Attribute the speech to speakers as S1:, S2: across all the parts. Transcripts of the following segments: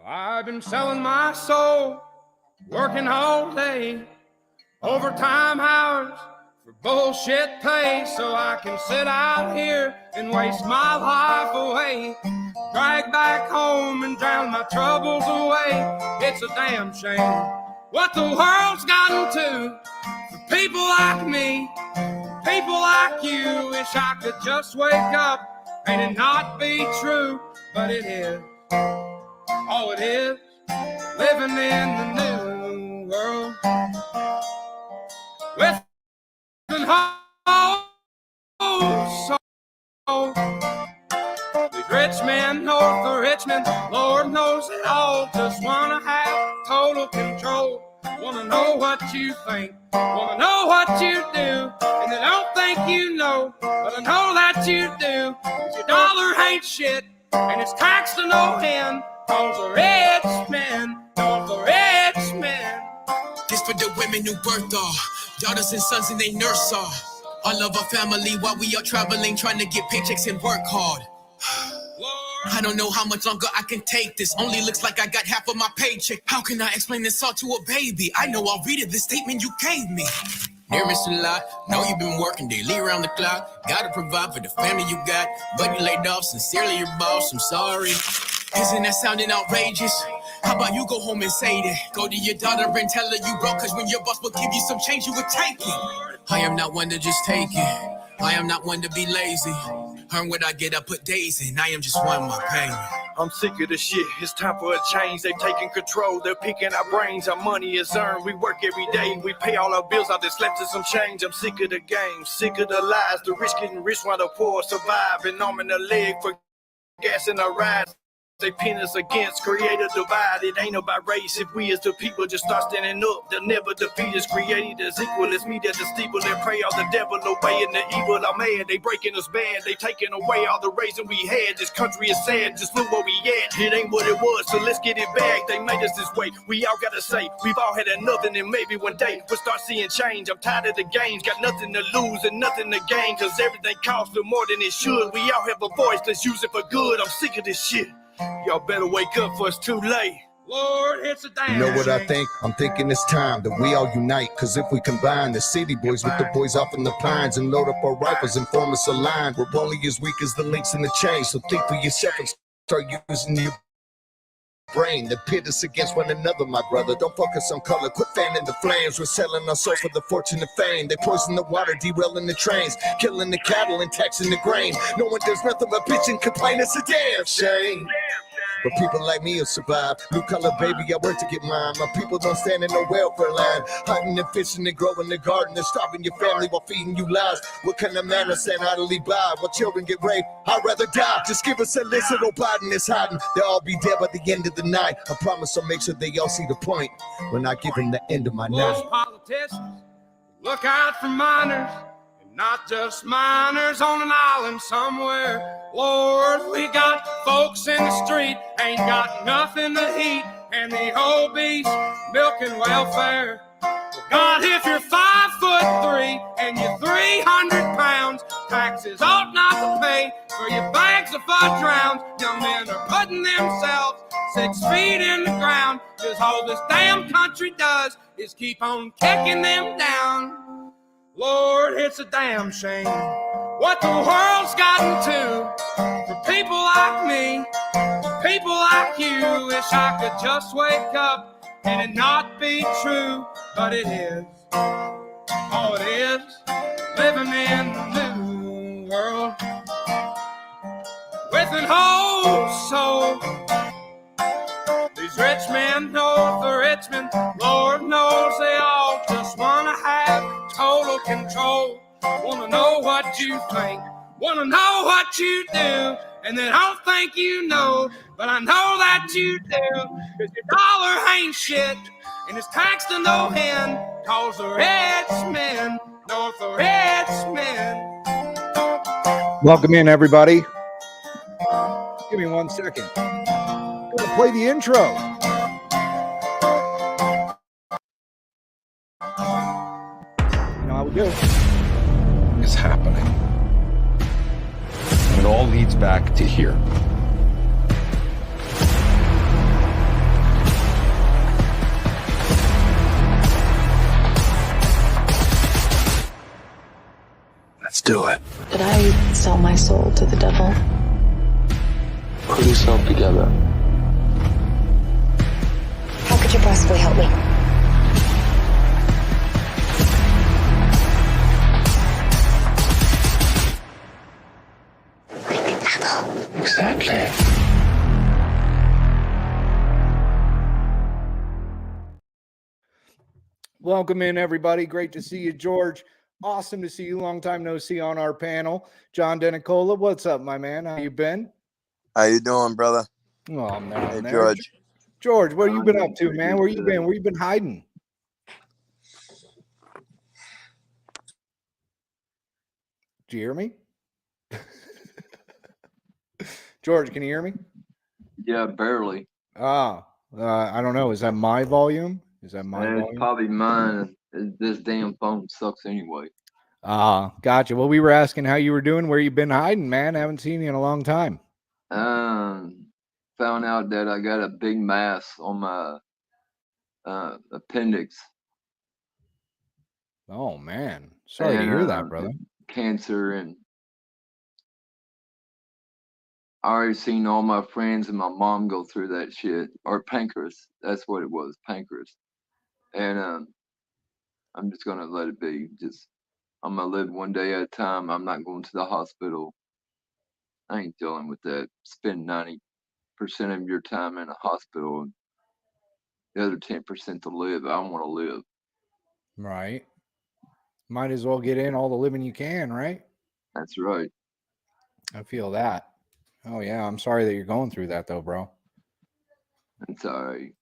S1: I've been selling my soul, working all day, overtime hours for bullshit pay, so I can sit out here and waste my life away, drag back home and drown my troubles away. It's a damn shame what the world's gotten to for people like me, people like you. Wish I could just wake up and it not be true, but it is. Oh, it is living in the new world with an whole soul. The rich men north of Richmond, Lord knows it all, just wanna have total control. Wanna know what you think, wanna know what you do, and they don't think you know, but I know that you do. 'Cause your dollar ain't shit, and it's taxed to no end. Cause the rich men, don't the rich men.
S2: This for the women who birthed all daughters and sons and they nurse all of our family while we are traveling, trying to get paychecks and work hard. I don't know how much longer I can take this. Only looks like I got half of my paycheck. How can I explain this all to a baby? I know I'll read it, the statement you gave me. Nervous a lot, know you've been working daily around the clock. Gotta provide for the family you got, but you laid off. Sincerely your boss, I'm sorry. Isn't that sounding outrageous? How about you go home and say that? Go to your daughter and tell her you broke, cause when your boss will give you some change, you would take it. I am not one to just take it. I am not one to be lazy. Earn what I get, I put days in. I am just one more payment.
S3: I'm sick of the shit, it's time for a change. They're taking control, they're picking our brains. Our money is earned, we work every day. We pay all our bills, all that's left is some change. I'm sick of the game, sick of the lies. The rich getting rich while the poor survive. And arm in the leg for gas in our rides. They pin us against, create a divide. It ain't about race. If we as the people just start standing up, they'll never defeat us. Created as equal as me, that the steeple and pray all the devil away. And the evil are mad, they breaking us bad. They taking away all the raising we had. This country is sad, just look where we at. It ain't what it was, so let's get it back. They made us this way, we all gotta say we've all had enough, and then maybe one day we'll start seeing change. I'm tired of the games, got nothing to lose and nothing to gain, cause everything costs more than it should. We all have a voice, let's use it for good. I'm sick of this shit. Y'all better wake up for it's too late.
S1: Lord, it's a damn
S4: You know what I
S1: shame.
S4: think? I'm thinking it's time that we all unite. Cause if we combine the city boys with the boys off in the pines and load up our rifles and form us a line, we're only as weak as the links in the chain. So think for yourself and start using your brain. The pit us against one another, my brother. Don't focus on color, quit fanning the flames. We're selling our souls for the fortune and fame. They poison the water, derailing the trains, killing the cattle and taxing the grain. No one does nothing but bitch and complain. It's a damn shame. But people like me will survive. Blue collar baby, I work to get mine. My people don't stand in no welfare line. Hunting and fishing and growing the garden and starving your family while feeding you lies. What kind of man is that idly by while children get raped? I'd rather die. Just give us a list of Biden is hiding. They'll all be dead by the end of the night. I promise I'll make sure they all see the point when I give them the end of my night.
S1: Most politicians look out for minors, and not just minors on an island somewhere. Lord, we got folks in the street, ain't got nothing to eat, and the obese milking welfare. God, if you're 5'3" and you're 300 pounds, taxes ought not to pay for your bags of fudge rounds. Young men are putting themselves 6 feet in the ground, 'cause all this damn country does is keep on kicking them down. Lord, it's a damn shame what the world's gotten to for people like me, people like you. Wish I could just wake up and it not be true, but it is. Oh, it is living in the new world with an whole soul. These rich men north of Richmond, Lord knows they all just wanna have total control. Wanna know what you think, wanna know what you do, and they don't think you know, but I know that you do. 'Cause your dollar ain't shit, and it's taxed to no end. 'Cause the rich men, north of rich men.
S5: Welcome in, everybody. Give me 1 second. I'm gonna play the intro. You know how we do.
S6: Is happening. And it all leads back to here. do it.
S7: Did I sell my soul to the devil?
S6: Put yourself together.
S7: How could you possibly help me?
S6: Exactly.
S5: Welcome in, everybody. Great to see you, George. Awesome to see you. Long time no see on our panel. John Denicola, what's up, my man? How you been?
S8: How you doing, brother?
S5: Oh, I'm down
S8: Hey,
S5: there.
S8: George.
S5: George, what have you been up to, man? Where you been? Where you been hiding? Do you hear me? George, can you hear me?
S9: Yeah, barely.
S5: I don't know. Is that my volume? Is that my
S9: It's
S5: volume?
S9: probably mine. This damn phone sucks anyway.
S5: Gotcha. Well, we were asking how you were doing, where you been hiding, man. I haven't seen you in a long time.
S9: Found out that I got a big mass on my appendix.
S5: Oh man, sorry to hear that, brother.
S9: Cancer, and I already seen all my friends and my mom go through that shit. Or pancreas. That's what it was, pancreas. And I'm just gonna let it be. I'm gonna live one day at a time. I'm not going to the hospital. I ain't dealing with that. Spend 90% of your time in a hospital and the other 10% to live. I want to live.
S5: Right. Might as well get in all the living you can, right?
S9: That's right.
S5: I feel that. Oh yeah, I'm sorry that you're going through that though, bro.
S9: It's all right.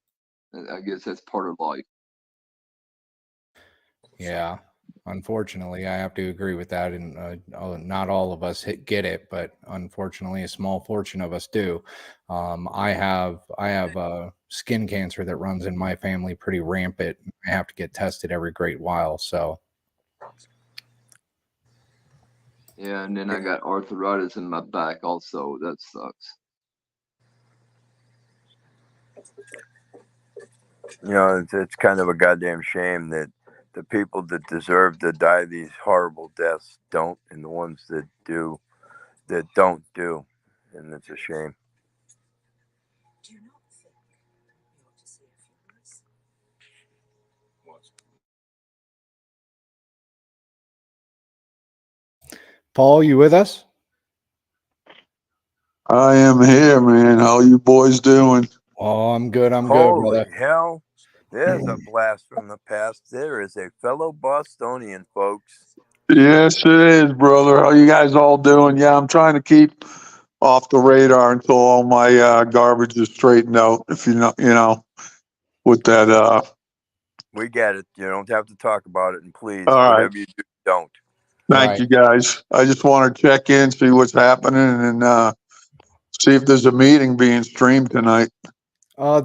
S9: I guess that's part of life.
S5: Yeah. Unfortunately, I have to agree with that, and not all of us get it, but unfortunately, a small portion of us do. I have skin cancer that runs in my family pretty rampant. I have to get tested every great while. So,
S9: Yeah, and then I got arthritis in my back also. That sucks.
S8: You know, it's kind of a goddamn shame that the people that deserve to die these horrible deaths don't, and the ones that do, that don't do. And it's a shame.
S5: Paul, you with us?
S10: I am here, man. How you boys doing?
S5: Oh, I'm good. I'm good,
S8: Holy
S5: brother.
S8: hell. There's a blast from the past. There is a fellow Bostonian, folks.
S10: Yes, it is, brother. How you guys all doing? Yeah, I'm trying to keep off the radar until all my garbage is straightened out. If with that.
S8: We get it. You don't have to talk about it, and please,
S10: All right.
S8: whatever you do, don't.
S10: Thank you, guys. I just want to check in, see what's happening, and see if there's a meeting being streamed tonight.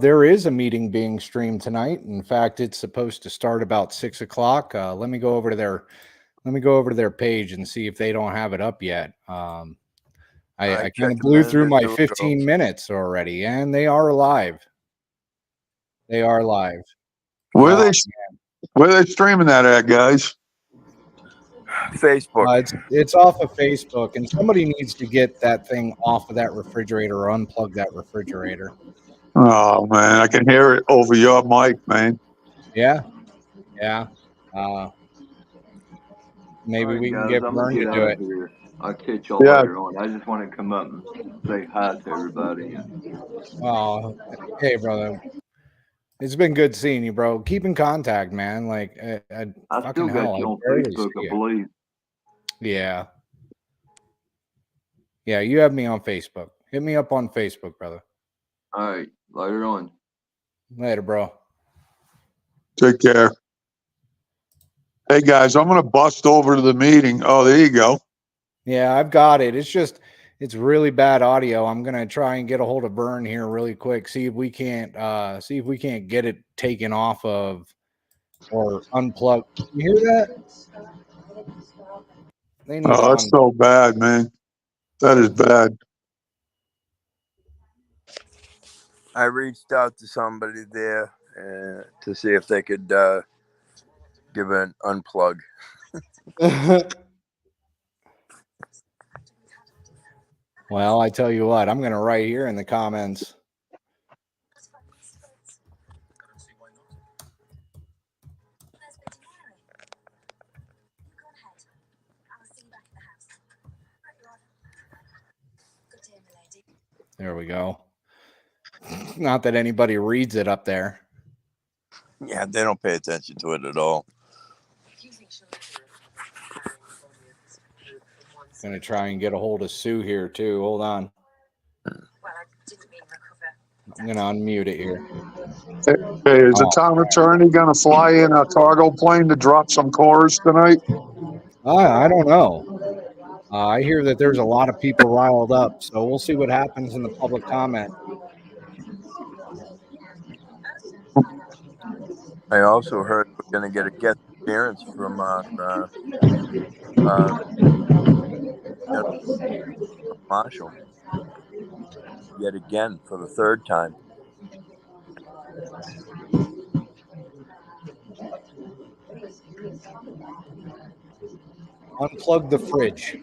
S5: There is a meeting being streamed tonight. In fact, it's supposed to start about 6 o'clock. Let me go over to their page and see if they don't have it up yet. I kind of blew through my 15 minutes already, and they are live. They are live.
S10: Where are they streaming that at, guys?
S8: Facebook.
S5: It's off of Facebook, and somebody needs to get that thing off of that refrigerator or unplug that refrigerator.
S10: Oh man, I can hear it over your mic, man.
S5: Yeah. Maybe
S9: right,
S5: we can
S9: guys,
S5: get
S9: I'm
S5: Vern
S9: gonna
S5: to
S9: get
S5: do
S9: out
S5: it.
S9: of here. I'll catch y'all later on. I just want to come up and say hi to everybody.
S5: Oh, hey, brother. It's been good seeing you, bro. Keep in contact, man. Like,
S9: I
S5: fucking
S9: still got
S5: hell,
S9: you
S5: I
S9: on
S5: barely
S9: Facebook,
S5: see
S9: I
S5: you.
S9: believe.
S5: Yeah. Yeah, you have me on Facebook. Hit me up on Facebook, brother.
S9: All right, later on.
S5: Later, bro.
S10: Take care. Hey guys, I'm gonna bust over to the meeting. Oh, there you go.
S5: Yeah, I've got it. It's really bad audio. I'm gonna try and get a hold of Vern here really quick. See if we can't get it taken off of or unplugged. You hear that? They need
S10: Oh, that's so bad, man. That is bad.
S8: I reached out to somebody there to see if they could give an unplug.
S5: Well, I tell you what, I'm going to write here in the comments. There we go. Not that anybody reads it up there.
S8: Yeah, they don't pay attention to it at all.
S5: Going to try and get a hold of Sue here too. Hold on. I'm going to unmute it here.
S10: Hey, is the town attorney going to fly in a cargo plane to drop some cores tonight?
S5: I don't know. I hear that there's a lot of people riled up, so we'll see what happens in the public comment.
S8: I also heard we're going to get a guest appearance from Marshall yet again for the third time.
S5: Unplug the fridge.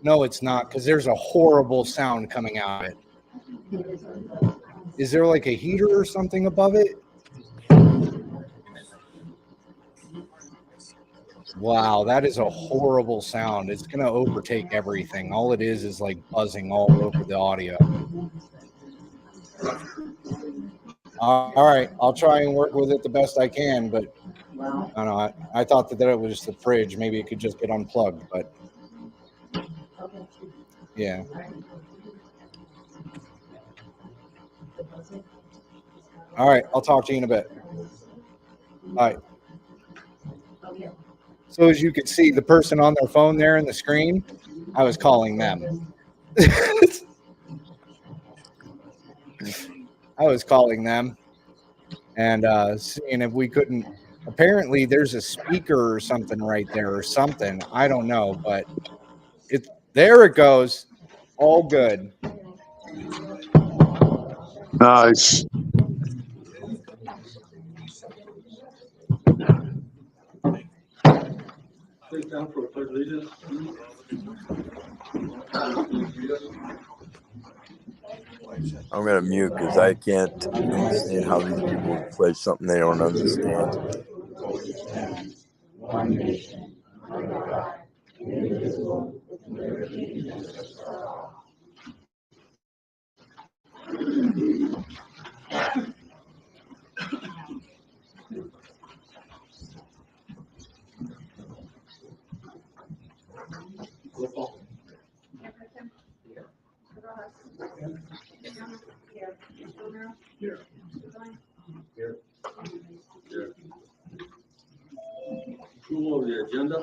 S5: No, it's not, because there's a horrible sound coming out of it. Is there like a heater or something above it? Wow, that is a horrible sound. It's going to overtake everything. All it is like buzzing all over the audio. All right, I'll try and work with it the best I can, but I don't know. I thought that it was the fridge. Maybe it could just get unplugged, but yeah. All right, I'll talk to you in a bit. All right. So as you can see, the person on their phone there in the screen, I was calling them. I was calling them and seeing if we couldn't. Apparently, there's a speaker or something right there or something. I don't know, but there it goes. All good.
S10: Nice.
S8: I'm going to mute because I can't understand how these people play something they don't understand.
S11: Approval of the agenda.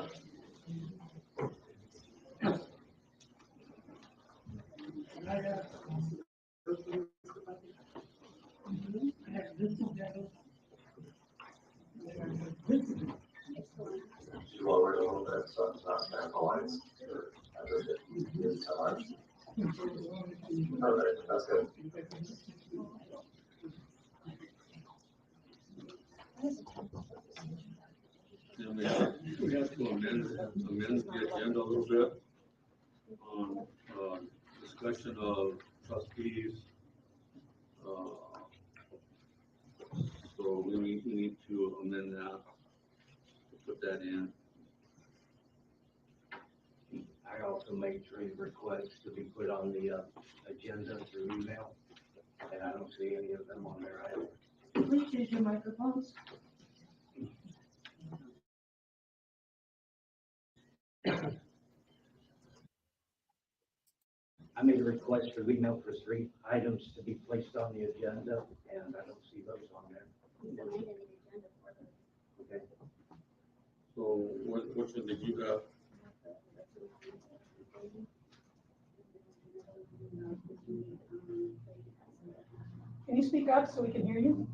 S11: That's good. We have to amend the agenda a little bit on discussion of trustees. So we need to amend that, put that in.
S12: I also made 3 requests to be put on the agenda through email, and I don't see any of them on there either.
S13: Please use your microphones.
S12: I made a request for email for 3 items to be placed on the agenda, and I don't see those on there. Okay.
S11: So which one did you have?
S13: Can you speak up so we can hear you?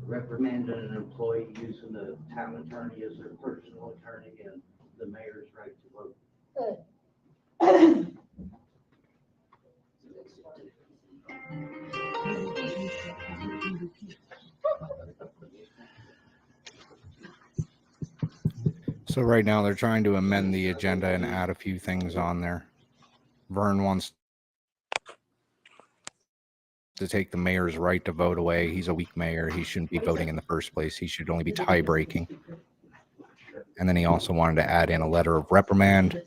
S12: Reprimand an employee using the town attorney as their personal attorney and the mayor's right to vote.
S13: Good.
S5: So right now they're trying to amend the agenda and add a few things on there. Vern wants to take the mayor's right to vote away. He's a weak mayor. He shouldn't be voting in the first place. He should only be tie breaking. And then he also wanted to add in a letter of reprimand.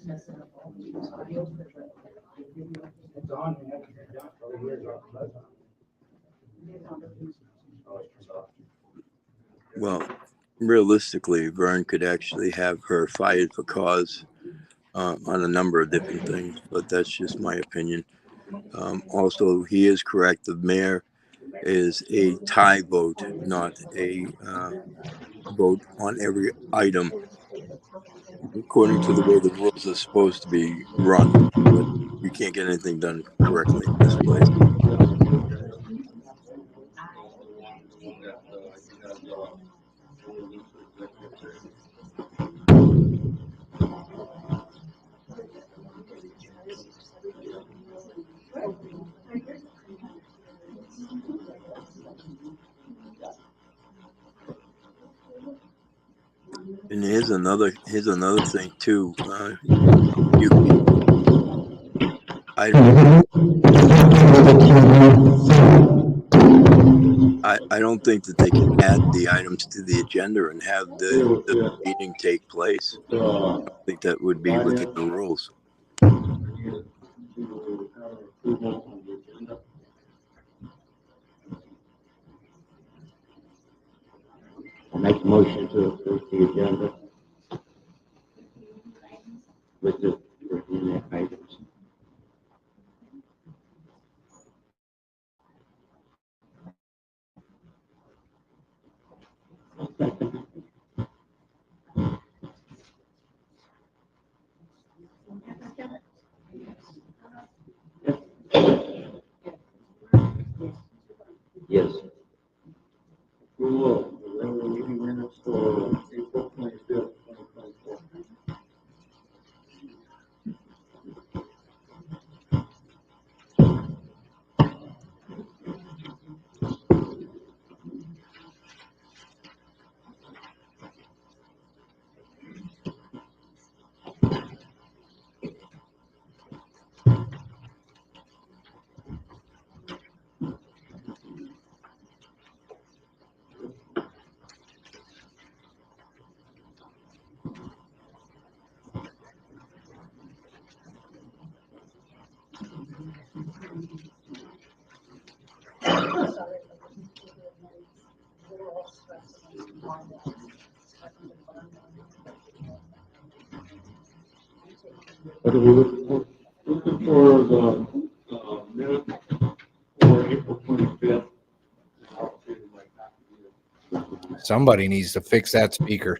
S8: Well, realistically, Vern could actually have her fired for cause on a number of different things, but that's just my opinion. Also, he is correct. The mayor is a tie vote, not a vote on every item, according to the way the rules are supposed to be run. But you can't get anything done correctly in this place. And here's another thing too. I don't think that they can add the items to the agenda and have the meeting take place. I don't think that would be within the rules.
S12: I'll make a motion to approve the agenda with the items. Yes. Approval of the regular meeting minutes for April 25th, 2024. What are we looking for? Looking for the minute for April 25th.
S5: Somebody needs to fix that speaker.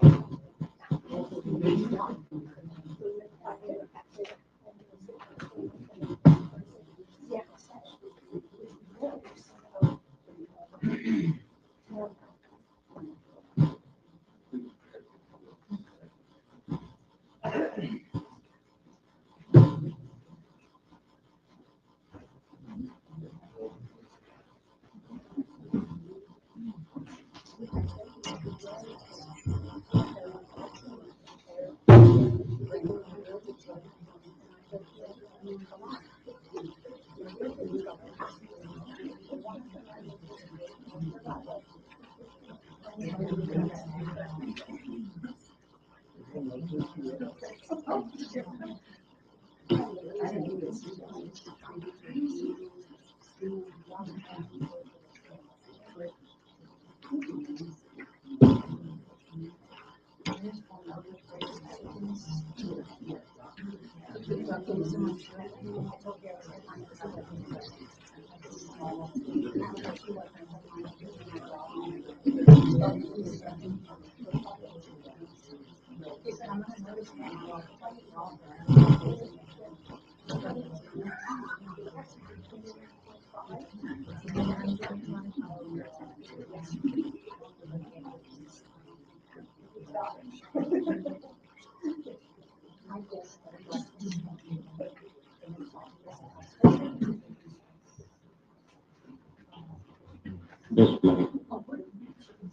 S12: This way.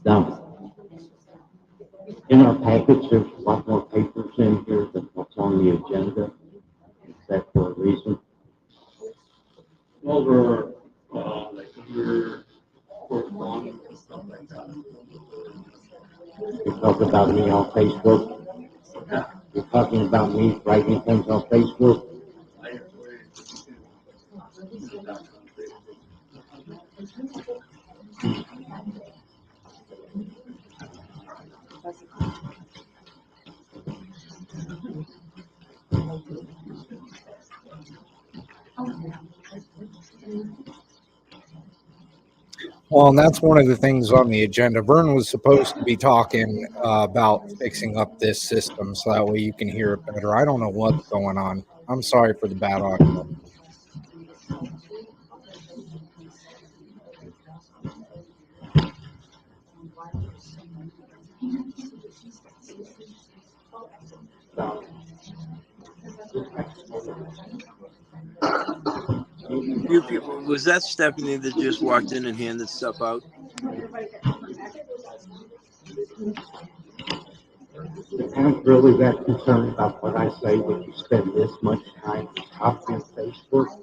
S12: Now, in our package, there's a lot more papers in here than what's on the agenda. Is that for a reason?
S11: over like your correspondence and stuff like that.
S12: You talk about me on Facebook.
S11: Yeah.
S12: You're talking about me writing things on Facebook.
S11: I agree.
S5: Well, and that's one of the things on the agenda. Vern was supposed to be talking about fixing up this system so that way you can hear it better. I don't know what's going on. I'm sorry for the bad audio.
S8: You people, was that Stephanie that just walked in and handed stuff out?
S12: I'm really that concerned about what I say when you spend this much time talking on Facebook.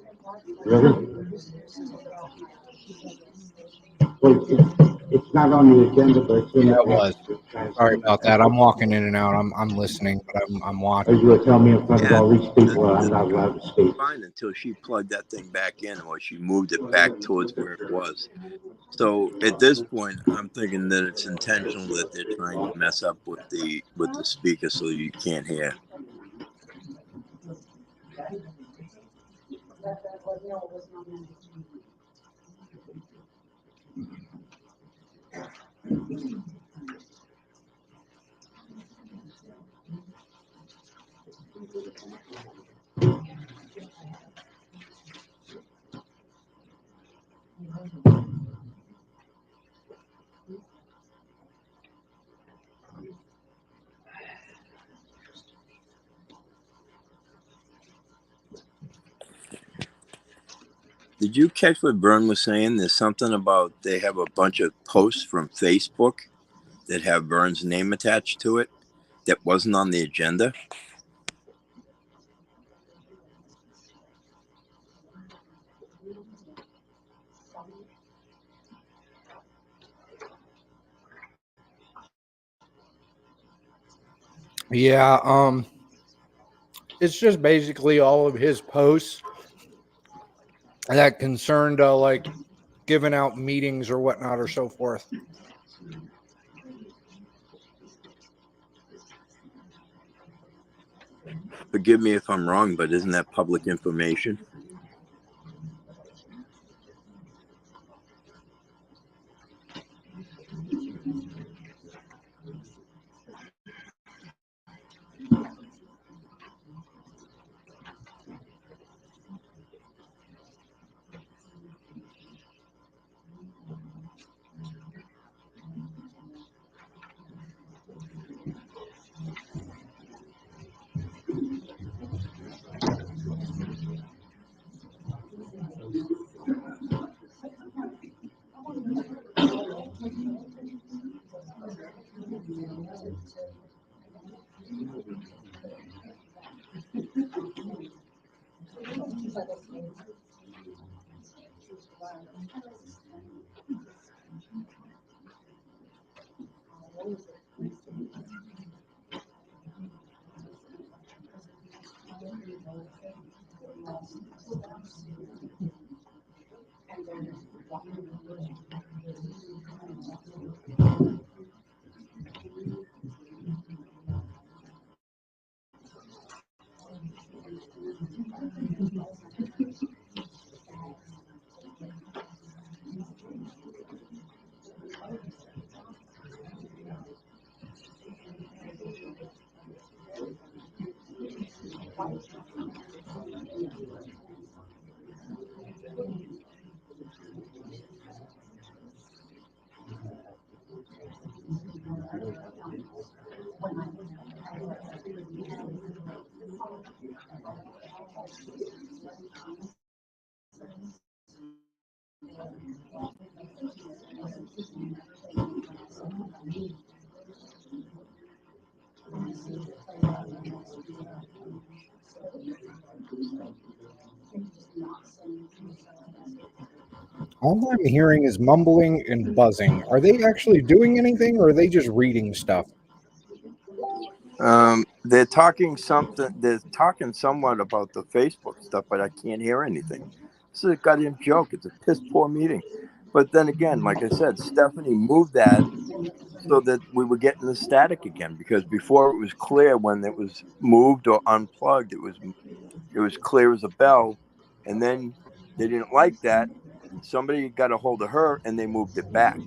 S12: Really? Well, it's not on the agenda, but it's in
S5: Yeah,
S12: the
S5: it was.
S12: text.
S5: Sorry about that. I'm walking in and out. I'm listening, but I'm
S12: Are
S5: watching.
S12: you gonna tell me in front of
S8: Yeah,
S12: all these people I'm not allowed to speak?
S8: fine until she plugged that thing back in or she moved it back towards where it was. So at this point, I'm thinking that it's intentional that they're trying to mess up with the speaker so you can't hear. Did you catch what Vern was saying? There's something about they have a bunch of posts from Facebook that have Vern's name attached to it that wasn't on the agenda.
S5: Yeah, it's just basically all of his posts that concerned like giving out meetings or whatnot or so forth.
S8: Forgive me if I'm wrong, but isn't that public information?
S5: All I'm hearing is mumbling and buzzing. Are they actually doing anything, or are they just reading stuff?
S8: They're talking something. They're talking somewhat about the Facebook stuff, but I can't hear anything. This is a goddamn joke. It's a piss poor meeting. But then again, like I said, Stephanie moved that so that we were getting the static again, because before it was clear when it was moved or unplugged, it was clear as a bell, and then they didn't like that. Somebody got a hold of her and they moved it back.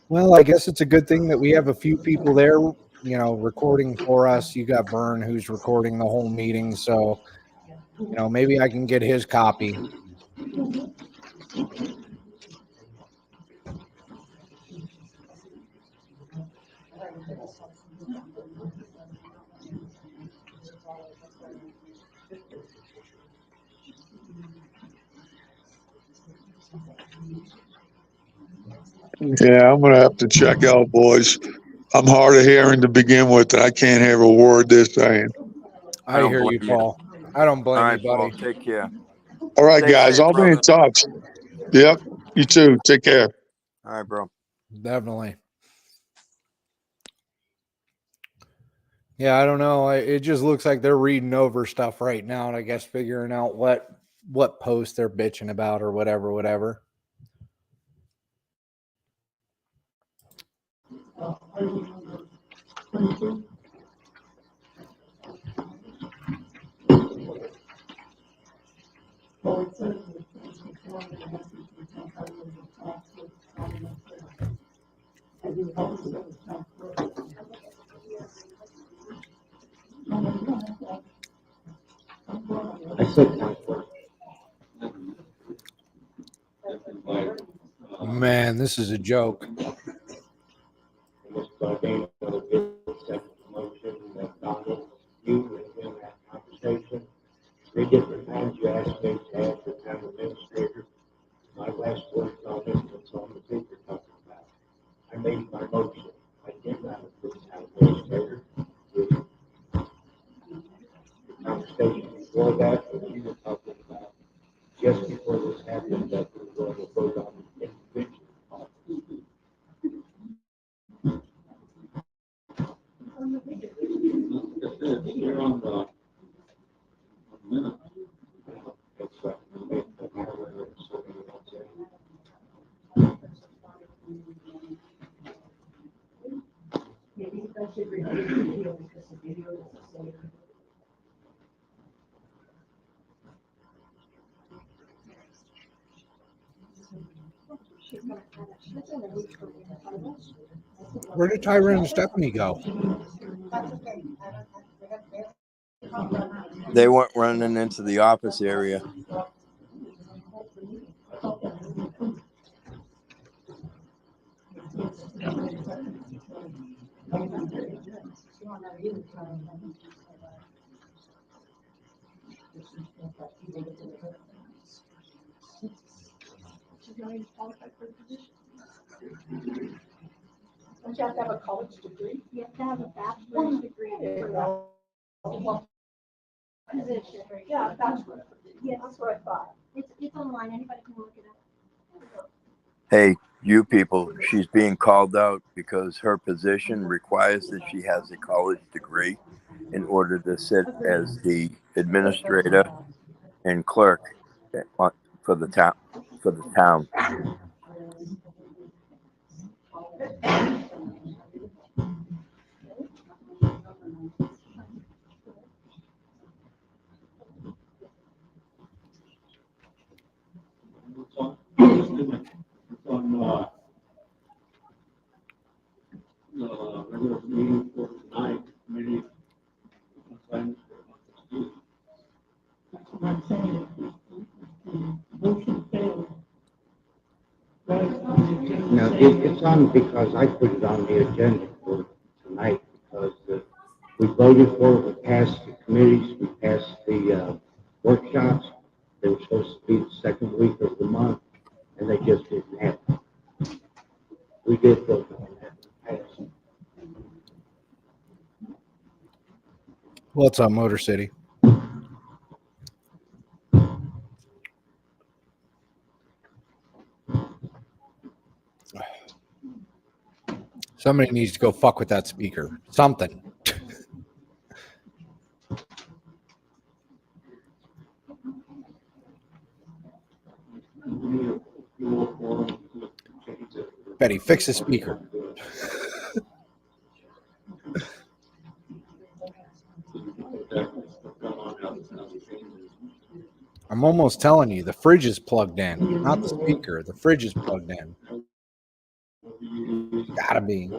S5: Well, I guess it's a good thing that we have a few people there, recording for us. You got Vern, who's recording the whole meeting, so maybe I can get his copy.
S10: Yeah, I'm gonna have to check out, boys. I'm hard of hearing to begin with. I can't hear a word they're saying.
S5: I
S8: don't
S5: hear you,
S8: blame you.
S5: Paul. I don't
S8: All
S5: blame
S8: right,
S5: you, buddy.
S8: Paul, take care.
S10: All right,
S8: Stay
S10: guys,
S8: safe,
S10: I'll be in
S8: brother.
S10: touch. Yep, you too. Take care.
S8: All right, bro.
S5: Definitely. Yeah, I don't know. It just looks like they're reading over stuff right now, and I guess figuring out what post they're bitching about or whatever. Man, this is a joke.
S12: Three different times you asked me to add the town administrator. My last words on this was on the thing you're talking about. I made my motion. I did not approve town administrator. The conversation before that, when you were talking about, just before this happened, that we were going to vote on the individual. You're on the minute. That's right.
S13: Maybe I should review the video because the video doesn't say it.
S5: Where did Tyron and Stephanie go?
S8: They went running into the office area.
S13: Don't you have to have a college degree?
S14: You have to have a bachelor's degree for that position.
S13: Yeah, that's what,
S14: Yes,
S13: that's what I thought.
S14: it's online, anybody can look it up.
S8: Hey, you people, she's being called out because her position requires that she has a college degree in order to sit as the administrator and clerk for the town.
S12: Regular meeting for tonight, committee. No, it's on because I put it on the agenda for tonight because we voted for it, we passed the committees, we passed the workshops. They were supposed to be the second week of the month, and they just didn't happen. We did vote on that.
S5: What's up, Motor City? Somebody needs to go fuck with that speaker. Something. Betty, fix the speaker. I'm almost telling you, the fridge is plugged in, not the speaker. The fridge is plugged in. Gotta be.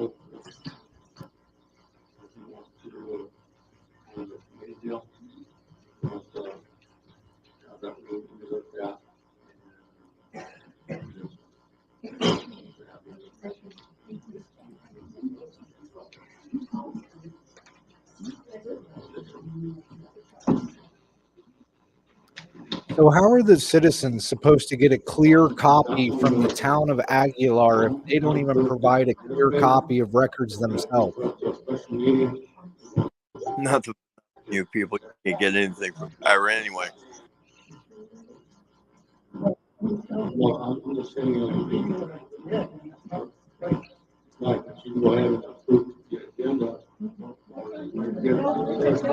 S5: So how are the citizens supposed to get a clear copy from the town of Aguilar if they don't even provide a clear copy of records themselves?
S8: Not the you people can't get anything from Ira anyway.
S12: Well, I'm just saying, like, you go ahead and approve the agenda.
S14: That's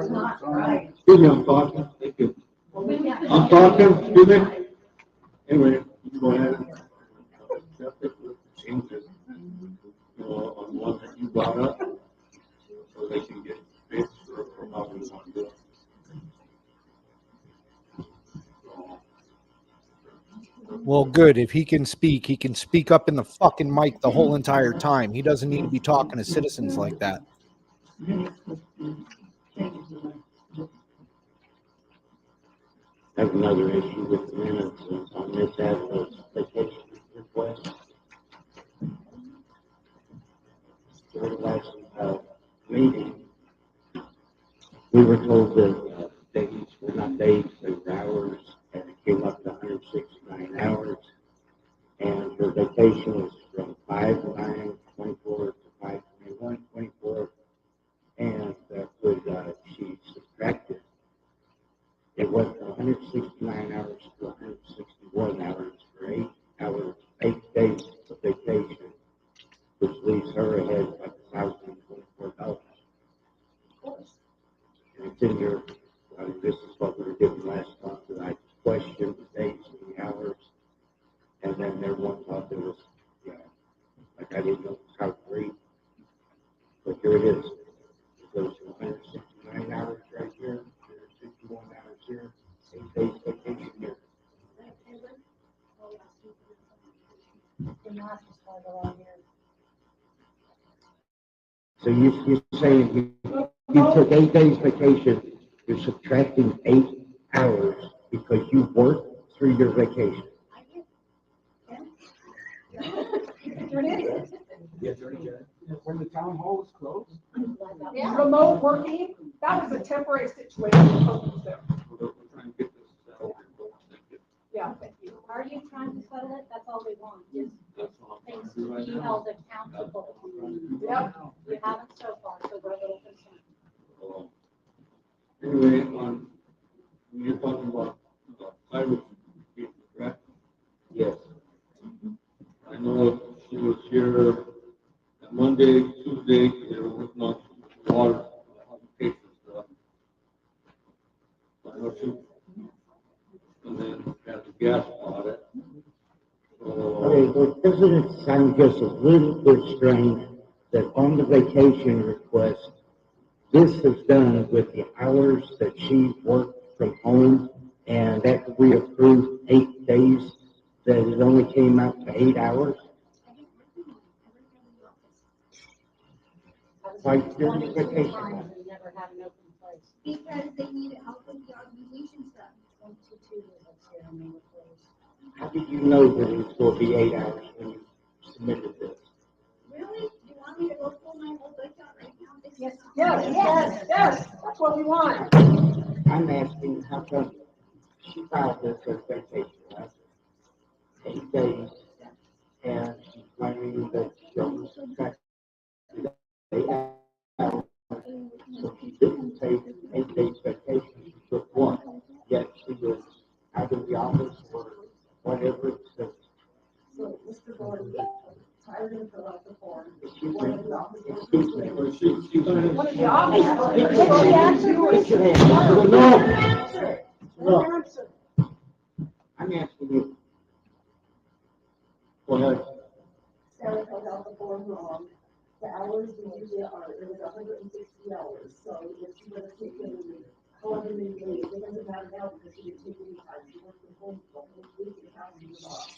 S14: not right.
S12: Excuse me, I'm talking. Thank you. I'm talking, excuse me. Anyway, you go ahead and accept it with the changes, on one that you brought up, so they can get fixed for how we want to do it.
S5: Well, good. If he can speak up in the fucking mic the whole entire time. He doesn't need to be talking to citizens like that.
S12: I have another issue with the minutes on this adverse vacation request. During the last meeting, we were told that days were not days, they were hours, and it came up to 169 hours. And her vacation was from 5/9/24 to 5/21/24, and that was, she subtracted. It went from 169 hours to 161 hours for 8 days of vacation, which leaves her ahead by $1,024. And it's in your, this is what we were given last month, that I questioned the days and the hours, and then everyone thought there was, like I didn't know how to read, but here it is. It goes from 169 hours right here, 161 hours here, 8 days vacation here. So you're saying you took 8 days vacation, you're subtracting 8 hours because you worked through your vacation.
S14: When the town hall is closed? Remote working, that was a temporary situation. Yeah, thank you.
S13: Are you trying to settle it? That's all we want, just things to be held accountable.
S14: Yep.
S13: You haven't so far, so we're a little concerned.
S12: Anyway, you're talking about Irish people, correct? Yes. I know she was here Monday, Tuesday, they were working on water application stuff. I know she, and then had the gas audit. Okay, well, doesn't it sound just a little bit strange that on the vacation request, this is done with the hours that she worked from home, and that we approved 8 days, that it only came out to 8 hours? Like during vacation.
S13: Never had an open place.
S15: Because they needed help with the augmentation stuff.
S13: 22 units here and they were closed.
S12: How did you know that it was going to be 8 hours when you submitted this?
S15: Really? You want me to go pull my whole book out right now?
S14: Yes, yes, that's what we want.
S12: I'm asking how come she filed this as vacation, right? 8 days, and she's claiming that she only subtracted 8 hours, so she didn't take 8 days vacation, she took 1. Yet she was out of the office or whatever it says.
S14: So, Mr. Gordon, Tyler didn't fill out the form.
S12: Excuse
S14: One
S12: me?
S14: of the officers.
S12: Excuse me.
S14: One of the officers.
S12: No. I'm asking you. Go ahead.
S14: Sarah filled out the form wrong. The hours we usually are, it was 160 hours, so if she would have taken however many days, it doesn't matter now because she didn't take any time, she worked from home for a whole week and a half, she was off.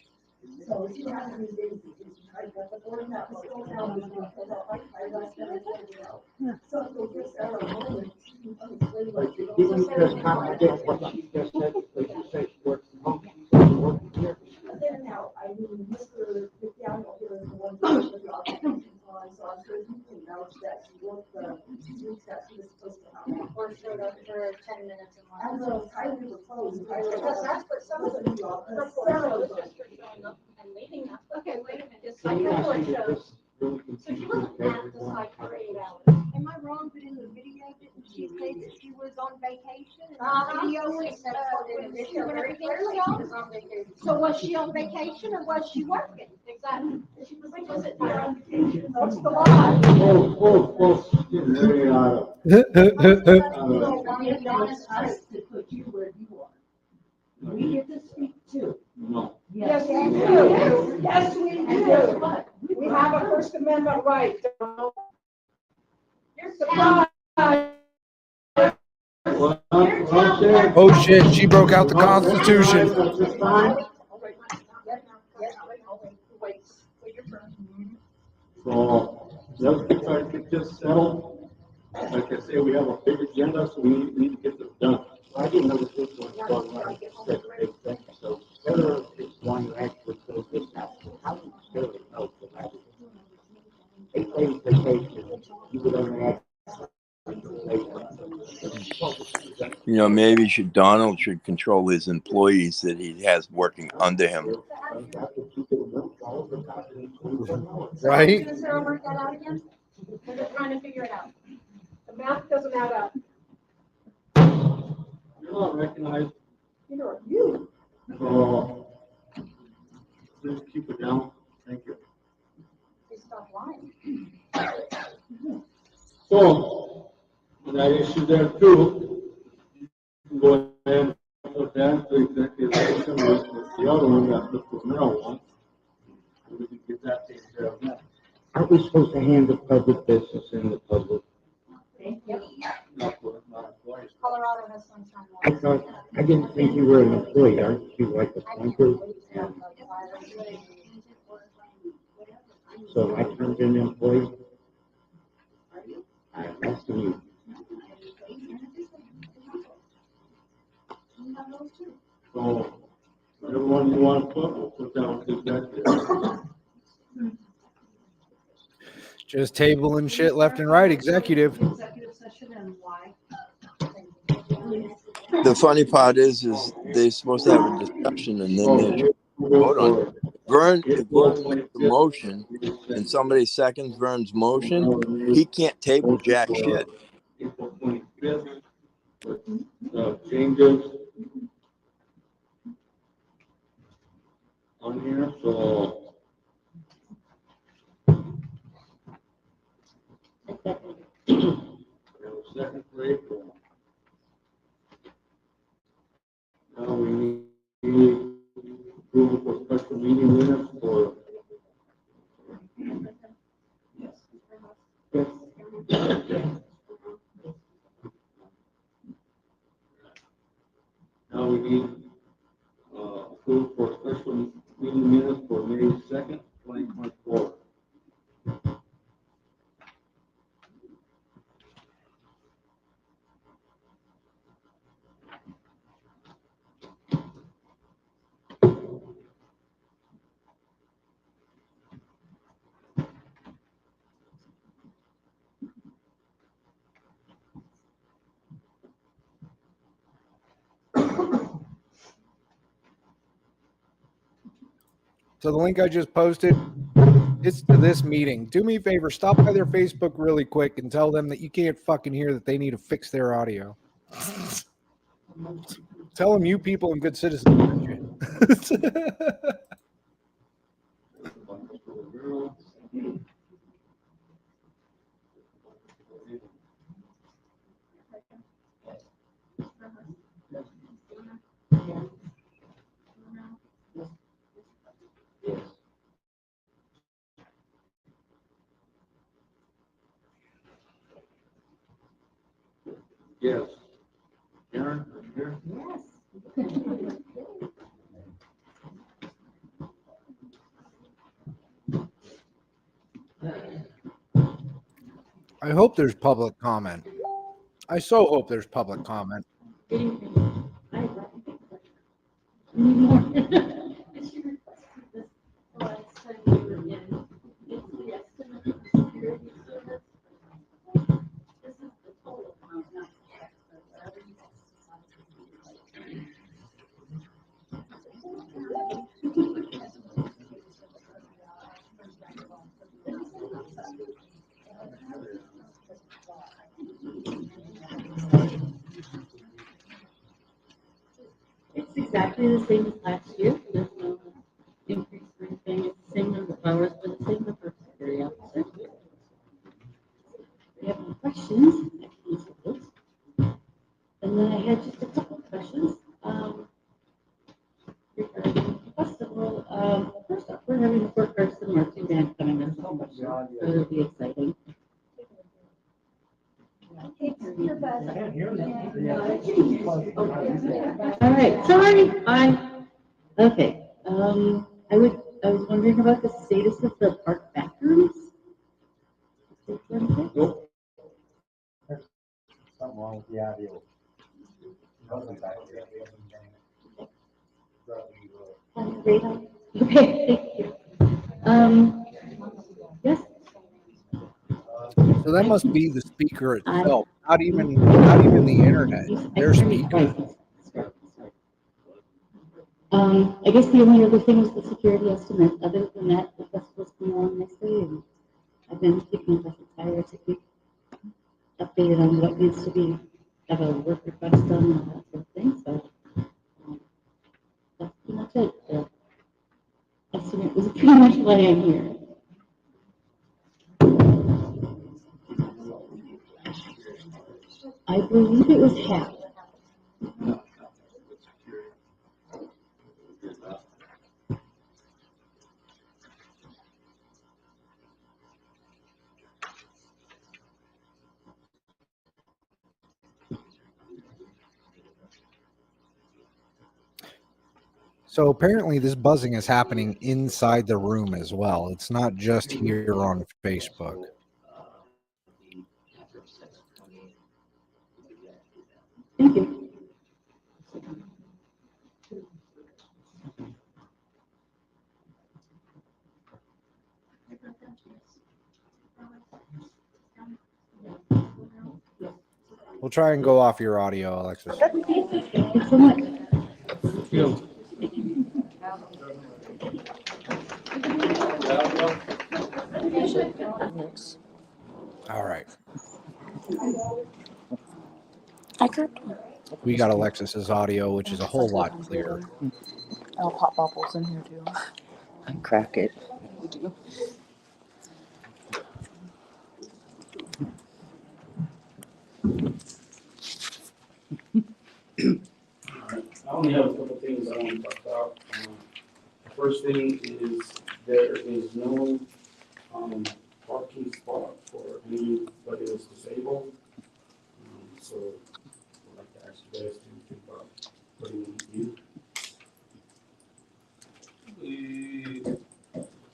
S14: So she had to be busy, and she tried to get the form that was still down, and filled out like I left everything out. So if they give Sarah a moment, she can explain what she
S12: Didn't you just contradict what she just said, because you said she works from home, she said she works here.
S14: Then now, I mean, Mr. McDaniel here is the one who did the occupation on, so I'm sure he can vouch that she worked the weeks that she was supposed to have.
S13: Or showed up for 10 minutes and
S14: As
S13: left.
S14: of Tyler was closed, Tyler.
S13: Because that's what some of the report shows, just for showing up and leaving us. Okay, wait a minute, just like the report shows. So she wasn't at the site for 8 hours.
S15: Am I wrong, but in the video, didn't she say that she was on vacation? And
S13: Uh-huh.
S15: the video was,
S13: She said so in the video very
S15: everything
S13: clearly,
S15: was
S13: she
S15: on?
S13: was on vacation.
S15: So was she on vacation or was she working?
S13: Exactly. She was implicit in her
S14: What's the lie?
S12: Very
S14: You know, why you asked us to put you where you are? We get to speak too.
S12: No.
S14: Yes, we do. Yes, we do. We have a First Amendment right. You're surprised.
S5: Oh shit, she broke out the Constitution.
S11: So let's try to get this settled. Like I say, we have a big agenda, so we need to get this done.
S12: I didn't know this was going on. So whether it's one who actually fills this out, how do you still know that? 8 days vacation, you would only have.
S8: You know, maybe Donald should control his employees that he has working under him.
S5: Right?
S13: Does Sarah work that out again? We're just trying to figure it out.
S14: The math doesn't add up.
S11: You don't recognize,
S14: You know, you.
S11: please keep it down. Thank you.
S13: She stopped lying.
S11: So, that issue there too, you can go ahead and put that to executive session with the other one, that's the marijuana. And we can get that taken care of now.
S12: Aren't we supposed to handle public business in the public?
S13: Colorado has sunshine
S12: I
S13: laws.
S12: thought, I didn't think you were an employee, aren't you like a planter? So I turned in an employee? I'm asking you.
S11: So, whatever one you want to put, we'll put down to executive.
S5: Just tabling shit left and right, executive.
S14: Executive session and why?
S8: The funny part is they're supposed to have a discussion and then they should vote on it. If Vern makes the motion and somebody seconds Vern's motion, he can't table jack shit.
S11: April 25th, with changes on here, so. Second for April. Now we need approval for special meeting minutes for. Now we need approval for special meeting minutes for May 2nd, 2024.
S5: So the link I just posted, it's to this meeting. Do me a favor, stop by their Facebook really quick and tell them that you can't fucking hear that they need to fix their audio. Tell them you people and good citizens sent you.
S11: Yes. Aaron, are you here?
S5: I hope there's public comment. I so hope there's public comment.
S16: It's exactly the same as last year. There's no increase or anything. It's the same number of hours, but the same number of security officers. If you have any questions, I can answer those. And then I had just a couple of questions regarding the festival. First off, we're having the Fort Carson marching band coming in so much, so it'll be exciting. All right, sorry. Okay. I was wondering about the status of the park bathrooms.
S12: Nope. Something wrong with the audio.
S16: Okay, thank you. Yes.
S5: So that must be the speaker itself, not even the internet. Their speaker.
S16: I guess the only other thing was the security estimate. Other than that, the festival's going on nicely, and I've been keeping in touch with Tyler to keep updated on what needs to be, have a work request done and that sort of thing. So that's pretty much it. The estimate was pretty much what I'm here. I believe it was half.
S5: So apparently this buzzing is happening inside the room as well. It's not just here on Facebook.
S16: Thank you.
S5: We'll try and go off your audio, Alexis.
S16: Thank you so much.
S5: All right.
S17: We
S5: We got Alexis's audio, which is a whole lot clearer.
S17: I'll pop bubbles in here too. And crack it. We do.
S18: I only have a couple things I want to talk about. The first thing is there is no parking spot for anybody that's disabled. So I'd like to ask you guys to think about putting in.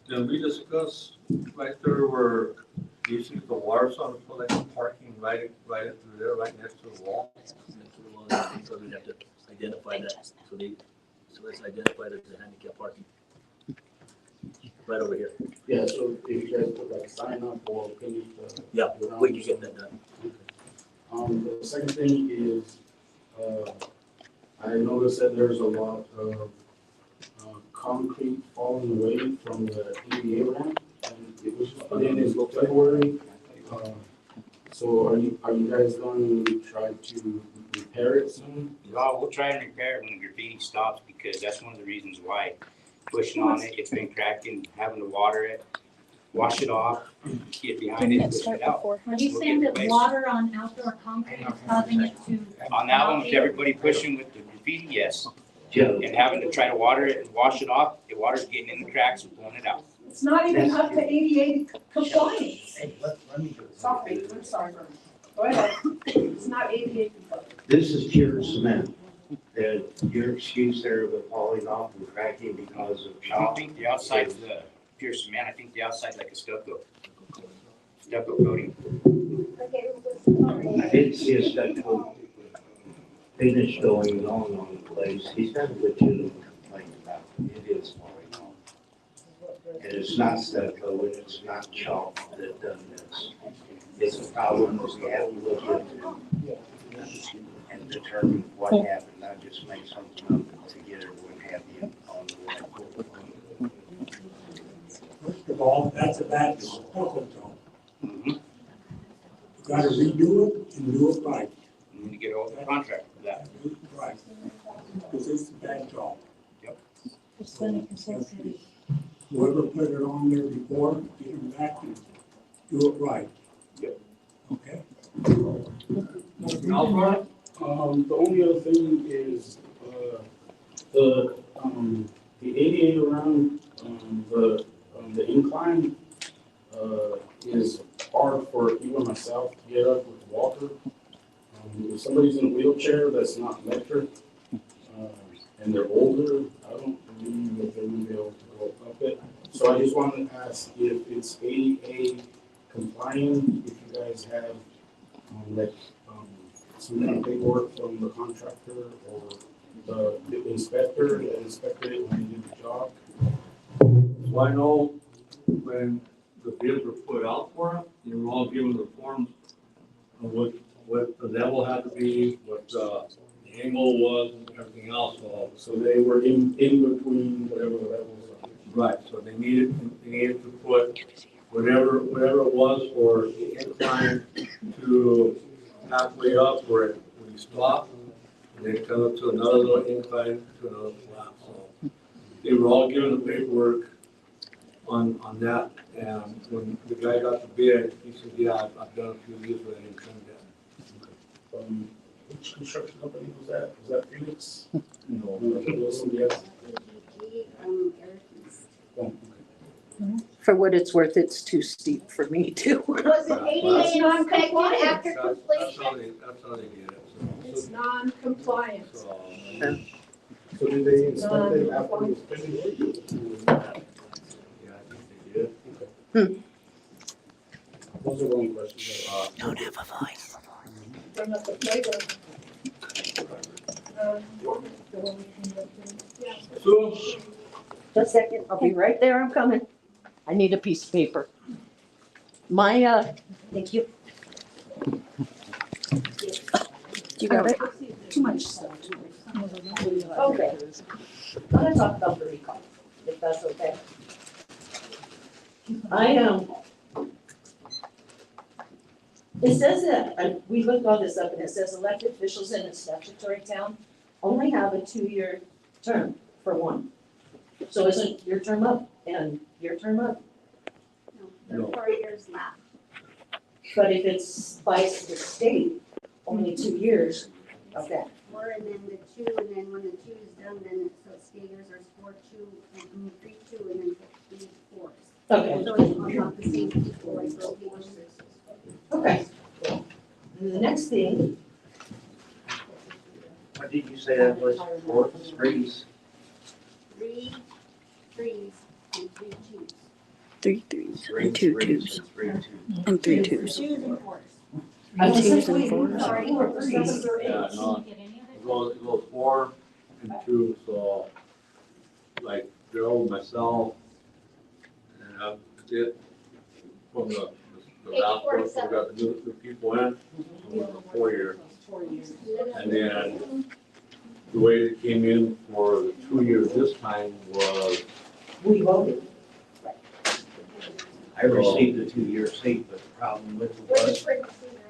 S19: Can we discuss right there where you see the water source for like parking right through there, right next to the wall?
S20: So we have to identify that, so it's identified as a handicap parking. Right over here.
S18: Yeah, so if you guys put like a sign up or pin it.
S20: Yeah, we can get that done.
S18: The second thing is, I noticed that there's a lot of concrete falling away from the ADA ramp. And it was put in February. So are you guys going to try to repair it soon?
S21: Well, we'll try and repair it when the graffiti stops, because that's one of the reasons why. Pushing on it, it's been cracking, having to water it, wash it off, get behind it, push it out.
S13: Are you saying that water on outdoor concrete is causing it to?
S21: On that one, with everybody pushing with the graffiti, yes. And having to try to water it and wash it off, the water's getting in the cracks and pulling it out.
S14: It's not even up to ADA compliance.
S20: Hey, let me go.
S14: Sorry, I'm sorry. Go ahead. It's not ADA compliant.
S20: This is pure cement. Your excuse there with falling off and cracking because of
S21: I don't think the outside's pure cement. I think the outside's like a stucco coating.
S20: I didn't see a stucco finish going on the place. He's got a legitimate complaint about it. It is falling off. And it's not stucco and it's not chalk that done this. It's a problem that we have to look into and determine what happened, not just make something up to get everyone happy on the way.
S12: First of all, that's a bad disposal zone. You gotta redo it and do it right.
S21: You need to get a contract for that.
S12: Do it right. Because it's a bad job.
S21: Yep.
S12: Whoever put it on there before, get them back and do it right.
S21: Yep.
S12: Okay?
S18: The only other thing is, the ADA around, the incline, is hard for even myself to get up with a walker. If somebody's in a wheelchair that's not electric, and they're older, I don't believe that they're gonna be able to go up it. So I just wanted to ask if it's ADA compliant, if you guys have, some kind of paperwork from the contractor or the inspector that inspected it when he did the job.
S19: So I know when the bids were put out for it, you were all given the forms of what the level had to be, what the angle was, and everything else.
S18: So they were in between whatever the levels are.
S19: Right, so they needed to put whatever it was for the incline to halfway up where it would stop, and then come up to another little incline to another flat. So they were all given the paperwork on that, and when the guy got the bid, he said, yeah, I've done a few of these, but I didn't come down.
S18: Which construction company was that? Was that Phoenix? No, it was somebody else.
S17: For what it's worth, it's too steep for me too.
S13: Was it ADA non-compliant after
S19: That's
S13: completion?
S19: how they did it.
S14: It's non-compliant.
S19: So
S18: So did they inspect it after it was finished?
S19: yeah, I think they did.
S18: Those are the only questions.
S17: Don't have a voice.
S14: Bring up the playground.
S19: So,
S17: Just a second, I'll be right there, I'm coming. I need a piece of paper. My, thank you. You got it? Too much stuff. Okay. I'm gonna talk about the recall, if that's okay. It says that, we looked all this up, and it says elected officials in a statutory town only have a 2-year term for one. So isn't your term up and your term up?
S19: No.
S15: 4 years left.
S17: But if it's by the state, only 2 years, okay.
S15: 4 and then the 2, and then when the 2 is done, then so it staggers, there's 4, 2, and 3, 2, and then 3, 4.
S17: Okay.
S15: So it's not the same people, like rotations.
S17: Okay. And the next thing,
S20: What did you say that was? 4 threes?
S15: 3 threes and 3 twos.
S17: 3 threes
S20: Three
S17: and 2
S20: threes
S17: twos
S20: and 3 twos.
S17: and 3 twos.
S15: 2s and 4s.
S17: I was
S14: Twos
S17: thinking
S14: and
S17: 4s.
S14: Sorry, or threes.
S19: yeah, no, it goes 4 and 2, so like Joe, myself, and I did from the last one, we got the new people in, so it was a 4 year. And then the way it came in for the 2 years this time was.
S17: We voted.
S20: I received the 2-year seat, but the problem with it was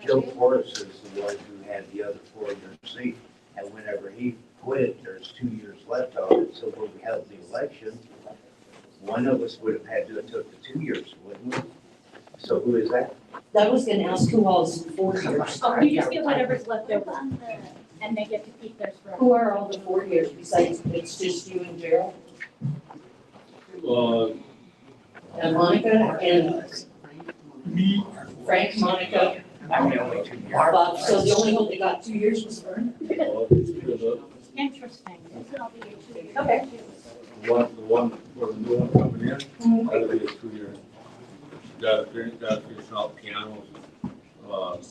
S20: Joe Forrest is the one who had the other 4-year seat. And whenever he quit, there's 2 years left on it. So when we held the election, one of us would have had to have took the 2 years, wouldn't we? So who is that?
S17: I was gonna ask who all is 4 years.
S13: Oh, you just get whatever's left over, and they get to keep theirs forever.
S17: Who are all the 4 years besides, it's just you and Gerald? And Monica and Frank, Monica,
S20: I'm the only 2 years.
S17: Bob, so the only one that got 2 years was Vern?
S13: Interesting.
S17: Okay.
S19: The one, for the new one coming in, that'll be a 2 year. Got to finish out pianos, about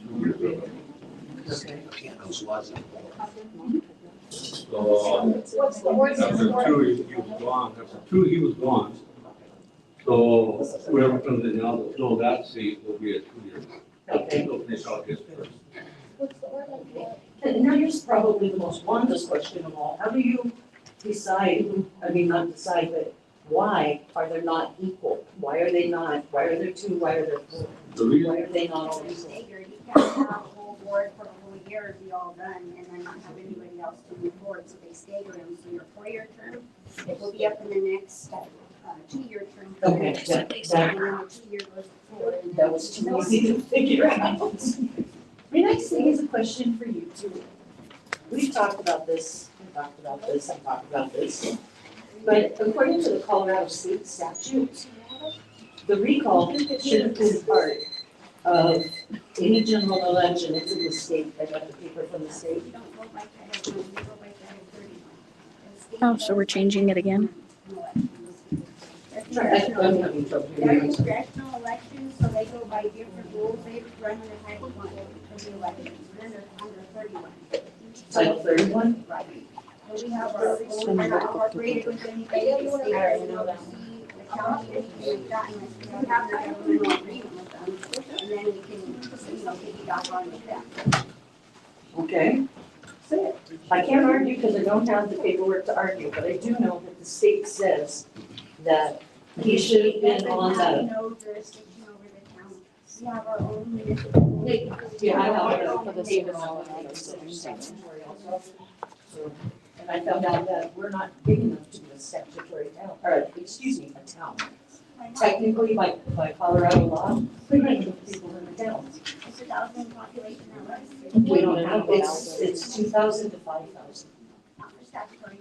S19: 2 years ago.
S20: Pianos wasn't.
S19: So, after 2, he was gone, after 2, he was gone. So, whoever comes in now to fill that seat will be a 2 year.
S17: Okay.
S19: He'll finish out his first.
S17: And now here's probably the most wondrous question of all. How do you decide, not decide, but why are they not equal? Why are they not? Why are there 2? Why are there 4? Why are they not all equal?
S15: Staggered. You can't have a whole board for a whole year be all done and then not have anybody else to move forward, so they stagger them. So your 4-year term, it will be up in the next 2-year term.
S17: Okay,
S15: And then the 2 year goes forward.
S17: That was too easy to figure out. My next thing is a question for you too. We've talked about this, and talked about this, and talked about this. But according to the Colorado state statute, the recall should have been part of any general election. It's in the state. I got the paper from the state.
S2: Oh, so we're changing it again?
S15: They're congressional elections, so they go by different rules. They run under Title 1 of the elections. Then they're under 31.
S17: Title 31?
S15: Right. So we have our, we're not incorporated with anybody. They stay there and oversee the county, anything like that, unless we don't have their governmental agreement with them. And then we can, piggyback on with them.
S17: Okay. I can't argue because I don't have the paperwork to argue, but I do know that the state says that he should have been on that.
S15: No jurisdiction over the county. We have our own municipal.
S17: Yeah, I have for the paper on that. And I found out that we're not big enough to be a statutory town, or excuse me, a town. Technically, by Colorado law, we don't have enough people in the town.
S15: It's 1,000 population at least.
S17: We don't have, it's 2,000 to 5,000.
S15: Not for statutory.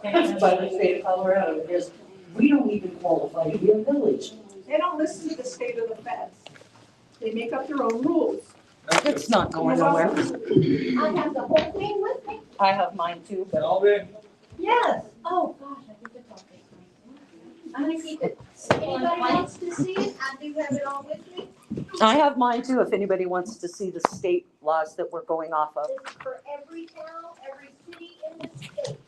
S17: It is by the state of Colorado, because we don't even qualify to be a village.
S22: They don't listen to the state of the feds. They make up their own rules.
S17: It's not going nowhere.
S13: I have the whole thing with me.
S17: I have mine too, but.
S13: Yes. Oh, gosh, I think it's all this. I'm gonna keep it. Anybody wants to see it? I do have it all with me.
S17: I have mine too, if anybody wants to see the state laws that we're going off of.
S13: This is for every town, every city in the state.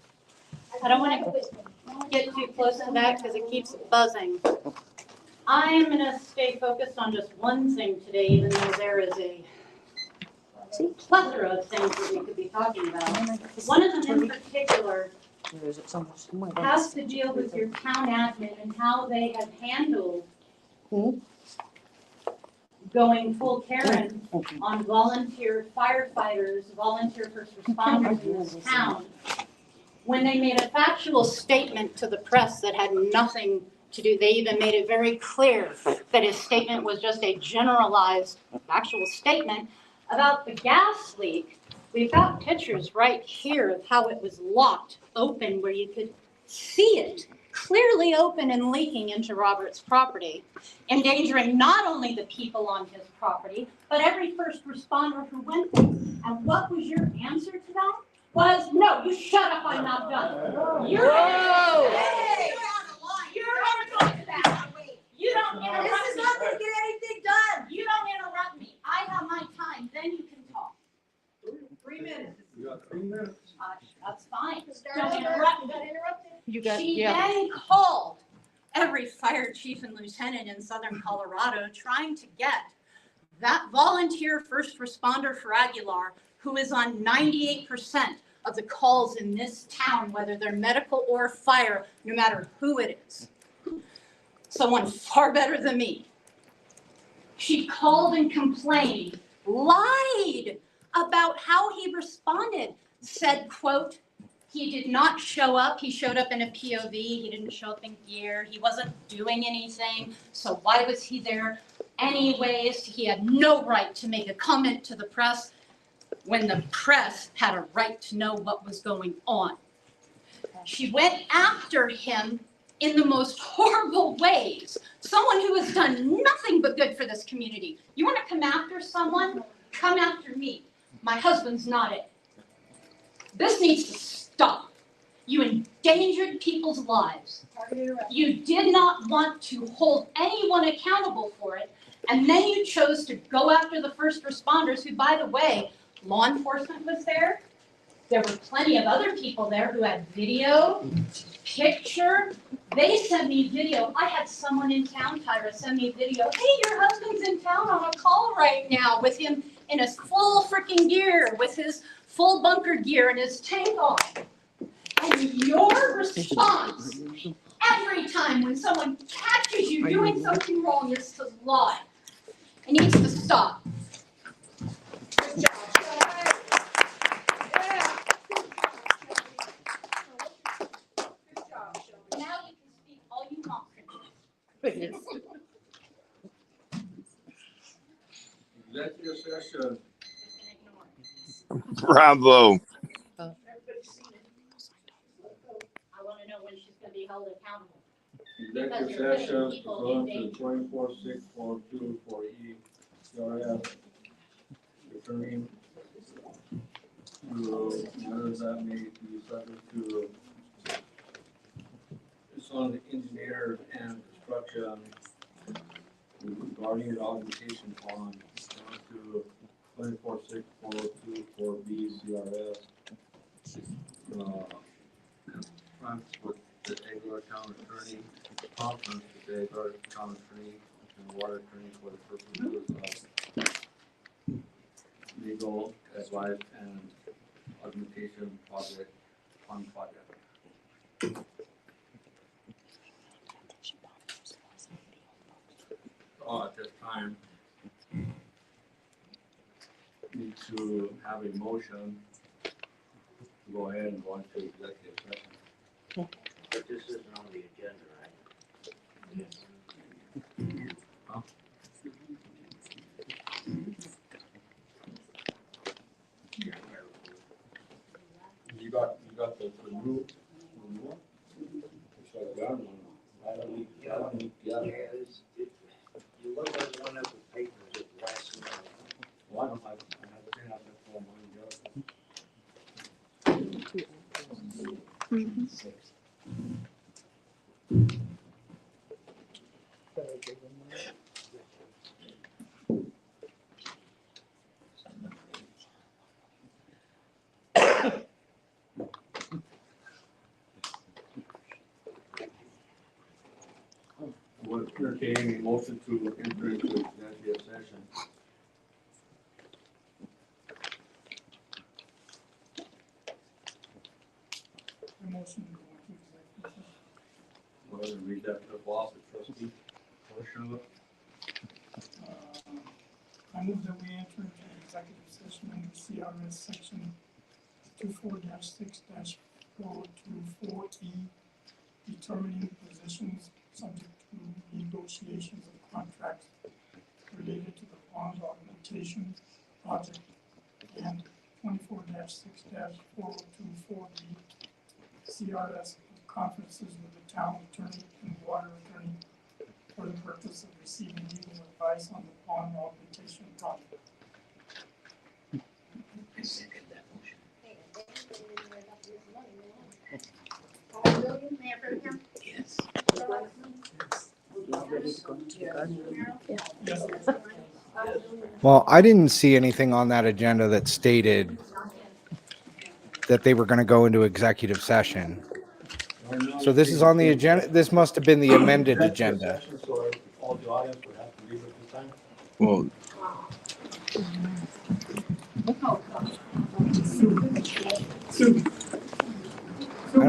S2: I don't want to get too close to that because it keeps buzzing. I am going to stay focused on just one thing today, even though there is a plethora of things that we could be talking about. One of them in particular has to deal with your town admin and how they have handled going full Karen on volunteer firefighters, volunteer first responders in this town. When they made a factual statement to the press that had nothing to do, they even made it very clear that his statement was just a generalized factual statement about the gas leak. We've got pictures right here of how it was locked open where you could see it clearly open and leaking into Robert's property, endangering not only the people on his property, but every first responder who went there. And what was your answer to that? Was, no, you shut up, I'm not done. You're going to that. You don't interrupt me.
S22: This is not gonna get anything done.
S2: You don't interrupt me. I have my time, then you can talk.
S22: 3 minutes.
S19: You got 3 minutes.
S2: That's fine.
S13: Start
S2: Don't
S13: over.
S2: interrupt me.
S13: Got interrupted.
S2: She then called every fire chief and lieutenant in southern Colorado trying to get that volunteer first responder for Aguilar who is on 98% of the calls in this town, whether they're medical or fire, no matter who it is. Someone far better than me. She called and complained, lied about how he responded, said, quote, he did not show up. He showed up in a POV. He didn't show up in gear. He wasn't doing anything. So why was he there anyways? He had no right to make a comment to the press when the press had a right to know what was going on. She went after him in the most horrible ways. Someone who has done nothing but good for this community. You want to come after someone? Come after me. My husband's not it. This needs to stop. You endangered people's lives. You did not want to hold anyone accountable for it, and then you chose to go after the first responders who, by the way, law enforcement was there. There were plenty of other people there who had video, picture. They sent me video. I had someone in town, Tyra, send me video. Hey, your husband's in town on a call right now with him in his full freaking gear, with his full bunker gear and his tank on. And your response every time when someone catches you doing something wrong is to lie. It needs to stop. Good job. Now you can speak all you want.
S19: Executive session.
S8: Bravo.
S2: I want to know when she's going to be held accountable.
S19: Executive session pursuant to 24-642 for CRS. Returning to matters that may be subject to on the engineer and construction regarding the augmentation bond to 24-642 for BCRS. Conference with the Aguilar Town Attorney, conference with the Aguilar Town Attorney and Water Attorney for the purposes of legal advice and augmentation project on project. At this time, need to have a motion to go ahead and go into executive session.
S20: But this isn't on the agenda, right?
S19: Yes. Huh? You got the new one? It's like that one. I don't need,
S20: You look at one of the papers at the last minute.
S19: well, I don't have that for mine, Would entertain a motion to enter into executive session. Go ahead and read that to the boss, the trustee portion of it.
S3: I move that we enter into executive session under CRS section 24-6-424E, determining positions subject to negotiations of contracts related to the pond augmentation project, and 24-6-4024D, CRS conferences with the town attorney and water attorney for the purpose of receiving legal advice on the pond augmentation project.
S20: I second that motion.
S15: Mayor Pro Tem?
S20: Yes.
S5: Well, I didn't see anything on that agenda that stated that they were going to go into executive session. So this is on the agenda. This must have been the amended agenda.
S19: So all the audience would have to leave at this time.
S8: Well,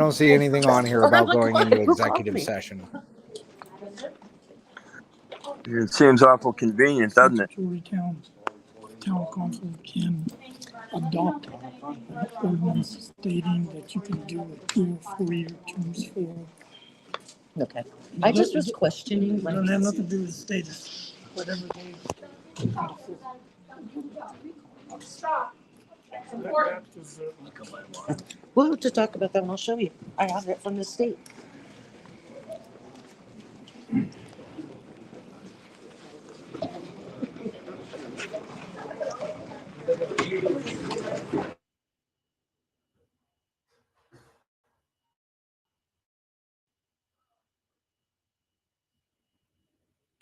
S5: don't see anything on here about going into
S17: Who called
S5: executive
S17: me?
S5: session.
S8: It seems awful convenient, doesn't it?
S3: Town council can adopt an ordinance stating that you can do a 2 or 4 year terms for.
S17: Okay. I just was questioning.
S3: It don't have nothing to do with the status, whatever they.
S17: We'll have to talk about that and I'll show you. I have it from the state.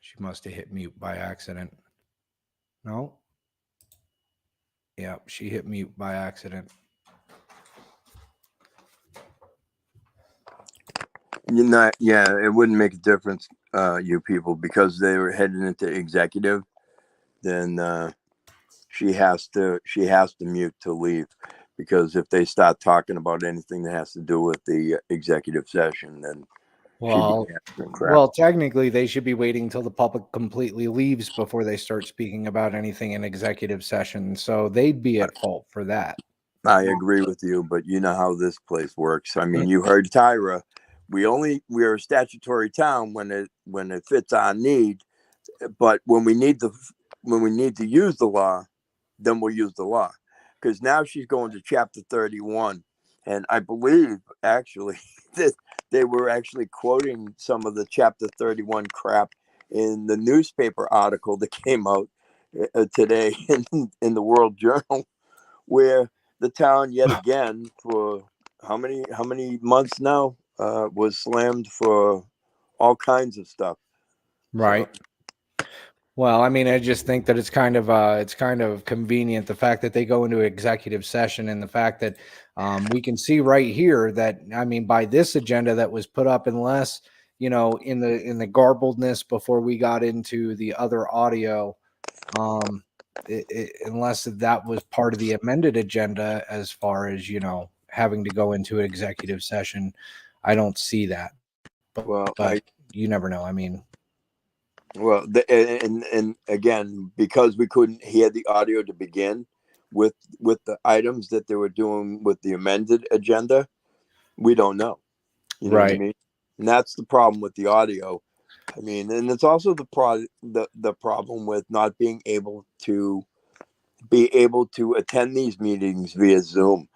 S5: She must have hit mute by accident. No? Yeah, she hit mute by accident.
S8: It wouldn't make a difference, you people, because they were heading into executive. Then she has to mute to leave, because if they start talking about anything that has to do with the executive session, then
S5: Well,
S8: crap.
S5: well, technically, they should be waiting until the public completely leaves before they start speaking about anything in executive session. So they'd be at fault for that.
S8: I agree with you, but you know how this place works. I mean, you heard Tyra. We are a statutory town when it fits our need, but when we need to use the law, then we'll use the law. Because now she's going to chapter 31, and I believe actually that they were actually quoting some of the chapter 31 crap in the newspaper article that came out today in the World Journal, where the town yet again for how many months now was slammed for all kinds of stuff.
S5: Right. Well, I mean, I just think that it's kind of convenient, the fact that they go into executive session, and the fact that we can see right here that, I mean, by this agenda that was put up, unless, in the garbledness before we got into the other audio, unless that was part of the amended agenda, as far as, having to go into an executive session, I don't see that. But you never know. I mean,
S8: well, and again, because we couldn't hear the audio to begin with the items that they were doing with the amended agenda, we don't know. You know what I mean? And that's the problem with the audio. I mean, and it's also the problem with not being able to attend these meetings via Zoom.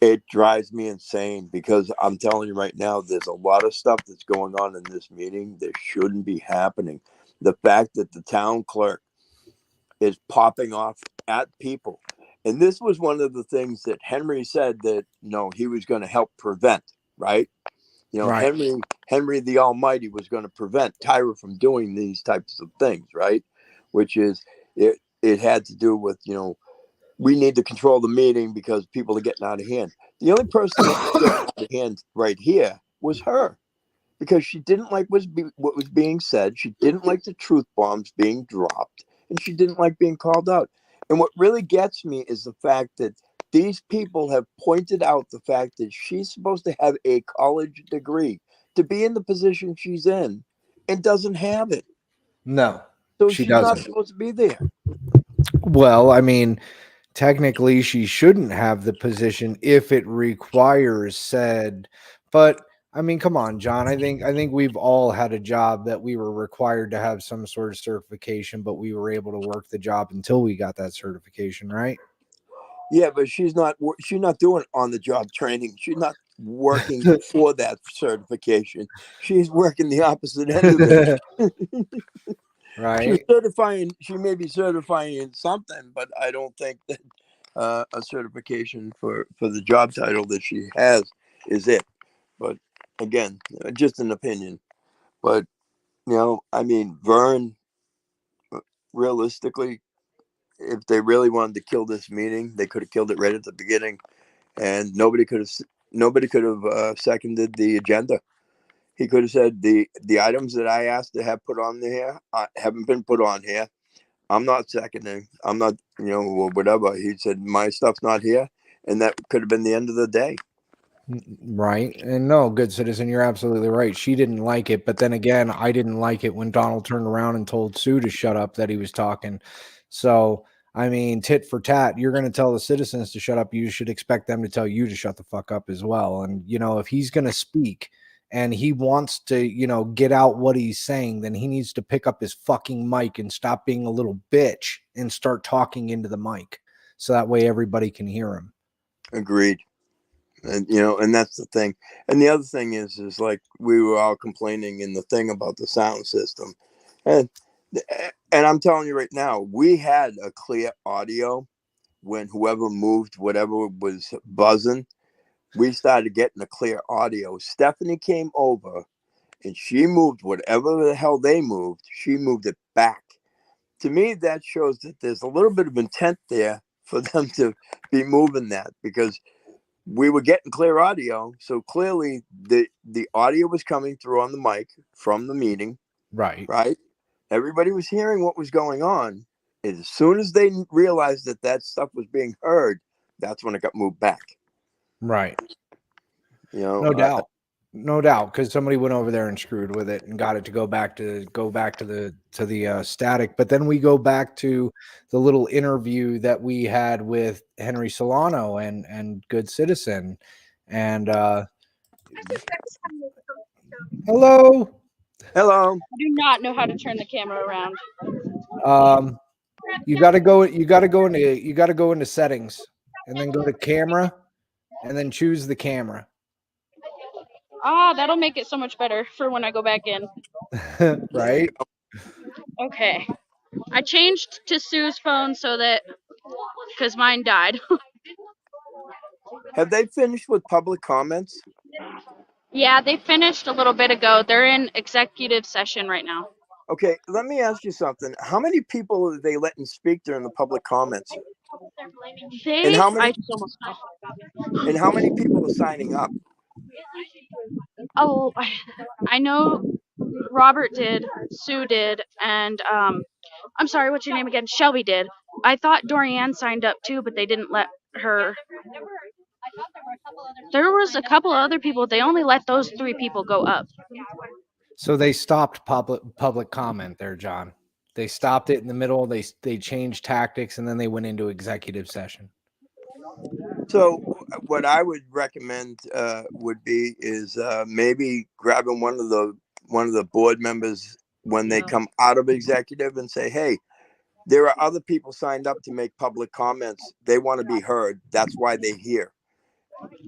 S8: It drives me insane, because I'm telling you right now, there's a lot of stuff that's going on in this meeting that shouldn't be happening. The fact that the town clerk is popping off at people. And this was one of the things that Henry said that, he was going to help prevent, right?
S5: Right.
S8: Henry the Almighty was going to prevent Tyra from doing these types of things, right? Which is, it had to do with, we need to control the meeting because people are getting out of hand. The only person that was getting out of hand right here was her, because she didn't like what was being said. She didn't like the truth bombs being dropped, and she didn't like being called out. And what really gets me is the fact that these people have pointed out the fact that she's supposed to have a college degree to be in the position she's in, and doesn't have it.
S5: No,
S8: So
S5: she
S8: she's not
S5: doesn't.
S8: supposed to be there.
S5: Well, I mean, technically she shouldn't have the position if it requires said, but I mean, come on, John. I think we've all had a job that we were required to have some sort of certification, but we were able to work the job until we got that certification, right?
S8: Yeah, but she's not doing on the job training. She's not working for that certification. She's working the opposite end of it.
S5: Right.
S8: She may be certifying in something, but I don't think that a certification for the job title that she has is it. But again, just an opinion. But I mean, Vern, realistically, if they really wanted to kill this meeting, they could have killed it right at the beginning, and nobody could have seconded the agenda. He could have said the items that I asked to have put on there haven't been put on here. I'm not seconding. I'm not, whatever. He said my stuff's not here, and that could have been the end of the day.
S5: Right. And no, good citizen, you're absolutely right. She didn't like it. But then again, I didn't like it when Donald turned around and told Sue to shut up that he was talking. So, I mean, tit for tat, you're going to tell the citizens to shut up. You should expect them to tell you to shut the fuck up as well. And, you know, if he's going to speak and he wants to, you know, get out what he's saying, then he needs to pick up his fucking mic and stop being a little bitch and start talking into the mic. So that way everybody can hear him.
S8: Agreed. And you know, and that's the thing. And the other thing is like we were all complaining in the thing about the sound system, and I'm telling you right now, we had a clear audio when whoever moved whatever was buzzing. We started getting a clear audio. Stephanie came over and she moved whatever the hell they moved. She moved it back. To me, that shows that there's a little bit of intent there for them to be moving that, because we were getting clear audio. So clearly the audio was coming through on the mic from the meeting.
S5: Right.
S8: Right. Everybody was hearing what was going on. And as soon as they realized that that stuff was being heard, that's when it got moved back.
S5: Right.
S8: You know,
S5: No doubt. No doubt, because somebody went over there and screwed with it and got it to go back to the static. But then we go back to the little interview that we had with Henry Solano and Good Citizen. And hello.
S8: Hello.
S1: I do not know how to turn the camera around.
S5: You gotta go into settings and then go to camera and then choose the camera.
S1: Ah, that'll make it so much better for when I go back in.
S5: Right?
S1: Okay. I changed to Sue's phone so that, because mine died.
S8: Have they finished with public comments?
S1: Yeah, they finished a little bit ago. They're in executive session right now.
S8: Okay, let me ask you something. How many people are they letting speak during the public comments? And how many people are signing up?
S1: Oh, I know Robert did, Sue did, and I'm sorry, what's your name again? Shelby did. I thought Dorianne signed up too, but they didn't let her. There was a couple of other people. They only let those 3 people go up.
S5: So they stopped public comment there, John. They stopped it in the middle. They changed tactics and then they went into executive session.
S8: So what I would recommend would be is maybe grabbing one of the board members when they come out of executive and say, hey, there are other people signed up to make public comments. They want to be heard. That's why they're here.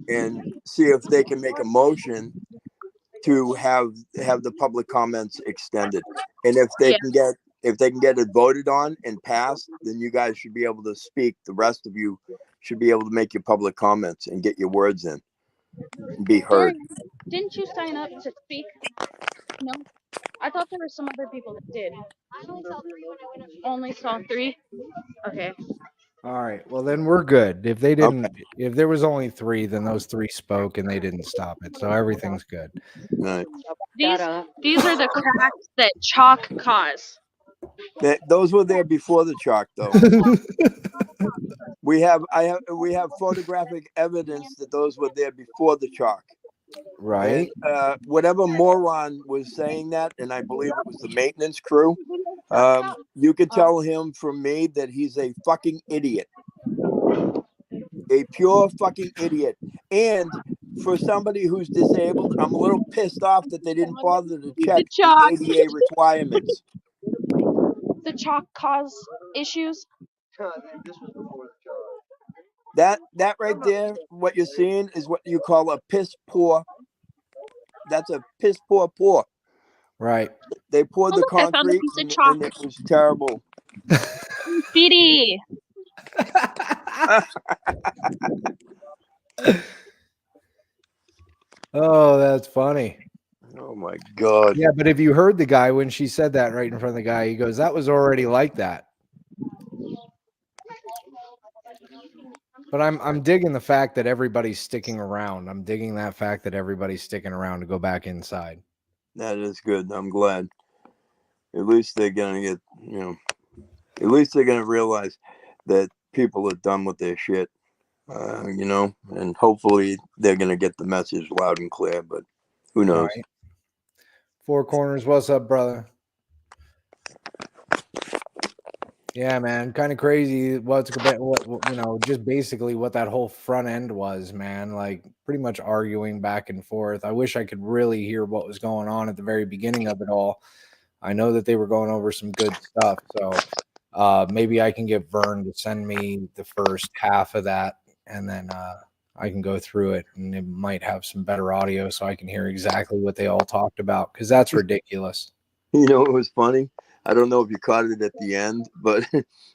S8: And see if they can make a motion to have the public comments extended. And if they can get it voted on and passed, then you guys should be able to speak. The rest of you should be able to make your public comments and get your words in and be heard.
S1: Didn't you sign up to speak? No, I thought there were some other people that did. Only saw 3. Okay.
S5: All right. Well, then we're good. If they didn't, if there was only 3, then those 3 spoke and they didn't stop it. So everything's good.
S8: Right.
S1: These are the cracks that chalk cause.
S8: Those were there before the chalk, though. we have photographic evidence that those were there before the chalk.
S5: Right.
S8: And whatever moron was saying that, and I believe it was the maintenance crew, you could tell him from me that he's a fucking idiot. A pure fucking idiot. And for somebody who's disabled, I'm a little pissed off that they didn't bother to check the ADA requirements.
S1: The chalk cause issues.
S8: That right there, what you're seeing is what you call a piss poor. That's a piss poor pour.
S5: Right.
S8: They poured the
S1: look, I found a
S8: concrete
S1: piece of
S8: and
S1: chalk.
S8: it was terrible.
S1: Speedy.
S5: Oh, that's funny.
S8: Oh my God.
S5: Yeah, but if you heard the guy when she said that right in front of the guy, he goes, that was already like that. But I'm digging the fact that everybody's sticking around. I'm digging that fact that everybody's sticking around to go back inside.
S8: That is good. I'm glad. At least they're gonna get, at least they're gonna realize that people are done with their shit. You know, and hopefully they're going to get the message loud and clear, but who knows?
S5: Right. Four Corners, what's up, brother? Yeah, man, kind of crazy. What you know, just basically what that whole front end was, man. Like pretty much arguing back and forth. I wish I could really hear what was going on at the very beginning of it all. I know that they were going over some good stuff, so maybe I can get Vern to send me the first half of that, and then I can go through it, and it might have some better audio, so I can hear exactly what they all talked about. Because that's ridiculous.
S8: You know, it was funny. I don't know if you caught it at the end, but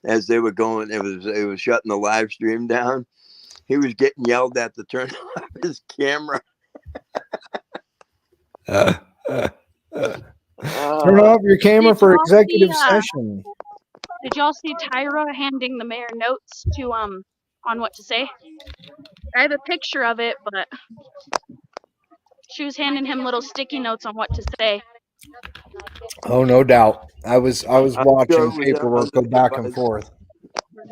S8: as they were going, it was shutting the live stream down. He was getting yelled at to turn off his camera.
S5: Turn off your camera for executive
S1: see,
S5: session.
S1: Did y'all see Tyra handing the mayor notes to on what to say? I have a picture of it, but she was handing him little sticky notes on what to say.
S5: Oh, no doubt. I was
S8: I'm
S5: watching
S8: sure it was
S5: paperwork go
S8: under the
S5: back and forth.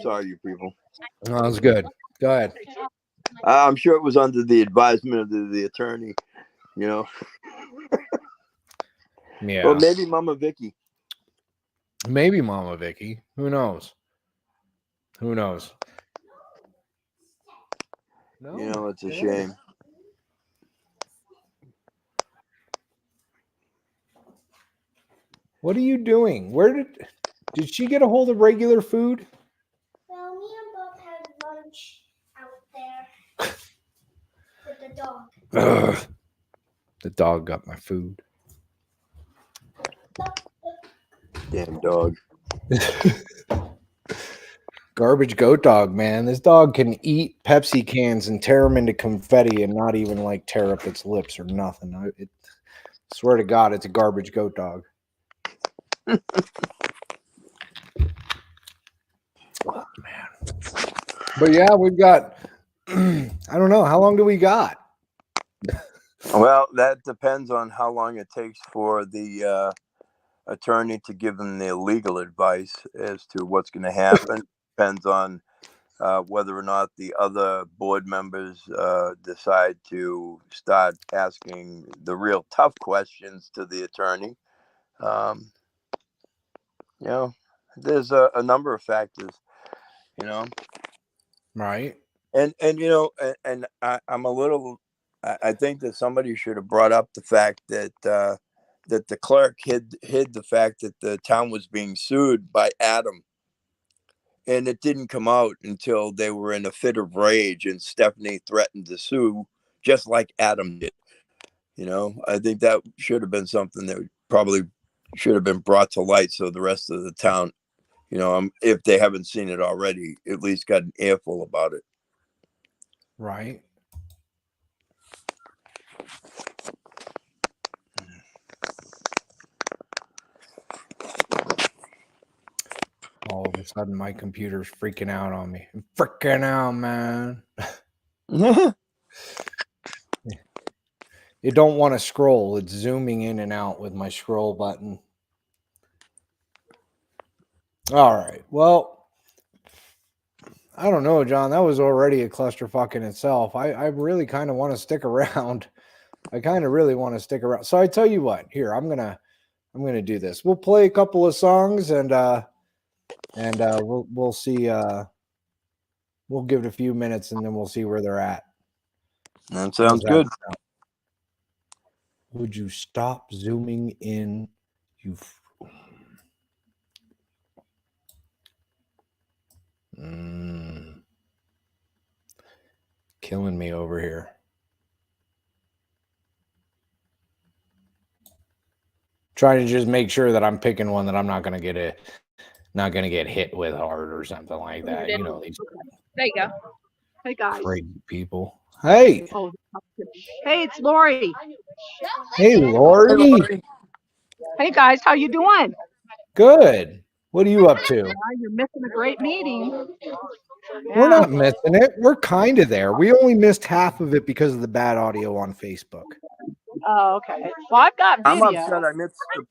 S8: Sorry, you people.
S5: No, that was good. Go ahead.
S8: I'm sure it was under the advisement of the attorney. You know.
S5: Yeah.
S8: Or maybe Mama Vicky.
S5: Maybe Mama Vicky. Who knows? Who knows? No,
S8: You know, it's a shame.
S5: What are you doing? Where did she get a hold of regular food?
S13: Well, me and Bob had lunch out there with the dog.
S5: Ugh. The dog got my food.
S8: Damn dog.
S5: Garbage goat dog, man. This dog can eat Pepsi cans and tear them into confetti and not even like tear up its lips or nothing. I swear to God, it's a garbage goat dog. Oh, man. But yeah, we've got, I don't know. How long do we got?
S8: Well, that depends on how long it takes for the attorney to give them the legal advice as to what's going to happen. Depends on whether or not the other board members decide to start asking the real tough questions to the attorney. You know, there's a number of factors, you know.
S5: Right.
S8: And you know, and I'm a little. I think that somebody should have brought up the fact that that the clerk hid the fact that the town was being sued by Adam, and it didn't come out until they were in a fit of rage, and Stephanie threatened to sue, just like Adam did. You know, I think that should have been something that probably should have been brought to light, so the rest of the town, you know, if they haven't seen it already, at least got an earful about it.
S5: Right. All of a sudden, my computer's freaking out on me. I'm freaking out, man. It don't want to scroll. It's zooming in and out with my scroll button. All right. Well, I don't know, John. That was already a clusterfuck in itself. I really kind of want to stick around. I kind of really want to stick around. So I tell you what. Here, I'm gonna do this. We'll play a couple of songs and we'll see. We'll give it a few minutes and then we'll see where they're at.
S8: That sounds good.
S5: Would you stop zooming in? Killing me over here. Trying to just make sure that I'm picking one that I'm not gonna get hit with hard or something like that. You know, these
S22: There you go. Hey guys.
S5: crazy people. Hey.
S22: Oh, hey, it's Lori.
S5: Hey, Lori.
S22: Hey guys, how you doing?
S5: Good. What are you up to?
S22: You're missing a great meeting.
S5: We're not missing it. We're kind of there. We only missed half of it because of the bad audio on Facebook.
S22: Oh, okay. Well, I've got video.
S8: I'm upset I missed the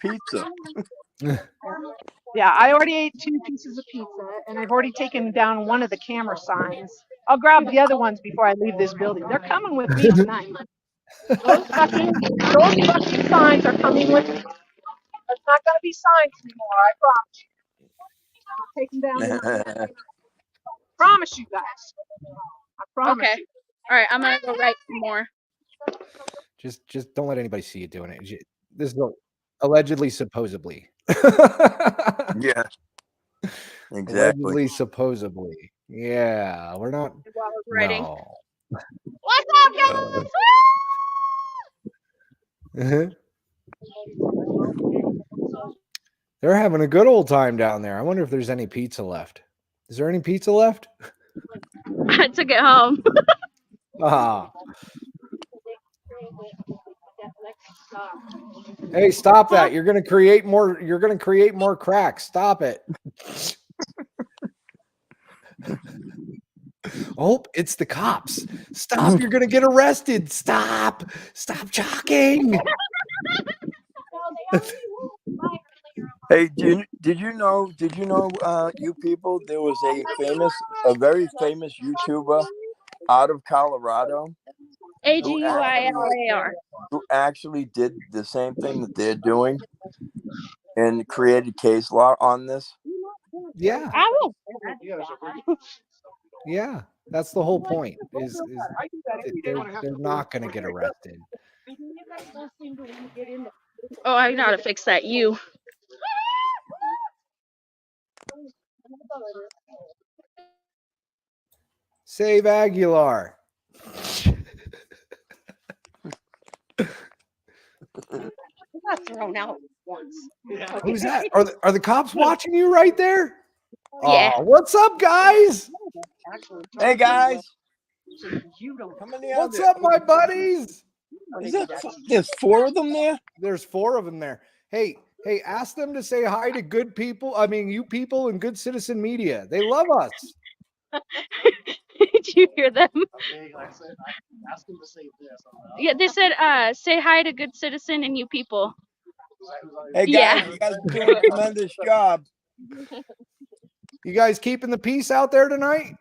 S8: pizza.
S22: Yeah, I already ate 2 pieces of pizza, and I've already taken down one of the camera signs.
S4: I'll grab the other ones before I leave this building. They're coming with me tonight. Those fucking signs are coming with me. There's not gonna be signs anymore, I promise you. I'll take them down tonight. Promise you guys. I promise
S1: Okay.
S4: you.
S1: All right, I'm gonna go write some more.
S5: Just don't let anybody see you doing it. This is allegedly, supposedly.
S8: Yeah, exactly.
S5: Allegedly, supposedly. Yeah, we're not.
S1: While I was writing.
S5: No.
S1: What's up, guys?
S5: They're having a good old time down there. I wonder if there's any pizza left. Is there any pizza left?
S1: I took it home.
S5: Ah. Hey, stop that. You're going to create more cracks. Stop it. Oh, it's the cops. Stop. You're going to get arrested. Stop. Stop talking.
S8: Hey, did you know, you people, there was a very famous YouTuber out of Colorado
S1: Aguilar.
S8: who actually did the same thing that they're doing and created case law on this?
S5: Yeah.
S1: I will.
S5: Yeah. That's the whole point. Is they're not going to get arrested.
S1: Oh, I gotta fix that U.
S5: Save Aguilar.
S1: Got thrown out once.
S4: Yeah.
S5: Who's that? Are the cops watching you right there?
S1: Yeah.
S5: Oh, what's up, guys?
S8: Hey, guys.
S5: What's up, my buddies?
S8: There's 4 of them there?
S5: There's 4 of them there. Hey, ask them to say hi to good people. I mean, you people in Good Citizen Media. They love us.
S1: Did you hear them? Yeah, they said, say hi to Good Citizen and you people.
S8: Hey, guys, you guys are doing a tremendous job.
S5: You guys keeping the peace out there tonight?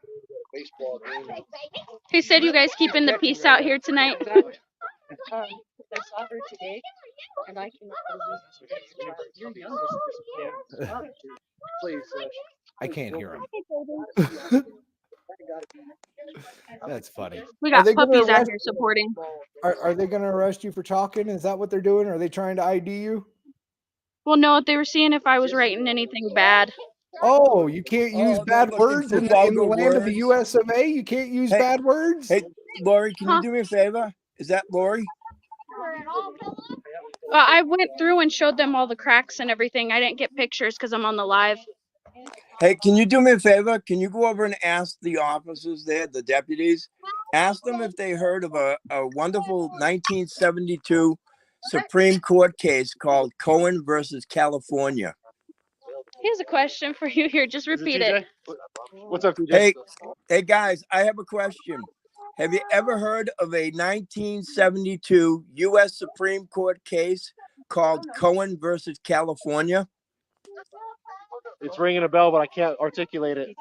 S1: He said you guys keeping the peace out here tonight.
S14: I saw her today, and I cannot believe your youngest is please.
S5: I can't hear him. That's funny.
S1: We got puppies out here supporting.
S5: Are they going to arrest you for talking? Is that what they're doing? Are they trying to ID you?
S1: Well, no, they were seeing if I was writing anything bad.
S5: Oh, you can't use bad words in the land
S8: words.
S5: of the US of A? You can't use bad words?
S8: Hey, Lori, can you do me a favor? Is that Lori?
S1: I went through and showed them all the cracks and everything. I didn't get pictures because I'm on the live.
S8: Hey, can you do me a favor? Can you go over and ask the officers there, the deputies, ask them if they heard of a wonderful 1972 Supreme Court case called Cohen versus California?
S1: Here's a question for you here. Just repeat it.
S11: What's up, TJ?
S8: Hey guys, I have a question. Have you ever heard of a 1972 U.S. Supreme Court case called Cohen versus California?
S11: It's ringing a bell, but I can't articulate it.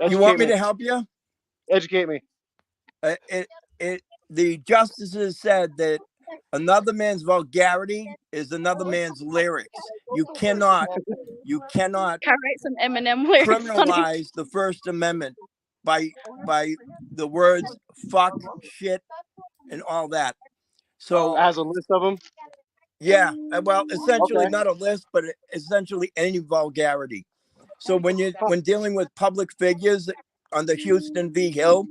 S8: You want me to help you?
S11: Educate me.
S8: The justices said that another man's vulgarity is another man's lyrics. You cannot
S1: Can I write some Eminem lyrics on it?
S8: criminalize the First Amendment by the words fuck, shit, and all that. So
S11: as a list of them?
S8: Yeah, well, essentially
S11: Okay.
S8: not a list, but essentially any vulgarity. So when dealing with public figures under Houston v. Hill,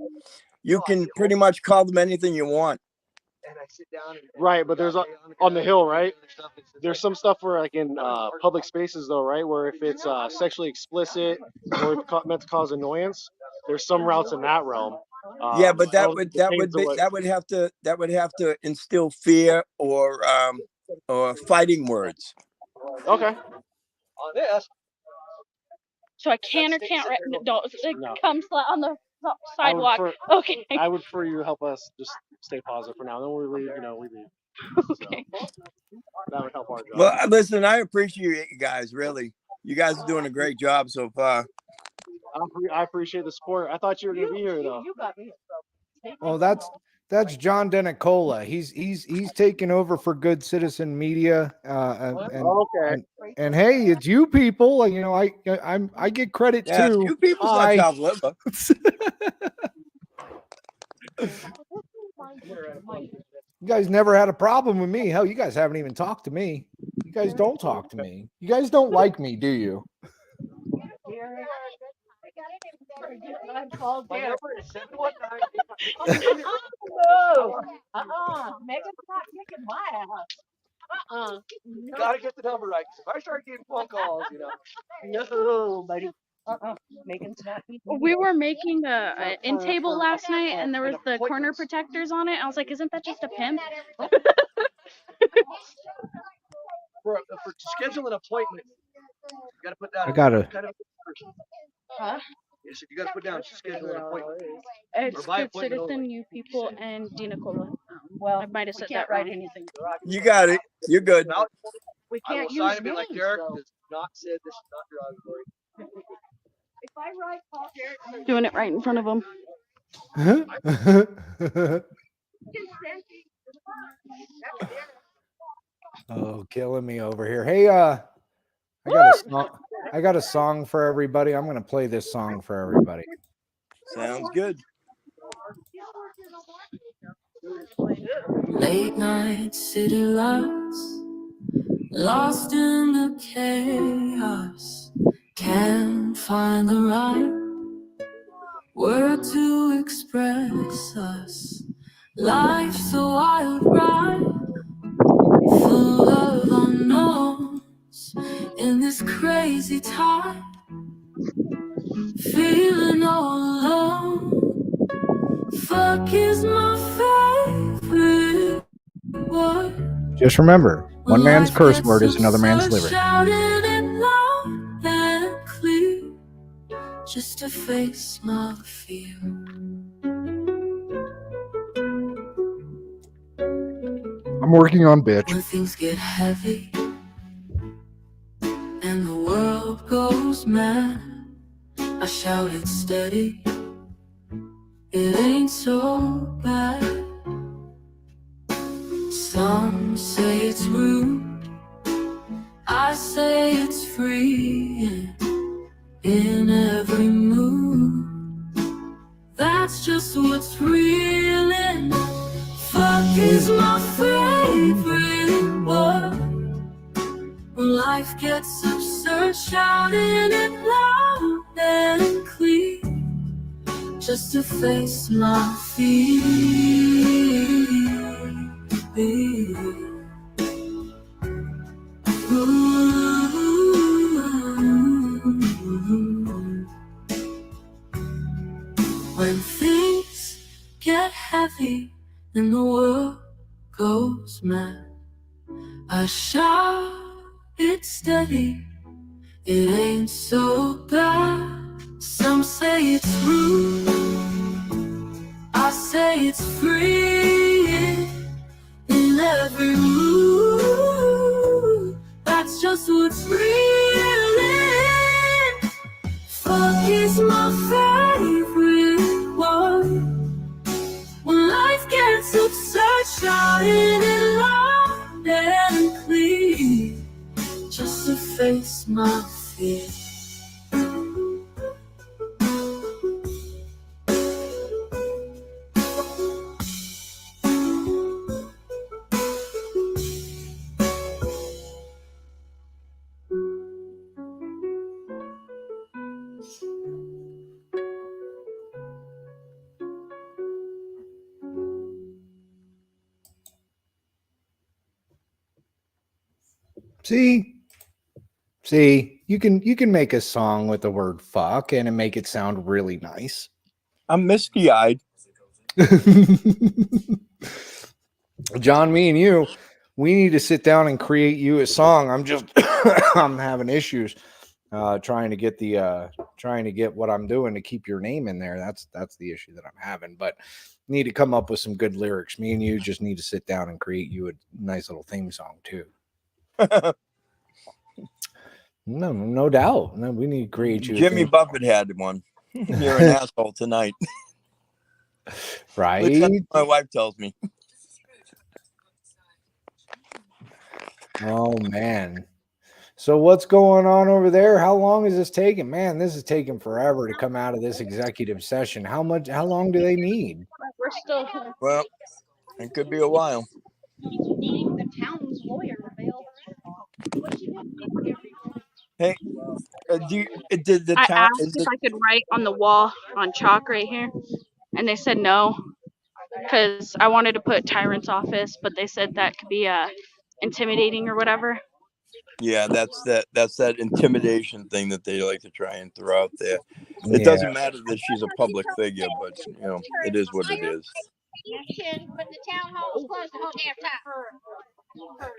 S8: you can pretty much call them anything you want.
S11: Right, but there's on the Hill, right? There's some stuff where, like in public spaces, though, right? Where if it's sexually explicit or if meant to cause annoyance, there's some routes in that realm.
S8: Yeah, but that would have to instill fear or fighting words.
S11: Okay.
S14: On this.
S1: So I can or can't write. Don't come on the sidewalk. Okay.
S11: I would prefer you to help us just stay positive for now. Then when we leave, we leave.
S1: Okay.
S11: So, that would help our job.
S8: Well, listen, I appreciate you guys. Really, you guys are doing a great job so far.
S6: I appreciate the support. I thought you were going to be here though.
S4: You got me.
S5: Oh, that's John Denicola. He's taking over for Good Citizen Media.
S6: Okay.
S5: And hey, it's you people. You know, I get credit
S8: Yeah,
S5: too.
S8: you people's not
S5: Hi.
S8: child labor.
S5: You guys never had a problem with me. Hell, you guys haven't even talked to me. You guys don't talk to me. You guys don't like me, do you?
S4: My number is 719. No. Megan's not kicking my ass. You gotta get the number right. 'Cause if I start getting phone calls, you know. No, buddy. Megan's not.
S1: We were making a end table last night, and there was the corner protectors on it. I was like, "Isn't that just a pimp?"
S6: For schedule an appointment, you gotta put down.
S5: I gotta.
S1: Huh?
S6: Yes, you gotta put down schedule an appointment.
S1: It's
S6: Or by
S1: Good
S6: appointment
S1: Citizen,
S6: only.
S1: you people, and Dina Cola.
S4: Well,
S1: I might have
S4: we
S1: said
S4: can't
S1: that wrong.
S4: write anything.
S8: You got it. You're good.
S4: We
S6: I
S4: can't
S6: will
S4: use
S6: sign and be like,
S4: names,
S6: Derek
S4: though.
S6: does not said this is not derogatory.
S4: If I write Paul Derek,
S1: Doing it right in front of them.
S5: Oh, killing me over here. Hey, I got a song for everybody. I'm gonna play this song for everybody.
S8: Sounds good.
S7: Late night city lights, lost in the chaos, can't find the right word to express us. Life's a wild ride, full of unknowns, in this crazy time, feeling all alone. Fuck is my favorite word.
S5: Just remember, one man's
S7: Life
S5: curse
S7: gets
S5: word is another man's
S7: absurd,
S5: liberty.
S7: shouting it loud and clear, just to face my fear.
S5: I'm working on bitch.
S7: When things get heavy and the world goes mad, I shout it steady, it ain't so bad. Some say it's rude, I say it's free. In every mood, that's just what's real. And fuck is my favorite word. When life gets absurd, shouting it loud and clear, just to face my fear. When things get heavy and the world goes mad, I shout it steady, it ain't so bad. Some say it's rude, I say it's free. In every mood, that's just what's real. Fuck is my favorite word. When life gets absurd, shouting it loud and clear, just to face my fear.
S5: See, you can make a song with the word fuck and make it sound really nice.
S8: I'm misty-eyed.
S5: John, me and you, we need to sit down and create you a song. I'm having issues trying to get what I'm doing to keep your name in there. That's the issue that I'm having. But need to come up with some good lyrics. Me and you just need to sit down and create you a nice little theme song too. No doubt. No, we need to create you a
S8: Jimmy
S5: thing.
S8: Buffett had one. You're an asshole tonight. At least that's
S5: Right?
S8: what my wife tells me.
S5: Oh man. So what's going on over there? How long is this taking? Man, this is taking forever to come out of this executive session. How long do they need?
S1: We're still
S8: Well, it could be a while.
S1: needing the town's lawyer available.
S8: Hey, did the
S1: I
S8: town
S1: asked
S8: is
S1: if
S8: it?
S1: I could write on the wall on chalk right here, and they said no, because I wanted to put tyrant's office, but they said that could be intimidating or whatever.
S8: Yeah, that's that intimidation thing that they like to try and throw out there. It
S5: Yeah.
S8: doesn't matter that she's a public figure, but it is what it is.
S13: When the town hall was closed the whole damn time.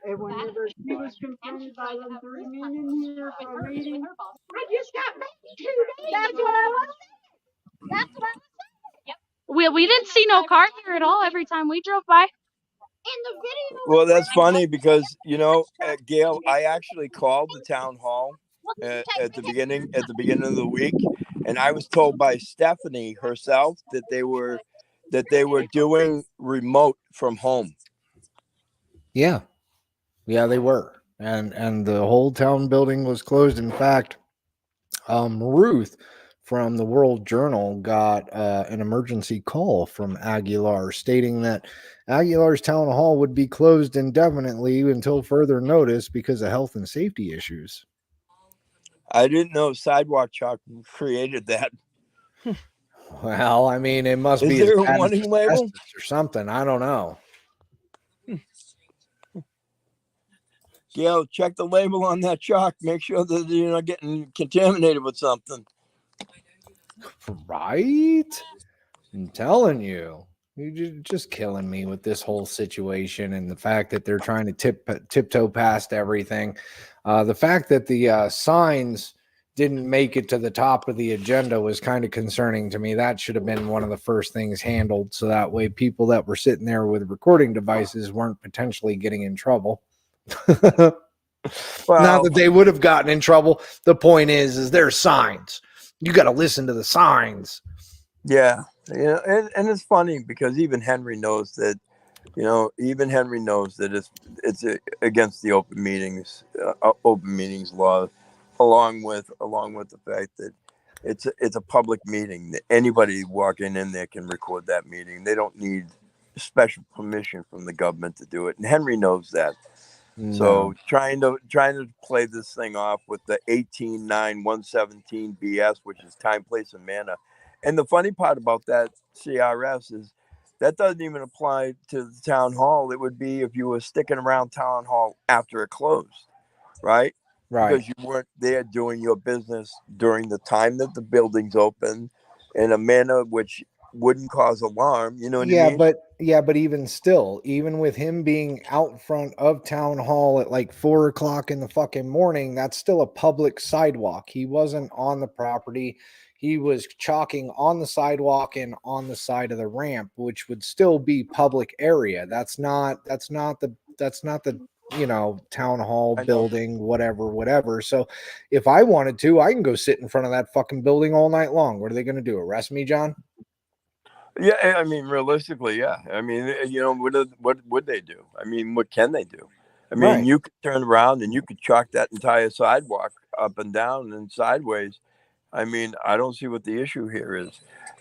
S4: And whenever she was confronted by them 3 men in here for a meeting,
S13: I just got back 2 days. That's what I was saying. That's what I was saying.
S1: We didn't see no car here at all every time we drove by.
S13: In the video.
S8: Well, that's funny because Gail, I actually called the town hall at the beginning of the week, and I was told by Stephanie herself that they were doing remote from home.
S5: Yeah. Yeah, they were. And the whole town building was closed. In fact, Ruth from the World Journal got an emergency call from Aguilar stating that Aguilar's town hall would be closed indefinitely until further notice because of health and safety issues.
S8: I didn't know sidewalk chalk created that.
S5: Well, I mean, it must
S8: Is
S5: be
S8: there
S5: as
S8: a
S5: bad as
S8: warning label
S5: asbestos or something. I don't know.
S8: Gail, check the label on that chalk. Make sure that you're not getting contaminated with something.
S5: Right? I'm telling you. You're just killing me with this whole situation and the fact that they're trying to tiptoe past everything. The fact that the signs didn't make it to the top of the agenda was kind of concerning to me. That should have been one of the first things handled, so that way people that were sitting there with recording devices weren't potentially getting in trouble. Not that they would have gotten in trouble. The point is there's signs. You got to listen to the signs.
S8: Yeah, and it's funny because even Henry knows that. Even Henry knows that it's against the open meetings law, along with the fact that it's a public meeting. That anybody walking in there can record that meeting. They don't need special permission from the government to do it, and Henry knows that.
S5: No.
S8: So trying to play this thing off with the 18-9-117 BS, which is time, place, and manner. And the funny part about that CRS is that doesn't even apply to the town hall. It would be if you were sticking around town hall after it closed, right?
S5: Right.
S8: Because you weren't there doing your business during the time that the building's open in a manner which wouldn't cause alarm. You know what I mean?
S5: But even still, even with him being out front of town hall at like 4 o'clock in the fucking morning, that's still a public sidewalk. He wasn't on the property. He was chalking on the sidewalk and on the side of the ramp, which would still be public area. That's not the town hall building, whatever. So if I wanted to, I can go sit in front of that fucking building all night long. What are they going to do? Arrest me, John?
S8: Yeah, I mean, realistically, yeah. I mean, what would they do? I mean, what can they do? I mean,
S5: Right.
S8: you could turn around and you could chalk that entire sidewalk up and down and sideways. I mean, I don't see what the issue here is.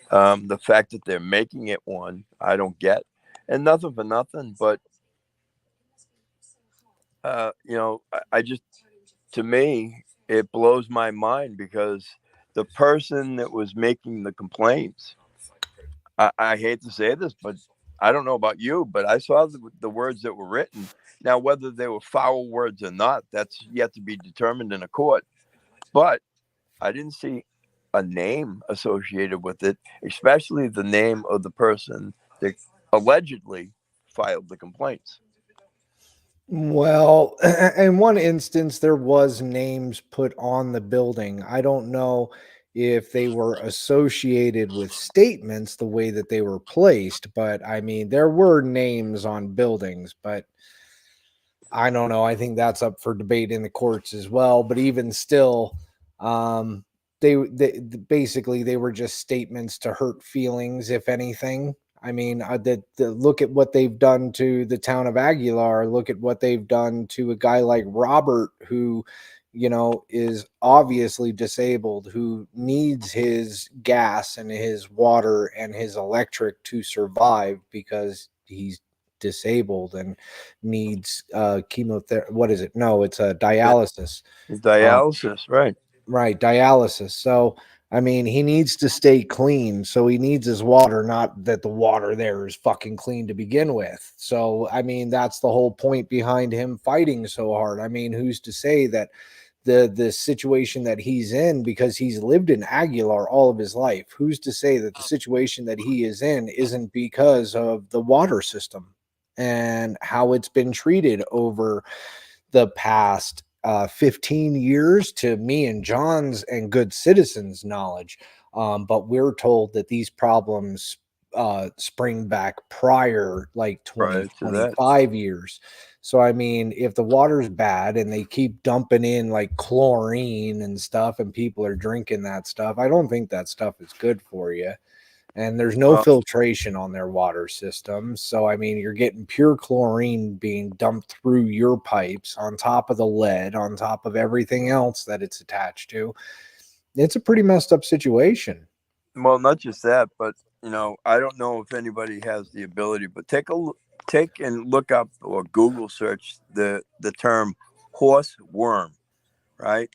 S8: The fact that they're making it one, I don't get. And nothing for nothing, but I just, to me, it blows my mind because the person that was making the complaints, I hate to say this, but I don't know about you, but I saw the words that were written. Now, whether they were foul words or not, that's yet to be determined in a court. But I didn't see a name associated with it, especially the name of the person that allegedly filed the complaints.
S5: Well, in one instance, there was names put on the building. I don't know if they were associated with statements the way that they were placed, but I mean, there were names on buildings, but I don't know. I think that's up for debate in the courts as well. But even still, they basically they were just statements to hurt feelings, if anything. I mean, look at what they've done to the town of Aguilar. Look at what they've done to a guy like Robert, who, is obviously disabled, who needs his gas and his water and his electric to survive because he's disabled and needs chemotherapy. What is it? No, it's a dialysis.
S8: Dialysis, right?
S5: Right, dialysis. So I mean, he needs to stay clean, so he needs his water. Not that the water there is fucking clean to begin with. So I mean, that's the whole point behind him fighting so hard. I mean, who's to say that the situation that he's in, because he's lived in Aguilar all of his life, who's to say that the situation that he is in isn't because of the water system and how it's been treated over the past 15 years, to me and John's and good citizens' knowledge. But we're told that these problems spring back prior, like
S8: Prior
S5: 20,
S8: to that.
S5: 25 years. So, I mean, if the water's bad and they keep dumping in like chlorine and stuff and people are drinking that stuff, I don't think that stuff is good for you. And there's no
S8: Well,
S5: filtration on their water system. So, I mean, you're getting pure chlorine being dumped through your pipes on top of the lead, on top of everything else that it's attached to. It's a pretty messed up situation.
S8: well, not just that, but I don't know if anybody has the ability, but take and look up or Google search the term horse worm, right?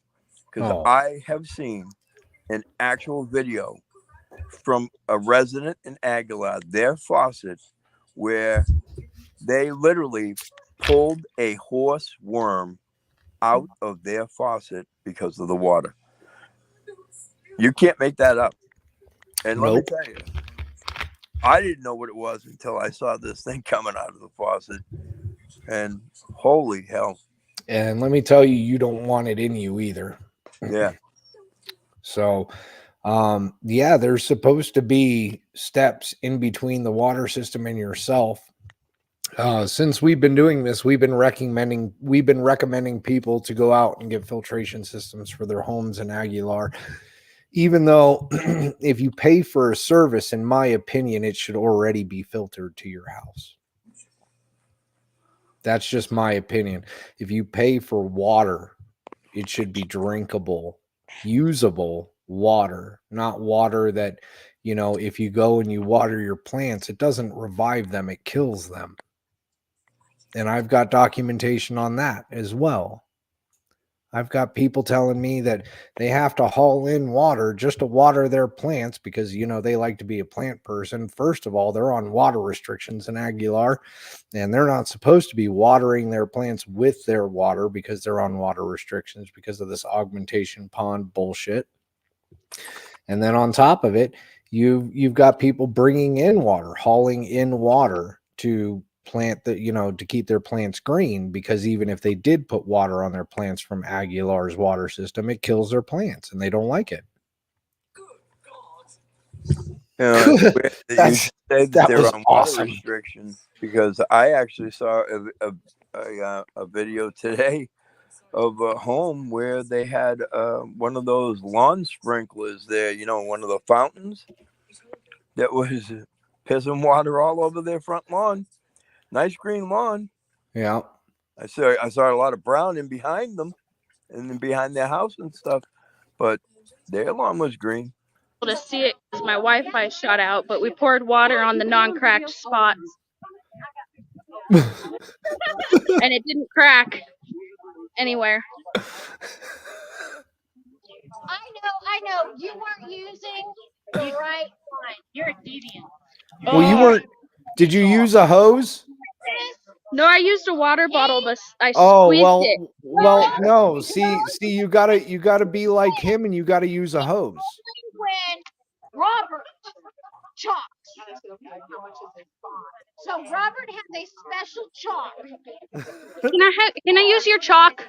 S8: Because
S5: Oh,
S8: I have seen an actual video from a resident in Aguilar, their faucet, where they literally pulled a horse worm out of their faucet because of the water. You can't make that up. And let me
S5: nope.
S8: tell you, I didn't know what it was until I saw this thing coming out of the faucet. And holy hell.
S5: And let me tell you, you don't want it in you either.
S8: Yeah.
S5: So, yeah, there's supposed to be steps in between the water system and yourself. Since we've been doing this, we've been recommending people to go out and get filtration systems for their homes in Aguilar. Even though if you pay for a service, in my opinion, it should already be filtered to your house. That's just my opinion. If you pay for water, it should be drinkable, usable water, not water that, if you go and you water your plants, it doesn't revive them, it kills them. And I've got documentation on that as well. I've got people telling me that they have to haul in water just to water their plants because, they like to be a plant person. First of all, they're on water restrictions in Aguilar, and they're not supposed to be watering their plants with their water because they're on water restrictions because of this augmentation pond bullshit. And then on top of it, you've got people bringing in water, hauling in water to plant to keep their plants green, because even if they did put water on their plants from Aguilar's water system, it kills their plants and they don't like it.
S8: It's weird that you should say that they're
S5: was
S8: on
S5: awesome.
S8: water restriction, because I actually saw a video today of a home where they had one of those lawn sprinklers there, one of the fountains that was pissing water all over their front lawn. Nice green lawn.
S5: Yeah.
S8: I saw a lot of brown in behind them and then behind their house and stuff, but their lawn was green.
S1: To see it because my Wi-Fi shot out, but we poured water on the non-cracked spots. And it didn't crack anywhere.
S2: I know, you weren't using the right line. You're a deviant.
S5: Well, you weren't. Did you use a hose?
S1: No, I used a water bottle, but I
S5: Oh,
S1: squeezed it.
S5: well, no. See, you gotta be like him, and you gotta use a hose.
S2: When Robert chalks. So Robert has a special chalk.
S1: Can I use your chalk?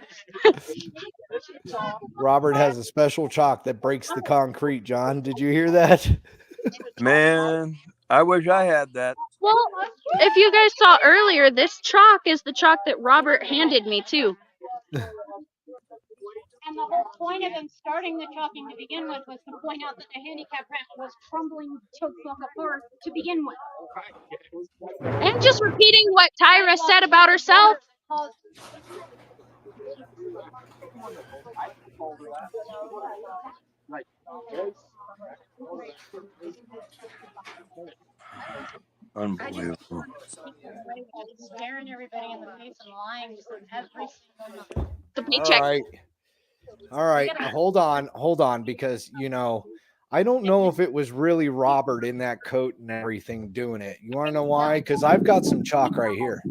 S5: Robert has a special chalk that breaks the concrete. John, did you hear that?
S8: Man, I wish I had that.
S1: Well, if you guys saw earlier, this chalk is the chalk that Robert handed me too.
S2: And the whole point of them starting the chalking to begin with was to point out that the handicap ramp was crumbling to fuck apart to begin with.
S1: And just repeating what Tyra said about herself.
S8: Unbelievable.
S2: Staring everybody in the face and lying to them every single night.
S1: The
S5: All
S1: paycheck.
S5: right. All right. Hold on, because I don't know if it was really Robert in that coat and everything doing it. You want to know why? Because I've got some chalk right here.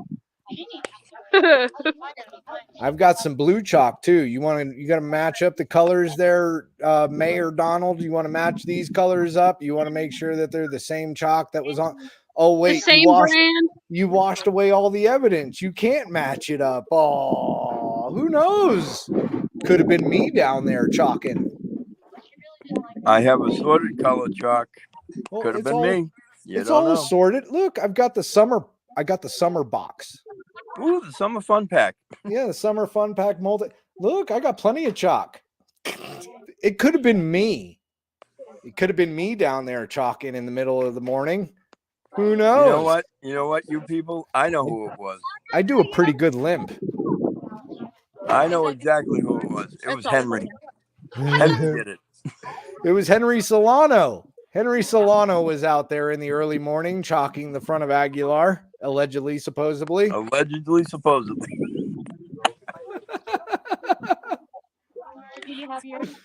S5: I've got some blue chalk too. You got to match up the colors there, Mayor Donald. You want to match these colors up. You want to make sure that they're the same chalk that was on. Oh wait,
S1: the same brand.
S5: You washed away all the evidence. You can't match it up. Oh, who knows? Could have been me down there chalking.
S8: I have assorted color chalk.
S5: Well,
S8: Could have been me. You
S5: It's
S8: don't
S5: all
S8: know.
S5: assorted. Look, I got the summer box.
S8: Ooh, the summer fun pack.
S5: Yeah, the summer fun pack molded. Look, I got plenty of chalk. It could have been me. It could have been me down there chalking in the middle of the morning. Who knows?
S8: You know what, you people? I know who it was.
S5: I do a pretty good limp.
S8: I know exactly who it was. It was Henry. Henry did it.
S5: It was Henry Solano. Henry Solano was out there in the early morning chalking the front of Aguilar, allegedly, supposedly.
S8: Allegedly, supposedly.
S2: Do you have yours?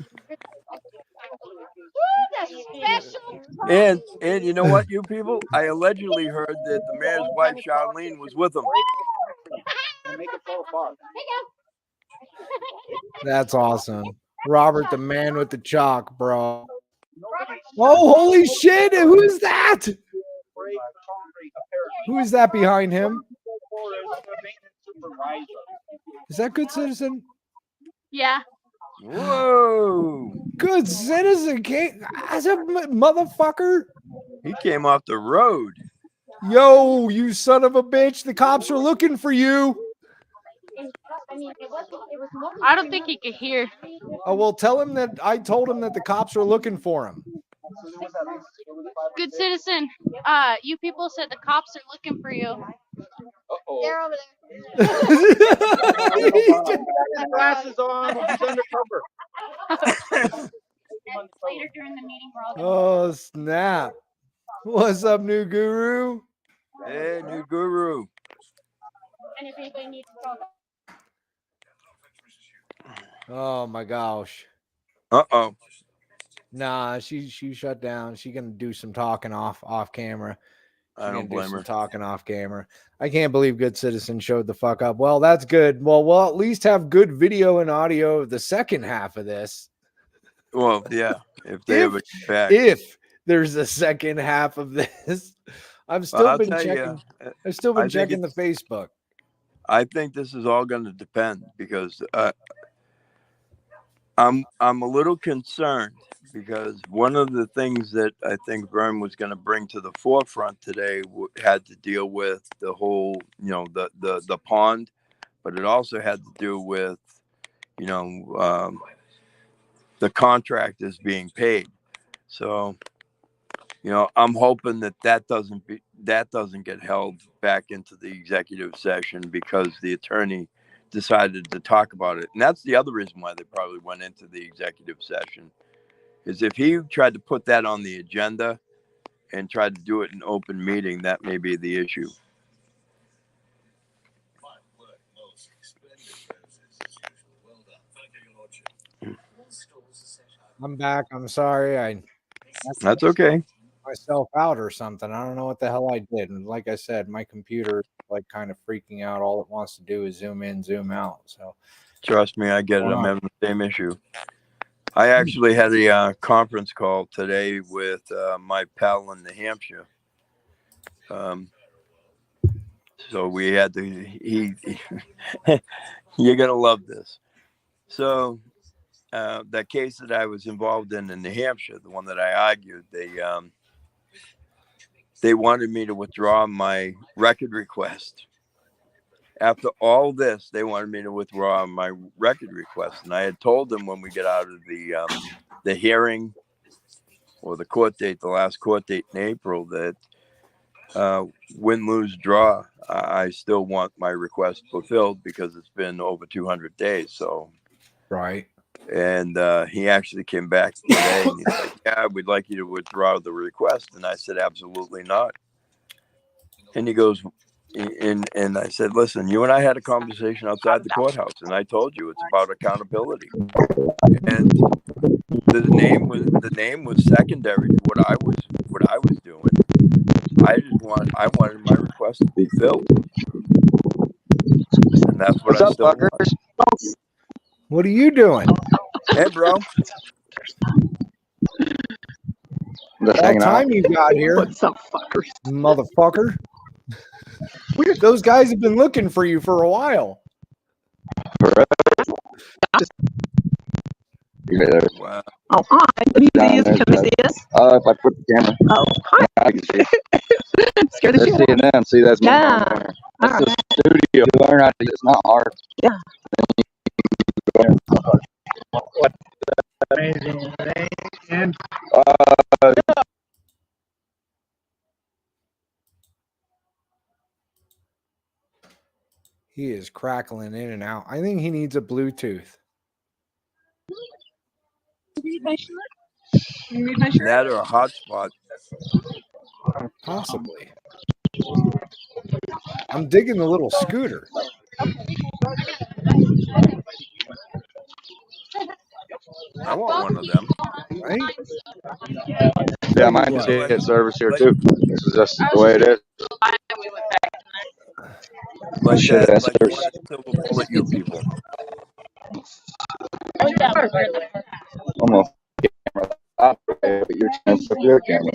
S8: And you know what, you people? I allegedly heard that the mayor's wife, Charlene, was with him.
S5: That's awesome. Robert, the man with the chalk, bro. Oh, holy shit. Who's that? Who is that behind him? Is that Good Citizen?
S1: Yeah.
S8: Whoa.
S5: Good Citizen came as a motherfucker.
S8: He came off the road.
S5: Yo, you son of a bitch. The cops are looking for you.
S1: I don't think he could hear.
S5: Oh, well, tell him that I told him that the cops are looking for him.
S1: Good Citizen, you people said the cops are looking for you.
S2: They're over
S5: there.
S6: Glasses on. He's undercover.
S2: Later during the meeting, we're all gonna
S5: Oh, snap. What's up, new guru?
S8: Hey, new guru.
S2: and if anybody needs to talk.
S5: Oh, my gosh.
S8: Uh-oh.
S5: Nah, she shut down. She gonna do some talking off camera.
S8: I don't blame her.
S5: Talking off camera. I can't believe Good Citizen showed the fuck up. Well, that's good. Well, we'll at least have good video and audio of the second half of this.
S8: Well, yeah. If they have it back.
S5: If there's a second half of this, I've still been checking. I've still been checking the Facebook.
S8: I think this is all going to depend because I'm a little concerned because one of the things that I think Vern was going to bring to the forefront today had to deal with the whole, the pond, but it also had to do with, the contractors being paid. So, I'm hoping that doesn't get held back into the executive session because the attorney decided to talk about it. And that's the other reason why they probably went into the executive session. Is if he tried to put that on the agenda and tried to do it in open meeting, that may be the issue.
S5: I'm back. I'm sorry.
S8: That's okay.
S5: Myself out or something. I don't know what the hell I did. And like I said, my computer like kind of freaking out. All it wants to do is zoom in, zoom out. So
S8: trust me, I get it. I'm having the same issue. I actually had a conference call today with my pal in New Hampshire. So we had to, you're going to love this. So that case that I was involved in New Hampshire, the one that I argued, they wanted me to withdraw my record request. After all this, they wanted me to withdraw my record request, and I had told them when we get out of the hearing or the court date, the last court date in April, that win, lose, draw, I still want my request fulfilled because it's been over 200 days. So,
S5: right.
S8: And he actually came back today and he's like, "Yeah, we'd like you to withdraw the request." And I said, "Absolutely not." And he goes, and I said, "Listen, you and I had a conversation outside the courthouse, and I told you it's about accountability." And the name was secondary to what I was doing. I wanted my request to be filled, and that's what
S9: What's
S8: I
S9: up,
S8: still
S9: fuckers?
S8: want.
S5: What are you doing?
S8: Hey, bro.
S9: Just
S5: All
S9: hanging out.
S5: time you got here.
S4: What's up, fuckers?
S5: Motherfucker. Those guys have been looking for you for a while.
S8: Wow.
S4: Oh, hi. What do you see? Can we see us?
S9: If I put the camera.
S4: Oh, hi.
S9: I can see.
S4: Scared the
S9: They're
S4: shit
S9: seeing
S4: out of
S9: them. See, that's me.
S4: Yeah.
S9: That's the studio. You learn how to. It's not hard.
S4: Yeah.
S9: What amazing thing. And
S5: He is crackling in and out. I think he needs a Bluetooth.
S8: That or a hotspot.
S5: Possibly. I'm digging the little scooter.
S8: I want one of them.
S5: Right?
S9: yeah, mine just hit service here too. This is just the way it is.
S8: Like
S9: Shit,
S8: that,
S9: that's
S8: like one of the silver bullet you people.
S9: I'm gonna camera operate, but you're trying to flip your camera.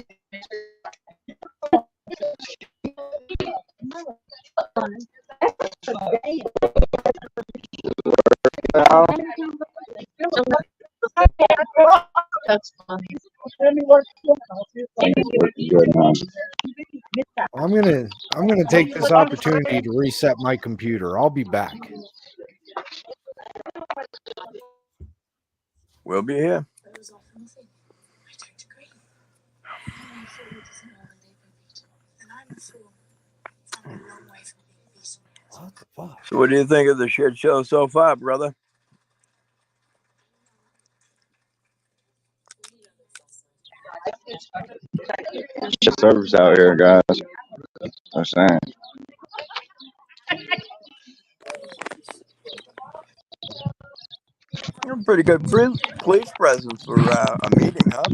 S4: That's funny.
S9: Good, huh?
S5: I'm gonna take this opportunity to reset my computer. I'll be back.
S8: We'll be here.
S5: What the fuck?
S8: So what do you think of the shit show so far, brother?
S9: Shit service out here, guys. I'm saying.
S8: You're a pretty good police presence for a meeting, huh?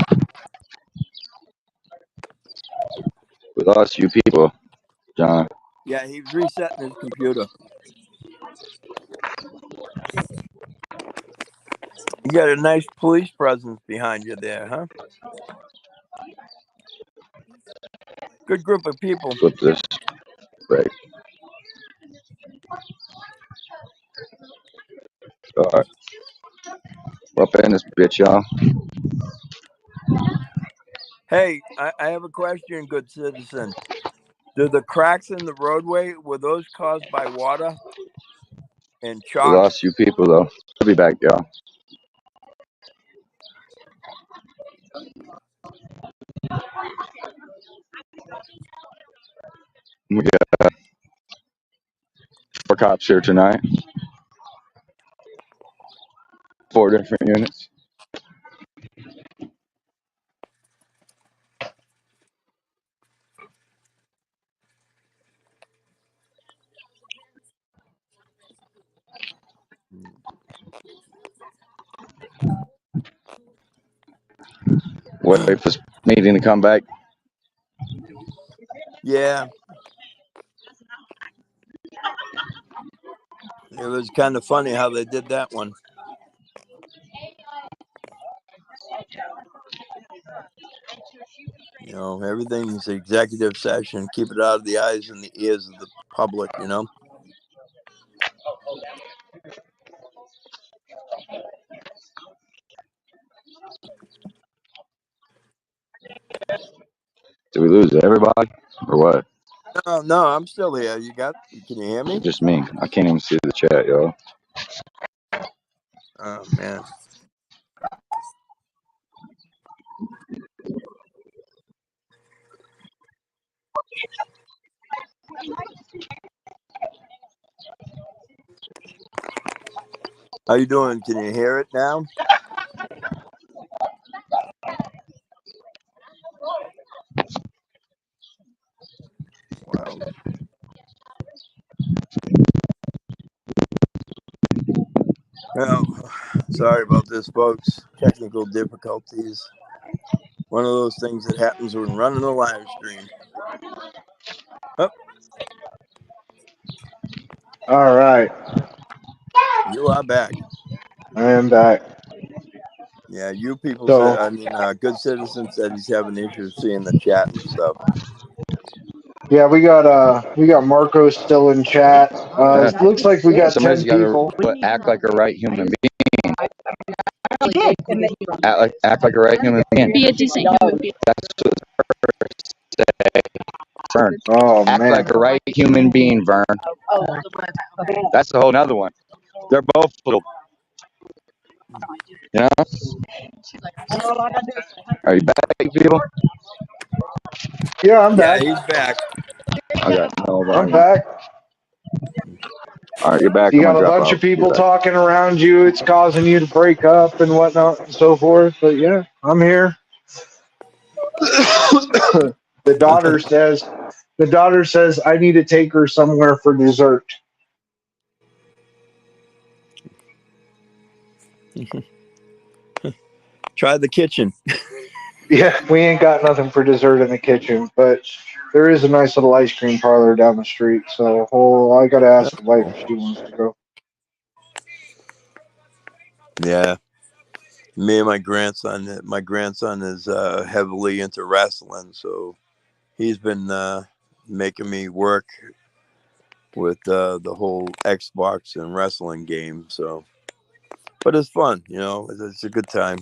S9: With us, you people, John.
S8: Yeah, he was resetting his computer. You got a nice police presence behind you there, huh? Good group of people.
S9: Flip this break. All right. We're up in this bitch, y'all.
S8: Hey, I have a question, good citizen. Do the cracks in the roadway, were those caused by water and
S9: We
S8: chalk?
S9: lost you people, though. I'll be back, y'all. We got 4 cops here tonight. 4 different units. Wait for this meeting to come back.
S8: Yeah. It was kind of funny how they did that one. You know, everything's executive session. Keep it out of the eyes and the ears of the public, you know?
S9: Did we lose everybody? Or what?
S8: No, I'm still here. Can you hear me?
S9: Just me. I can't even see the chat, yo.
S8: Oh man. How you doing? Can you hear it now? Wow. Well, sorry about this, folks. Technical difficulties. One of those things that happens when running a live stream. Oh,
S10: All right,
S8: you are back.
S10: I am back.
S8: Yeah, you people said.
S10: So
S8: I mean, Good Citizen said he's having issues seeing the chat and stuff.
S10: yeah, we got Marco still in chat. It looks like we got
S9: Somebody's
S10: 10
S9: got to
S10: people.
S9: act like a right human being.
S4: I did.
S9: Act like a right human being.
S1: Be a decent human being.
S9: That's what Vern.
S10: Oh
S9: Act
S10: man.
S9: like a right human being, Vern. That's a whole nother one. They're both little. You know? Are you back, people?
S10: Yeah, I'm
S8: Yeah,
S10: back.
S8: he's back.
S9: I got no
S10: I'm
S9: volume.
S10: back.
S9: All right, you're back.
S10: You
S9: I'm
S10: got
S9: gonna
S10: a
S9: drop
S10: bunch
S9: out.
S10: of
S9: Be
S10: people
S9: back.
S10: talking around you. It's causing you to break up and whatnot and so forth. But yeah, I'm here. the daughter says I need to take her somewhere for dessert.
S8: Try the kitchen.
S10: Yeah, we ain't got nothing for dessert in the kitchen, but there is a nice little ice cream parlor down the street. So I gotta ask the wife if she wants to go.
S8: Yeah, me and my grandson. My grandson is heavily into wrestling, so he's been making me work with the whole Xbox and wrestling game. So, but it's fun, It's a good time.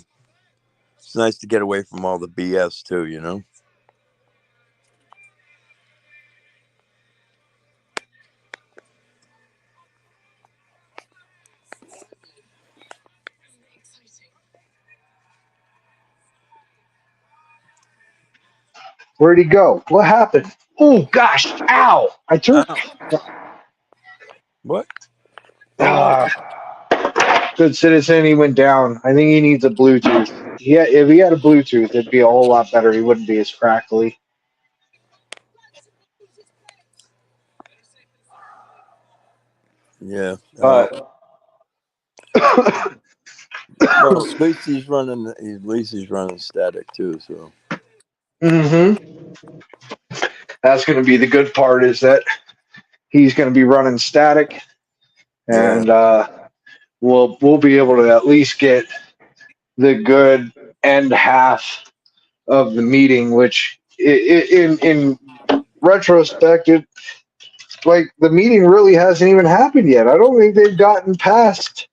S8: It's nice to get away from all the BS too.
S10: Where'd he go? What happened? Oh gosh! Ow! I turned.
S8: Ow. What?
S10: Good Citizen. He went down. I think he needs a Bluetooth. Yeah, if he had a Bluetooth, it'd be a whole lot better. He wouldn't be as crackly.
S8: Yeah.
S10: But
S8: Well, at least he's running. At least he's running static too. So.
S10: That's going to be the good part. Is that he's going to be running static,
S8: Yeah.
S10: and we'll be able to at least get the good end half of the meeting, which in retrospect, like the meeting really hasn't even happened yet. I don't think they've gotten past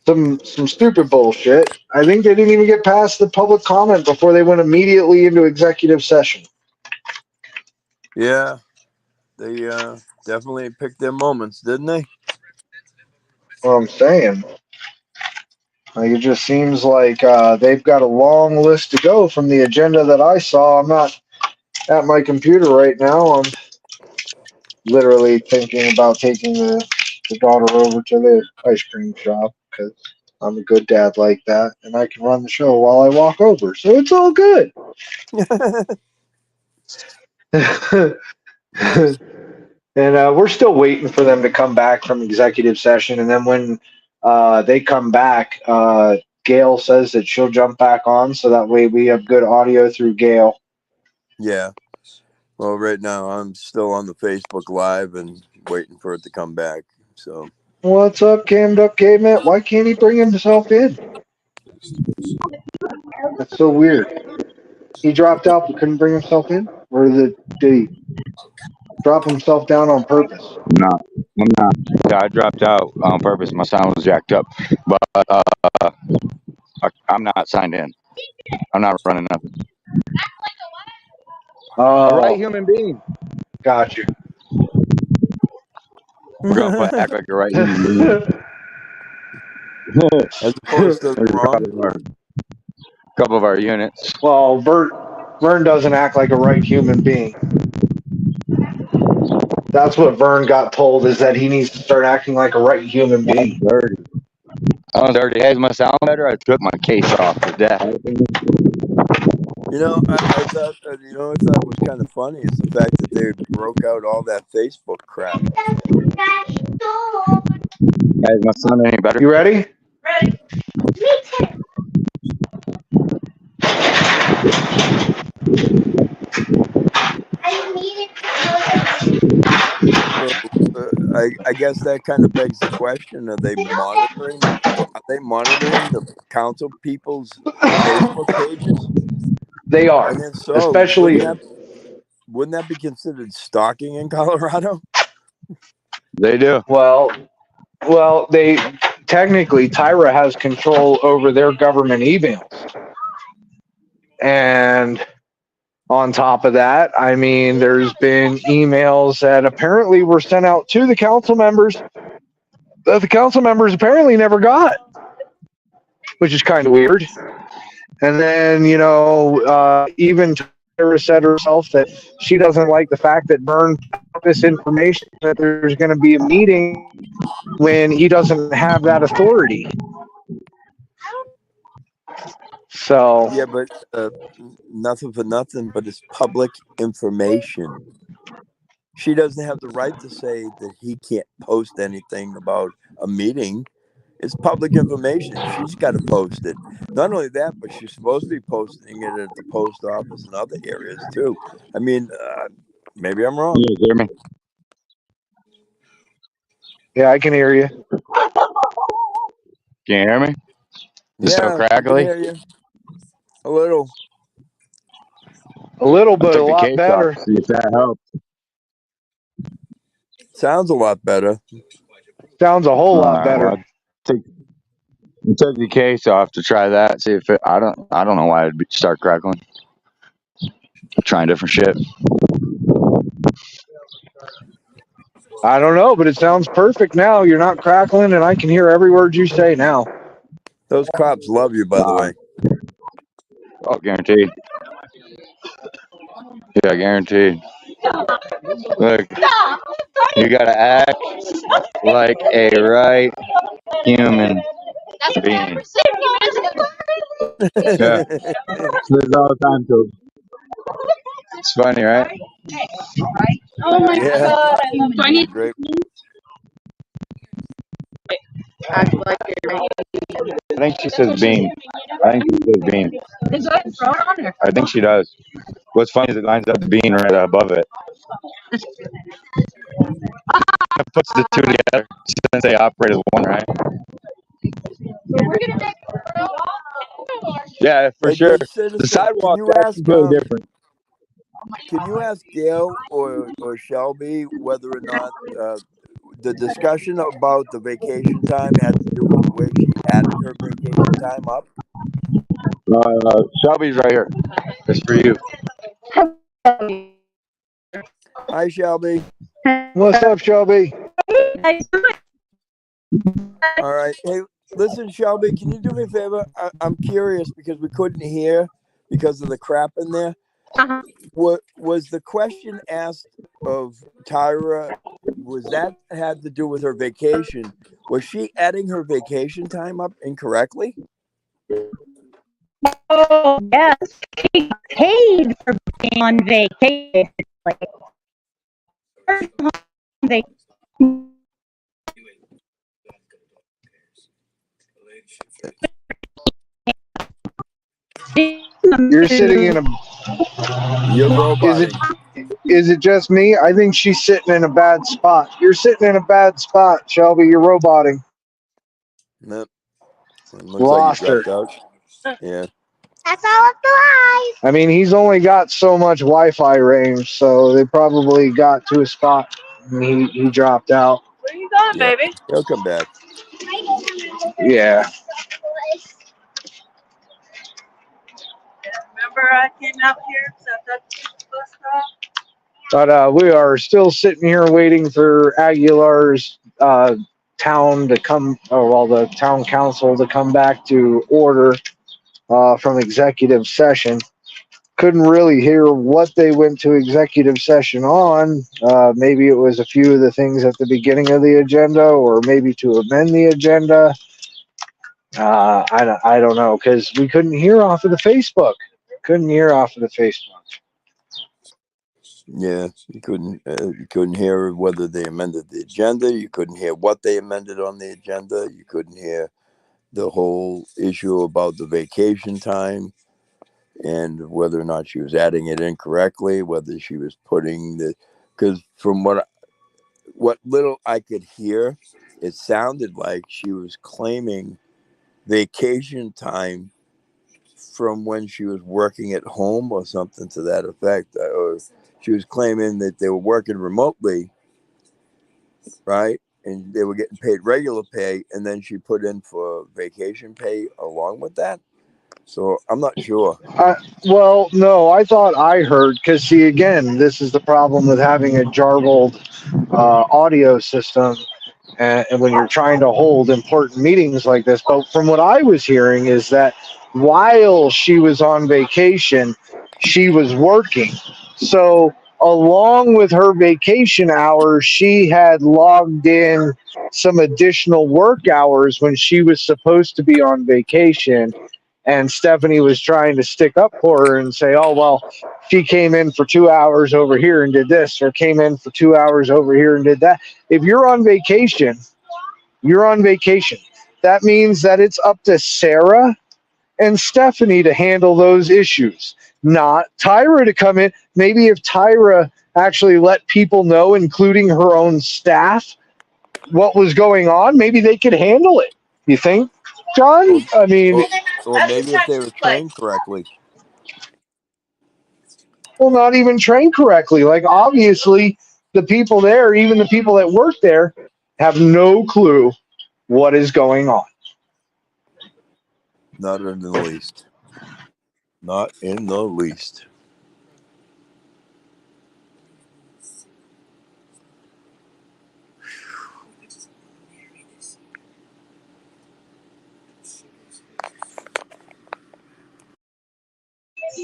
S10: some stupid bullshit. I think they didn't even get past the public comment before they went immediately into executive session.
S8: Yeah. They definitely picked their moments, didn't they?
S10: What I'm saying. Like, it just seems like they've got a long list to go from the agenda that I saw. I'm not at my computer right now. I'm literally thinking about taking the daughter over to the ice cream shop because I'm a good dad like that, and I can run the show while I walk over. So it's all good.
S8: Nice.
S10: And we're still waiting for them to come back from executive session. And then when they come back, Gail says that she'll jump back on, so that way we have good audio through Gail.
S8: Yeah. Well, right now I'm still on the Facebook Live and waiting for it to come back. So.
S10: What's up, Cammed Up Caveman? Why can't he bring himself in? That's so weird. He dropped out but couldn't bring himself in? Or did he drop himself down on purpose?
S9: No, I'm not. Yeah, I dropped out on purpose. My sound was jacked up, but I'm not signed in. I'm not running nothing. A right
S10: Oh,
S9: human being.
S10: got you.
S9: We're gonna act like a right human being.
S8: As opposed to the
S9: There's
S8: wrong.
S9: a couple of our units.
S10: Well, Vern doesn't act like a right human being. That's what Vern got told, is that he needs to start acting like a right human being.
S9: I was dirty. Hey, is my sound better? I took my case off. Is that
S8: You know, I thought, I thought was kind of funny is the fact that they broke out all that Facebook crap.
S9: Hey, is my sound any better?
S10: You ready?
S8: So I guess that kind of begs the question: Are they monitoring? Are they monitoring the council people's Facebook pages?
S10: They are,
S8: And if so,
S10: especially.
S8: wouldn't that be considered stalking in Colorado?
S9: They do.
S10: Well, they technically Tyra has control over their government emails, and on top of that, I mean, there's been emails that apparently were sent out to the council members that the council members apparently never got, which is kind of weird. And then, even Tyra said herself that she doesn't like the fact that Vern put this information that there's going to be a meeting when he doesn't have that authority. So,
S8: Yeah, but nothing for nothing, but it's public information. She doesn't have the right to say that he can't post anything about a meeting. It's public information. She's got to post it. Not only that, but she's supposed to be posting it at the post office and other areas too. I mean, maybe I'm wrong.
S9: You hear me?
S10: yeah, I can hear you.
S9: Can you hear me? Is it so
S8: Yeah, I can
S9: crackly?
S8: hear you a little.
S10: A little,
S9: I
S10: but a
S9: took the
S10: lot
S9: case off
S10: better.
S9: to see if that helped.
S8: Sounds a lot better.
S10: Sounds a whole lot
S9: Well,
S10: better.
S9: I took the case off to try that. See if it. I don't know why it'd start crackling. Trying different shit.
S10: I don't know, but it sounds perfect now. You're not crackling, and I can hear every word you say now.
S8: Those cops love you, by the way.
S9: Oh, guaranteed. Yeah, guaranteed. Look, you gotta act like a right human being. Yeah, this is all the time, too. It's funny, right?
S1: Oh my
S8: Yeah,
S1: god, do I need
S8: great.
S9: I think she says bean. I think she says bean.
S4: Is that thrown on there?
S9: I think she does. What's funny is it lines up the bean right above it. It puts the two together since they operate as one, right? Yeah, for sure.
S8: Hey,
S9: The
S8: citizen,
S9: sidewalk's actually completely different.
S8: can you ask Gail or Shelby whether or not the discussion about the vacation time had to do with the way she added her vacation time up?
S9: Shelby's right here. It's for you.
S8: Hi, Shelby.
S10: What's up, Shelby?
S8: All right. Hey, listen, Shelby, can you do me a favor? I'm curious because we couldn't hear because of the crap in there. What was the question asked of Tyra? Was that had to do with her vacation? Was she adding her vacation time up incorrectly?
S16: Oh, yes. She got paid for being on vacation. They
S10: You're sitting in a.
S8: You're roboting.
S10: Is it just me? I think she's sitting in a bad spot. You're sitting in a bad spot, Shelby. You're roboting.
S8: Nope. It looks like you
S10: Lost her.
S8: dropped out. Yeah.
S15: That's all of the lies.
S10: I mean, he's only got so much Wi-Fi range, so they probably got to a spot and he dropped out.
S4: Where you going,
S8: Yeah.
S4: baby?
S8: He'll come back.
S10: Yeah.
S4: Remember I came out here, sat that bus
S10: But we are still sitting here waiting for Aguilar's town to come, or well, the town council to come back to order from executive session. Couldn't really hear what they went to executive session on. Maybe it was a few of the things at the beginning of the agenda, or maybe to amend the agenda. I don't know, because we couldn't hear off of the Facebook. Couldn't hear off of the Facebook.
S8: Yeah, you couldn't hear whether they amended the agenda. You couldn't hear what they amended on the agenda. You couldn't hear the whole issue about the vacation time and whether or not she was adding it incorrectly, whether she was putting the, because from what little I could hear, it sounded like she was claiming vacation time from when she was working at home or something to that effect. Or she was claiming that they were working remotely, right? And they were getting paid regular pay, and then she put in for vacation pay along with that. So I'm not sure.
S10: Well, no, I thought I heard, because see, again, this is the problem with having a jarbled audio system, and when you're trying to hold important meetings like this. But from what I was hearing is that while she was on vacation, she was working. So along with her vacation hours, she had logged in some additional work hours when she was supposed to be on vacation. And Stephanie was trying to stick up for her and say, oh, well, she came in for 2 hours over here and did this, or came in for 2 hours over here and did that. If you're on vacation, you're on vacation. That means that it's up to Sarah and Stephanie to handle those issues, not Tyra to come in. Maybe if Tyra actually let people know, including her own staff, what was going on, maybe they could handle it. You think, John? I mean,
S8: Or maybe if they were trained correctly.
S10: well, not even trained correctly. Like, obviously, the people there, even the people that work there, have no clue what is going on.
S8: Not in the least. Not in the least.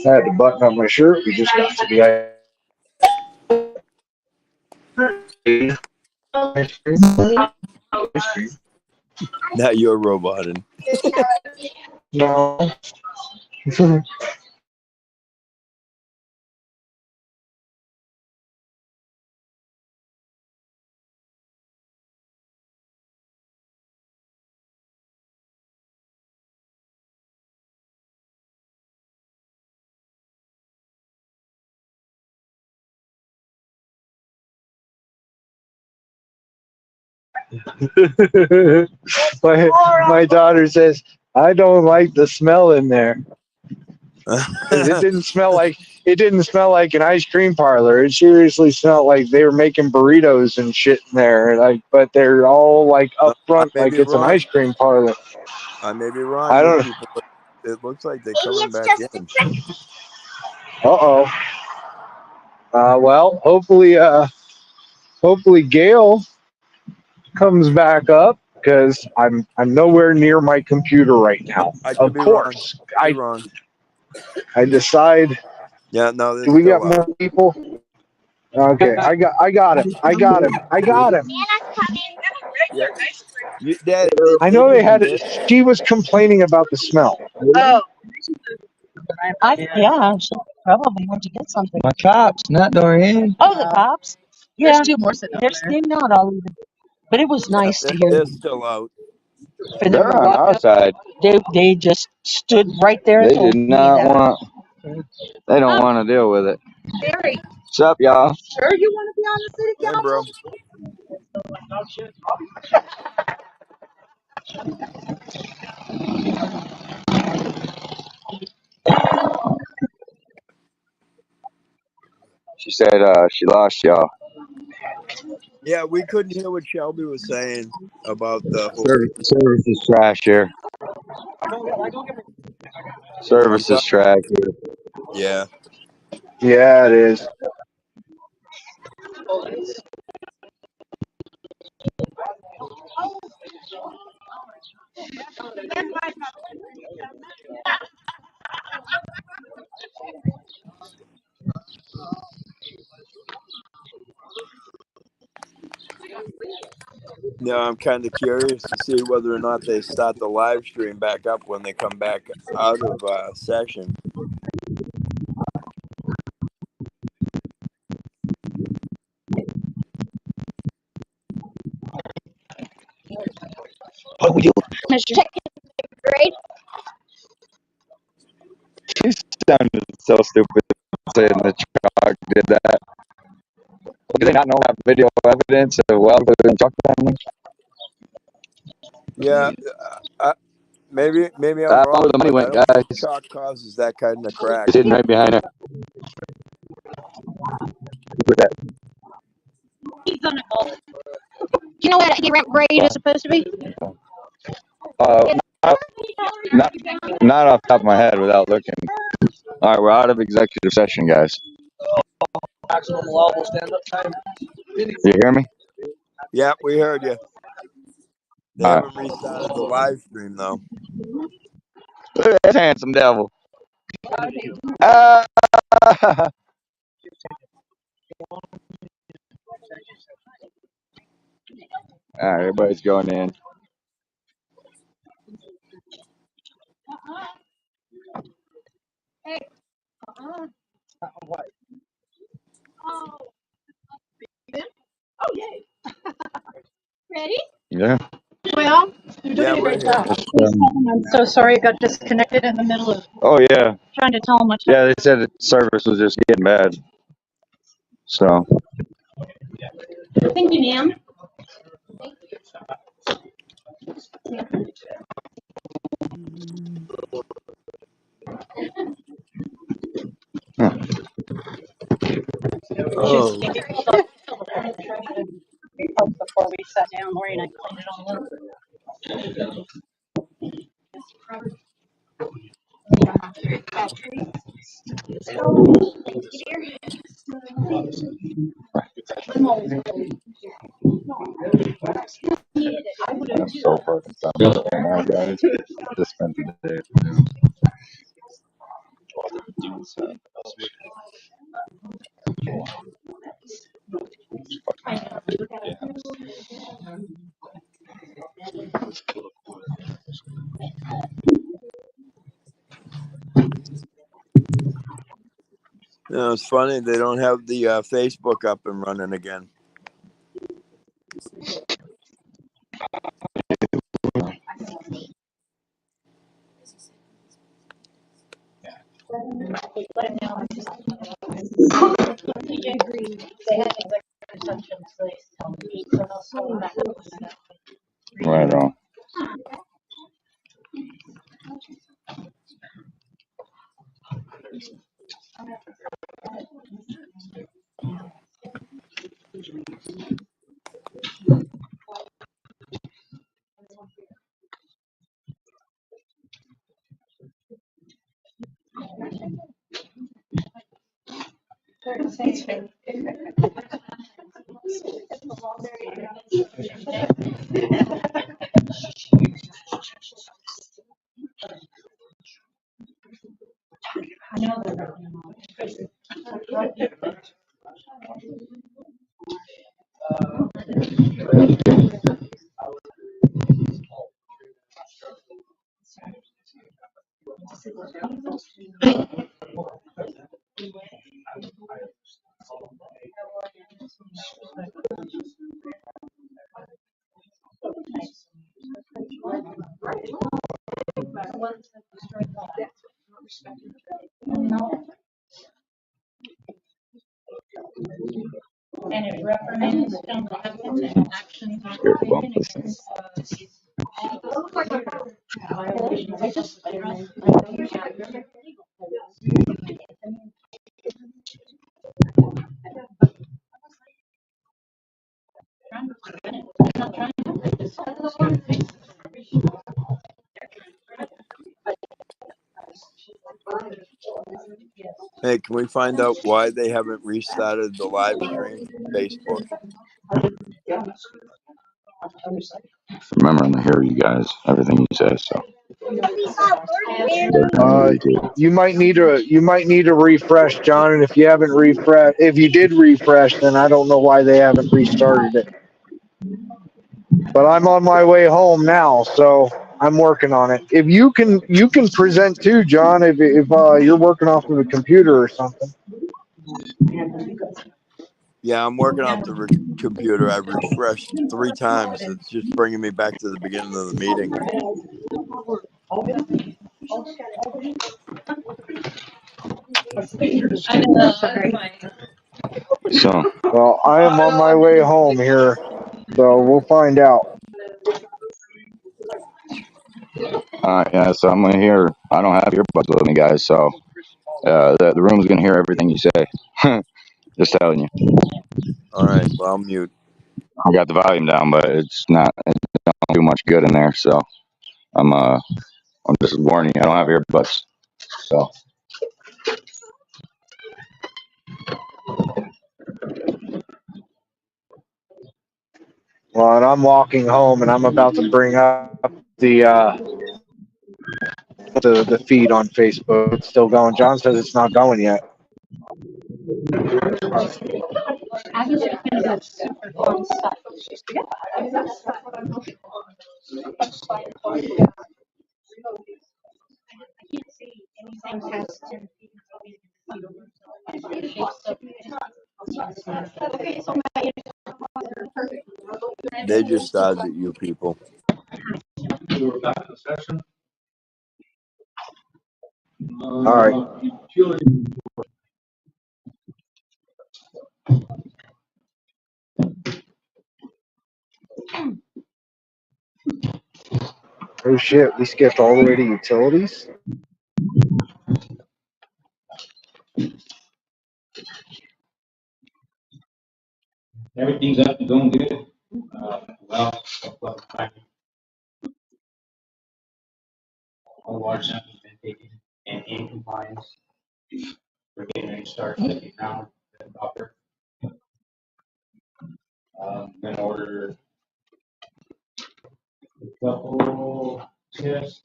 S10: I had to button up my shirt. We just got to the
S8: Now you're roboting.
S10: No. my daughter says, I don't like the smell in there. Because it didn't smell like an ice cream parlor. It seriously smelled like they were making burritos and shit in there. Like, but they're all like up
S8: I
S10: front,
S8: may
S10: like
S8: be
S10: it's an
S8: wrong.
S10: ice cream parlor.
S8: I may be wrong.
S10: I
S8: These
S10: don't.
S8: people, it looks like they're coming back in.
S10: Uh-oh. Well, hopefully Gail comes back up, because I'm nowhere near my computer right now.
S8: I could
S10: Of
S8: be wrong.
S10: course,
S8: Be wrong.
S10: I decide.
S8: Yeah, no, they're
S10: Do we got
S8: still out.
S10: more people? Okay, I got him.
S8: Yeah, Dad,
S10: I
S8: they
S10: know they had
S8: mentioned it.
S10: it. She was complaining about the smell.
S16: Oh. Yeah, she probably went to get something.
S9: My cops, not Dorian.
S16: Oh, the cops? Yeah. There's two more sitting up there. They're not all even. But it was
S8: Yeah,
S16: nice to hear
S8: they're still out.
S16: for them
S9: They're
S16: to
S9: on
S16: walk
S9: our
S16: up.
S9: side.
S16: They just stood right there and
S9: They
S16: told
S9: did
S16: me
S9: not
S16: that.
S9: want. They don't want to deal with it.
S16: Barry,
S9: What's up, y'all?
S16: sure you want to be on the city
S8: Hey,
S16: council?
S8: bro.
S9: She said she lost y'all.
S8: Yeah, we couldn't hear what Shelby was saying about the whole.
S9: Service is trash here.
S8: I'm
S9: Service is
S8: sorry.
S9: trash here.
S8: Yeah.
S10: Yeah, it is.
S8: No, I'm kind of curious to see whether or not they start the live stream back up when they come back out of session.
S16: Mr. Grade?
S9: You sounded so stupid saying the truck did that. Do they not know that video evidence of welder and truck family?
S8: Yeah, maybe I'm
S9: That's where
S8: wrong,
S9: the money
S8: but I
S9: went,
S8: don't think
S9: guys.
S8: chalk causes that kind of crack.
S9: It's hidden right behind it. With that.
S16: He's on a call. Do you know what a ramp grade is supposed to be?
S9: Not, not off the top of my head without looking. All right, we're out of executive session, guys.
S6: Maximum allowable stand-up time.
S9: You hear me?
S8: Yeah, we heard you. They
S9: All right.
S8: haven't restarted the live stream though.
S9: Look at that handsome devil. All right, everybody's going in.
S16: Hey.
S6: What?
S16: Oh, yay. Ready?
S9: Yeah.
S16: Well, you're
S8: Yeah,
S16: doing a
S8: we're
S16: great
S8: here.
S16: job. Please tell them I'm so sorry it got disconnected in the middle of
S9: Oh, yeah.
S16: trying to tell them what's
S9: Yeah, they said the service was just getting bad. So.
S16: Thank you, ma'am.
S8: Oh,
S16: Before we sat down, Lori and I cleaned it all up.
S9: I'm so fucking sorry. My guys just spent the day.
S8: it's funny they don't have the Facebook up and running again.
S9: Right on.
S16: And it reprimands them and actions on taken against
S8: Hey, can we find out why they haven't restarted the live stream from Facebook?
S9: Remember, I'm hear you guys, everything you say. So
S10: You might need to refresh, John. And if you haven't refresh, if you did refresh, then I don't know why they haven't restarted it. But I'm on my way home now, so I'm working on it. If you can present too, John. If you're working off of a computer or something.
S8: Yeah, I'm working off the computer. I've refreshed 3 times. It's just bringing me back to the beginning of the meeting.
S9: So,
S10: Well, I am on my way home here, so we'll find out.
S9: yeah, so I'm gonna hear. I don't have earbuds with me, guys. So, the room's gonna hear everything you say. Just telling you.
S8: All right, well, I'll mute.
S9: I got the volume down, but it don't do much good in there. So, I'm just warning you. I don't have earbuds. So,
S10: Well, and I'm walking home, and I'm about to bring up the feed on Facebook. It's still going. John says it's not going yet.
S8: They just started at you people.
S11: We're back in session.
S10: All right. Oh shit, we skipped all the way to utilities.
S20: Everything's up and going good. Well, all water samples been taken and in compliance. We're getting ready to start looking now at copper. Gonna order a couple tests.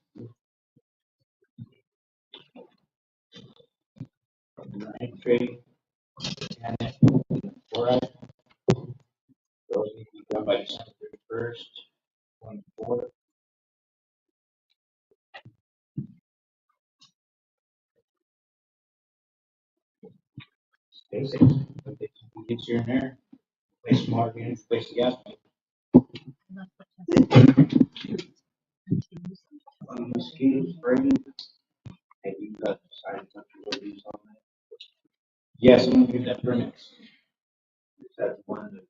S20: Nitrate and then fluoride. Those need to be done by December 31st, 24. Basic. Gets you in there. Place some water in, place the gas. Mosquito spray. Have you got decided what you will use on that? Yes, I'm gonna use that permit. Is that one that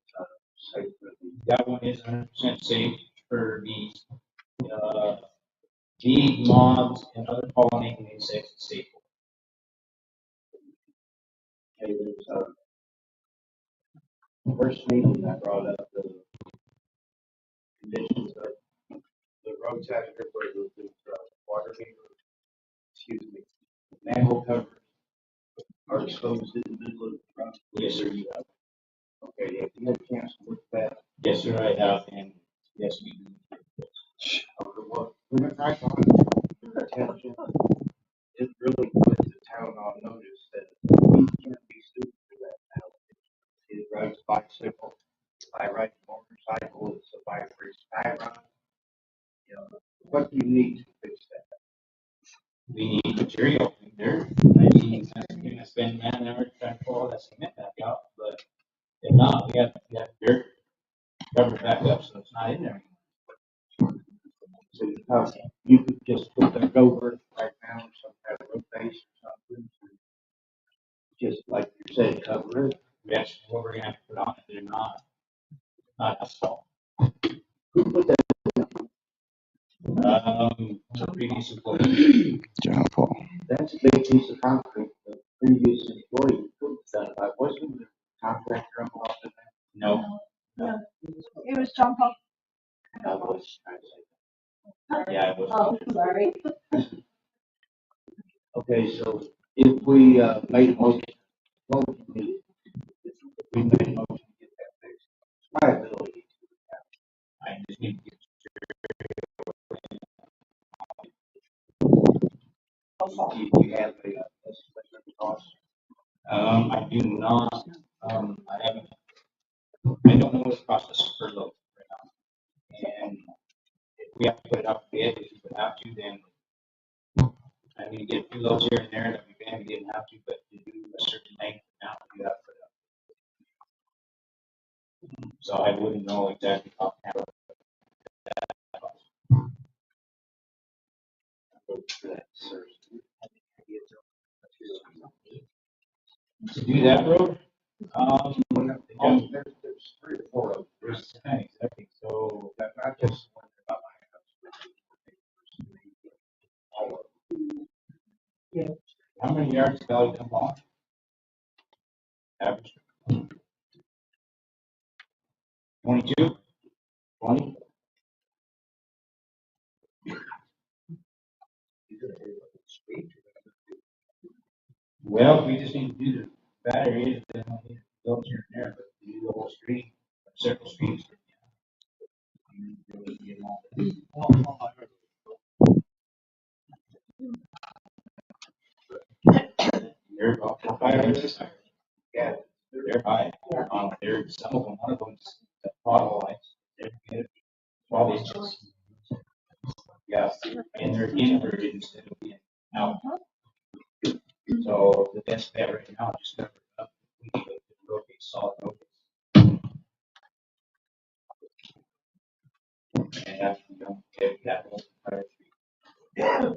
S20: safe for the? That one is 100% safe for bees. Bee, moths, and other pollinating insects. It's safe. Okay, there's first meeting I brought up the conditions of the road tax everybody with the water main, excuse me, manhole covers are exposed in the middle of the road. Yes, sir, you have. Okay, have you had a chance to look at that? Yes, sir, I have, and yes, we do. Okay, well, we're gonna try to your attention. It really puts the town on notice that we can't be sued for that now. He rides a bicycle, I ride a motorcycle, it's a bike race, I run. You know, what do you need to fix that? We need material in there. I mean, we're gonna spend man hours trying to pull all that cement back out, but if not, we have dirt covered back up, so it's not in there. So you could just put that over right now, some kind of road base or something. Just like you said, cover it. That's what we're gonna have to put on it. They're not asphalt. Who put that? The previous employee.
S9: John Paul.
S20: That's a big piece of concrete. The previous employee put that. I wasn't the contractor involved in that. No.
S14: No, it was John Paul.
S20: I was. Yeah, I was.
S14: Oh, sorry.
S20: Okay, so If we, made a motion, what would you need? If we made a motion to get that fixed, it's my ability. I just need to get. Do you have a, estimate cost? I do not, I haven't, I don't know what the process per load right now. And if we have to put it up to bid, if we would have to, then I mean, get a few loads here and there, and if we maybe didn't have to, but to do a certain length now, we have to put it up. So I wouldn't know exactly how to handle that. To do that road, there's 3 or 4 of them. There's 10 exactly, so that not just one about my house. Yeah. How many yards Valley dump off? Average? 22? 20? Well, we just need to do the batteries, then we need to go here and there, but to do the whole street, several streets. They're about 5 yeah, they're high. They're some of them, one of them's the throttle lights. They're good. 12 inches. Yeah, and they're inverted instead of being out. So the best bet right now is just cover it up. We need to rotate solid rotates. And that's, you know, get that whole entire street. Yeah.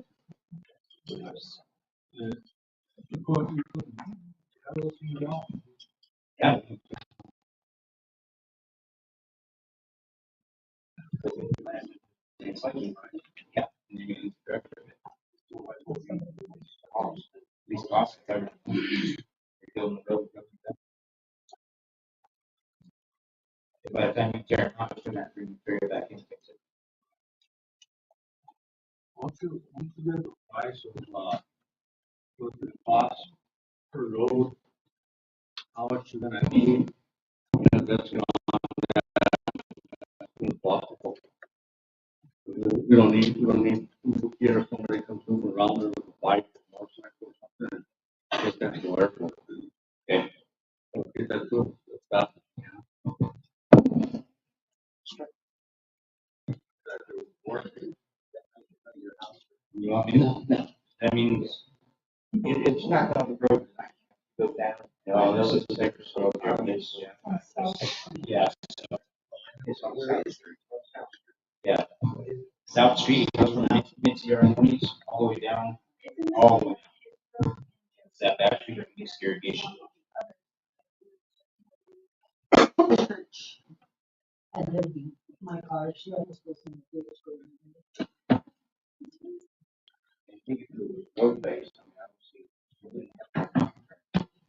S20: It's like, yeah. And you can direct it. These costs covered. Building the road. By the time you tear it off, it's gonna bring it back and fix it.
S19: Once you get the price of, what the cost per load, how much you're gonna need, and that's gonna be possible. We don't need, here somebody comes moving around there with a bike, or motorcycle or something, just have to go airport. Okay. So get that to, stop. You want me to? No. That means, it's not on the road. Go down. No, this is the bigger road. Yeah. It's on South Street. Yeah. South Street goes from mid-Sierra Monies all the way down, all the way. It's that back street of mixed irrigation.
S14: My car, she almost goes in the
S20: I think if it was road based, I mean, I don't see.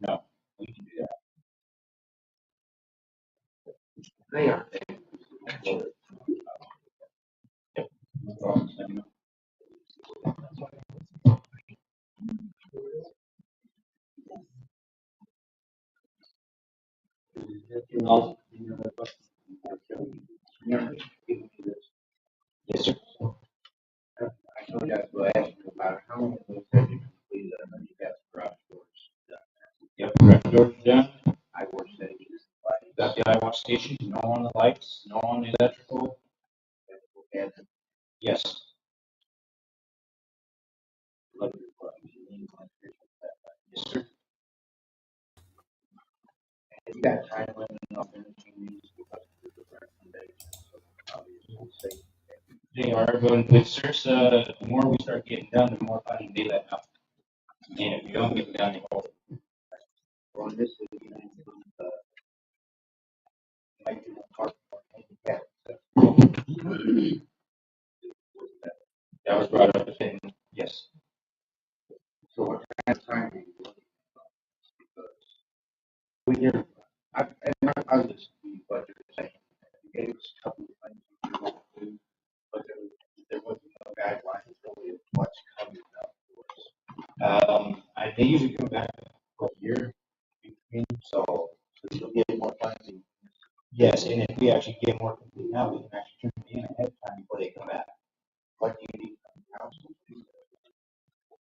S20: No, we can do that. They are. Yep. No problem. Let me know. Anything else? Any other questions? Yes, sir. I told you I was going to ask you about how many of those have you completed? I know you got garage doors done. Yep, garage doors done. I watched that. Got the eye wash station, no on the lights, no on the electrical. And yes. Yes, sir. You got time limit on finishing these because of the recommendations. So obviously, they are going with search. The more we start getting done, the more funding they let out. And if we don't get it done, they hold it. On this, like, that was brought up in, yes. So what kind of time are you looking at? When you're, I was just, but you're saying, you gave us a couple of things we want to do, but there wasn't no guidelines really of what's coming up for us. I think usually come back a year. So we'll get more funding. Yes, and if we actually get more complete now, we can actually turn it in ahead of time before they come back. What do you need from the council?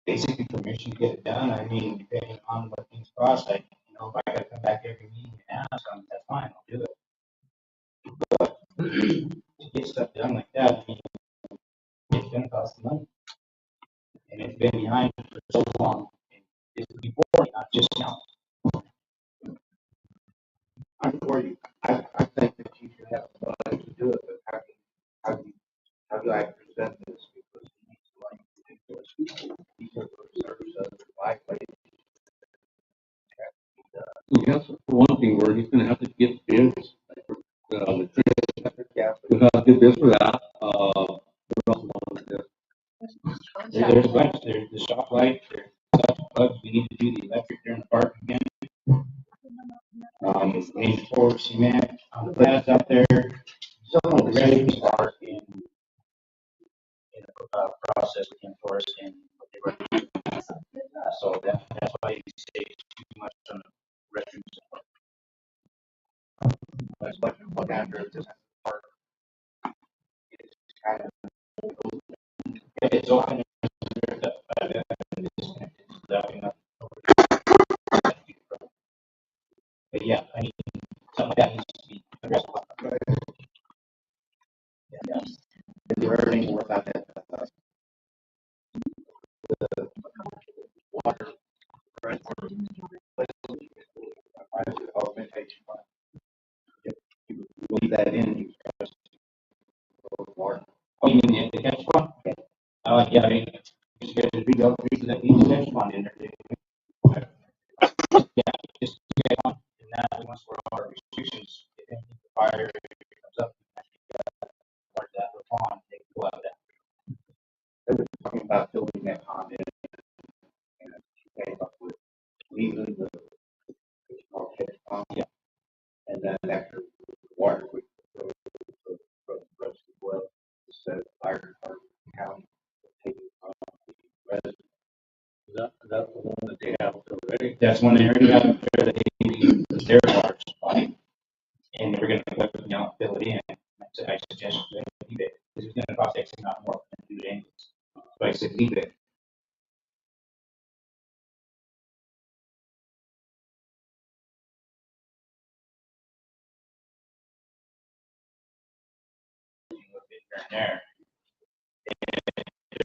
S20: Basically permission to get it done. I mean, depending on what things cost, like, you know, if I gotta come back every meeting and ask them, that's fine, I'll do it. But to get stuff done like that, I mean, it's gonna cost money. And it's been behind for so long. It's before, not just now. I'm for you. I think that you should have the money to do it, but how do I present this? Because you need to like ridiculous people. These are the service of their life.
S11: Yes, for one thing, we're just gonna have to get bids. The we'll have to get bids for that. What else want to do?
S20: There's lights, there's the shop lights, there's plugs. We need to do the electric there in the park again. We need to pour cement on the pads out there. Some of the restrooms are in the process with enforced and what they were. So that's why you say too much on the restrooms. That's what after this part. It's kind of, it's open. But yeah, I mean, something like that needs to be addressed. Yeah. If you heard any more about that, the water, we'll leave that in. Oh, you mean the catch pond? Yeah, I mean, just get the big old piece that needs catch pond in there. Yeah, just get on, and now once we're on our restrictions, if anything fire comes up, water that pond, they can go out there. They were talking about building that pond in, and came up with leaving the catch pond, yeah, and then after the water would go to the rest of the well, instead of fire department county taking on the residents. That's the one that they have already. That's one they already have there that they was their water supply, and they were going to fill it in. So I suggested leave it. This is going to cost X amount more than do it anyways. So I said leave it. There,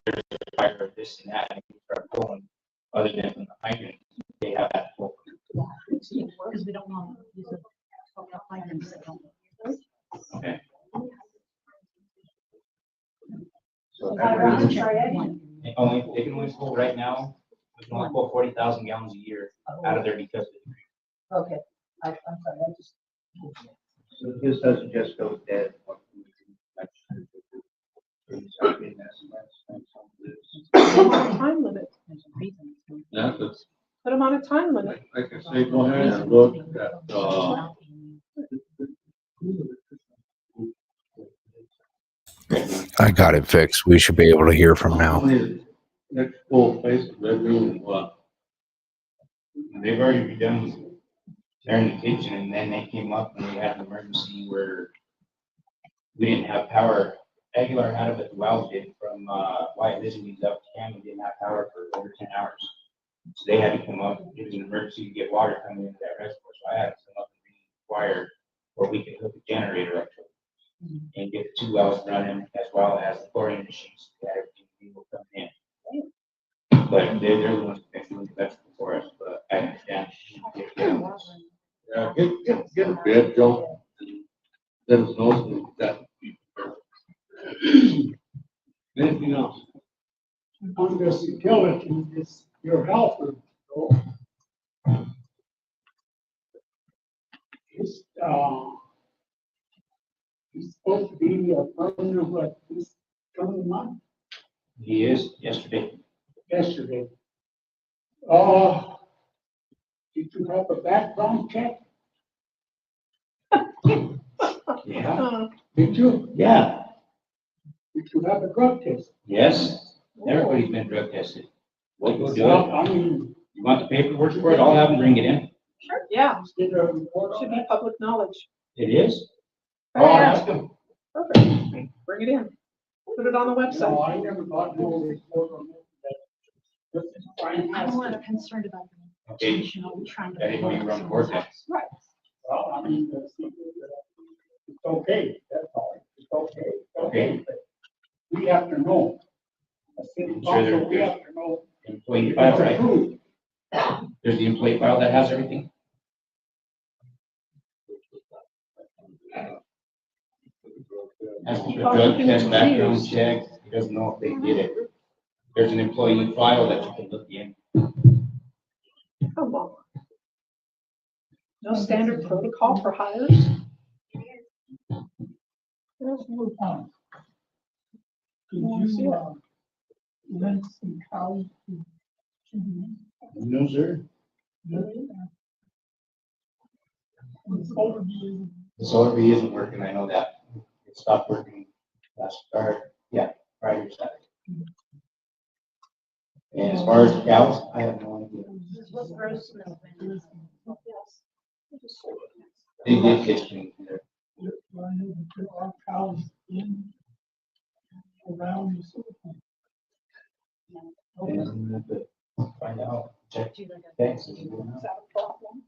S20: there's a fire of this and that, and you start pulling. Other than from the hydrant, they have that pull.
S17: Because we don't want to use it.
S20: Okay. So only they can only pull right now. We can only pull 40,000 gallons a year out of there because of the creek.
S17: Okay, I'm sorry, I just.
S20: So this doesn't just go dead.
S4: Time limit.
S11: Yeah, that's,
S4: Put them on a time limit.
S11: I can say, go ahead and look at,
S5: I got it fixed. We should be able to hear from now.
S11: next full face of bedroom and what?
S20: They've already redone there in the kitchen, and then they came up and we had an emergency where we didn't have power. Aguilar had it, but the wells did from White Elizabeth up to Camden, didn't have power for over 10 hours. So they had to come up. It was an emergency to get water coming into that reservoir. So I had to come up and rewire where we could hook a generator up to it and get the 2 wells running as well as the chlorine machines that everything people come in. But they're the ones that doing the electrical for us. But I understand.
S11: Yeah, get a bid, Joe. Let us know so that. Anything else?
S3: On this utility, it's your health. It's, he's supposed to be a permanent, like, this coming month,
S20: He is yesterday.
S3: yesterday. Did you have a background check?
S20: Yeah.
S3: Did you?
S20: Yeah.
S3: Did you have a drug test?
S20: Yes. Everybody's been drug tested. We'll go do
S3: Well,
S20: it.
S3: I mean,
S20: You want the paperwork for it? I'll have them bring it in.
S22: Sure. Yeah. Should be public knowledge.
S20: It is?
S22: Oh,
S20: I'll
S22: yeah.
S20: ask them.
S22: Perfect. Bring it in. Put it on the website.
S11: No, I never got no report on that.
S2: I'm more concerned about the
S20: Okay.
S2: institution. Are we trying to?
S20: I didn't know you were on board then.
S22: Right.
S11: Well, I mean, it's okay, that's all. It's okay. It's okay. But we have to know. A city
S20: I'm sure
S11: council, we have to know.
S20: Employee file, right? There's the employee file that has everything. Has to do a drug test, background check. He doesn't know if they did it. There's an employee file that you can look in.
S22: Come on. No standard protocol for hires?
S3: There's no time. Did you, rent some cows to
S20: No, sir. The solar bee isn't working, I know that. It stopped working Friday or Saturday. And as far as the cows, I have no idea. They did get me there.
S3: I know that there are cows in, around the sewer plant.
S20: And I'm gonna have to find out, check. Thanks.
S22: Is that a problem?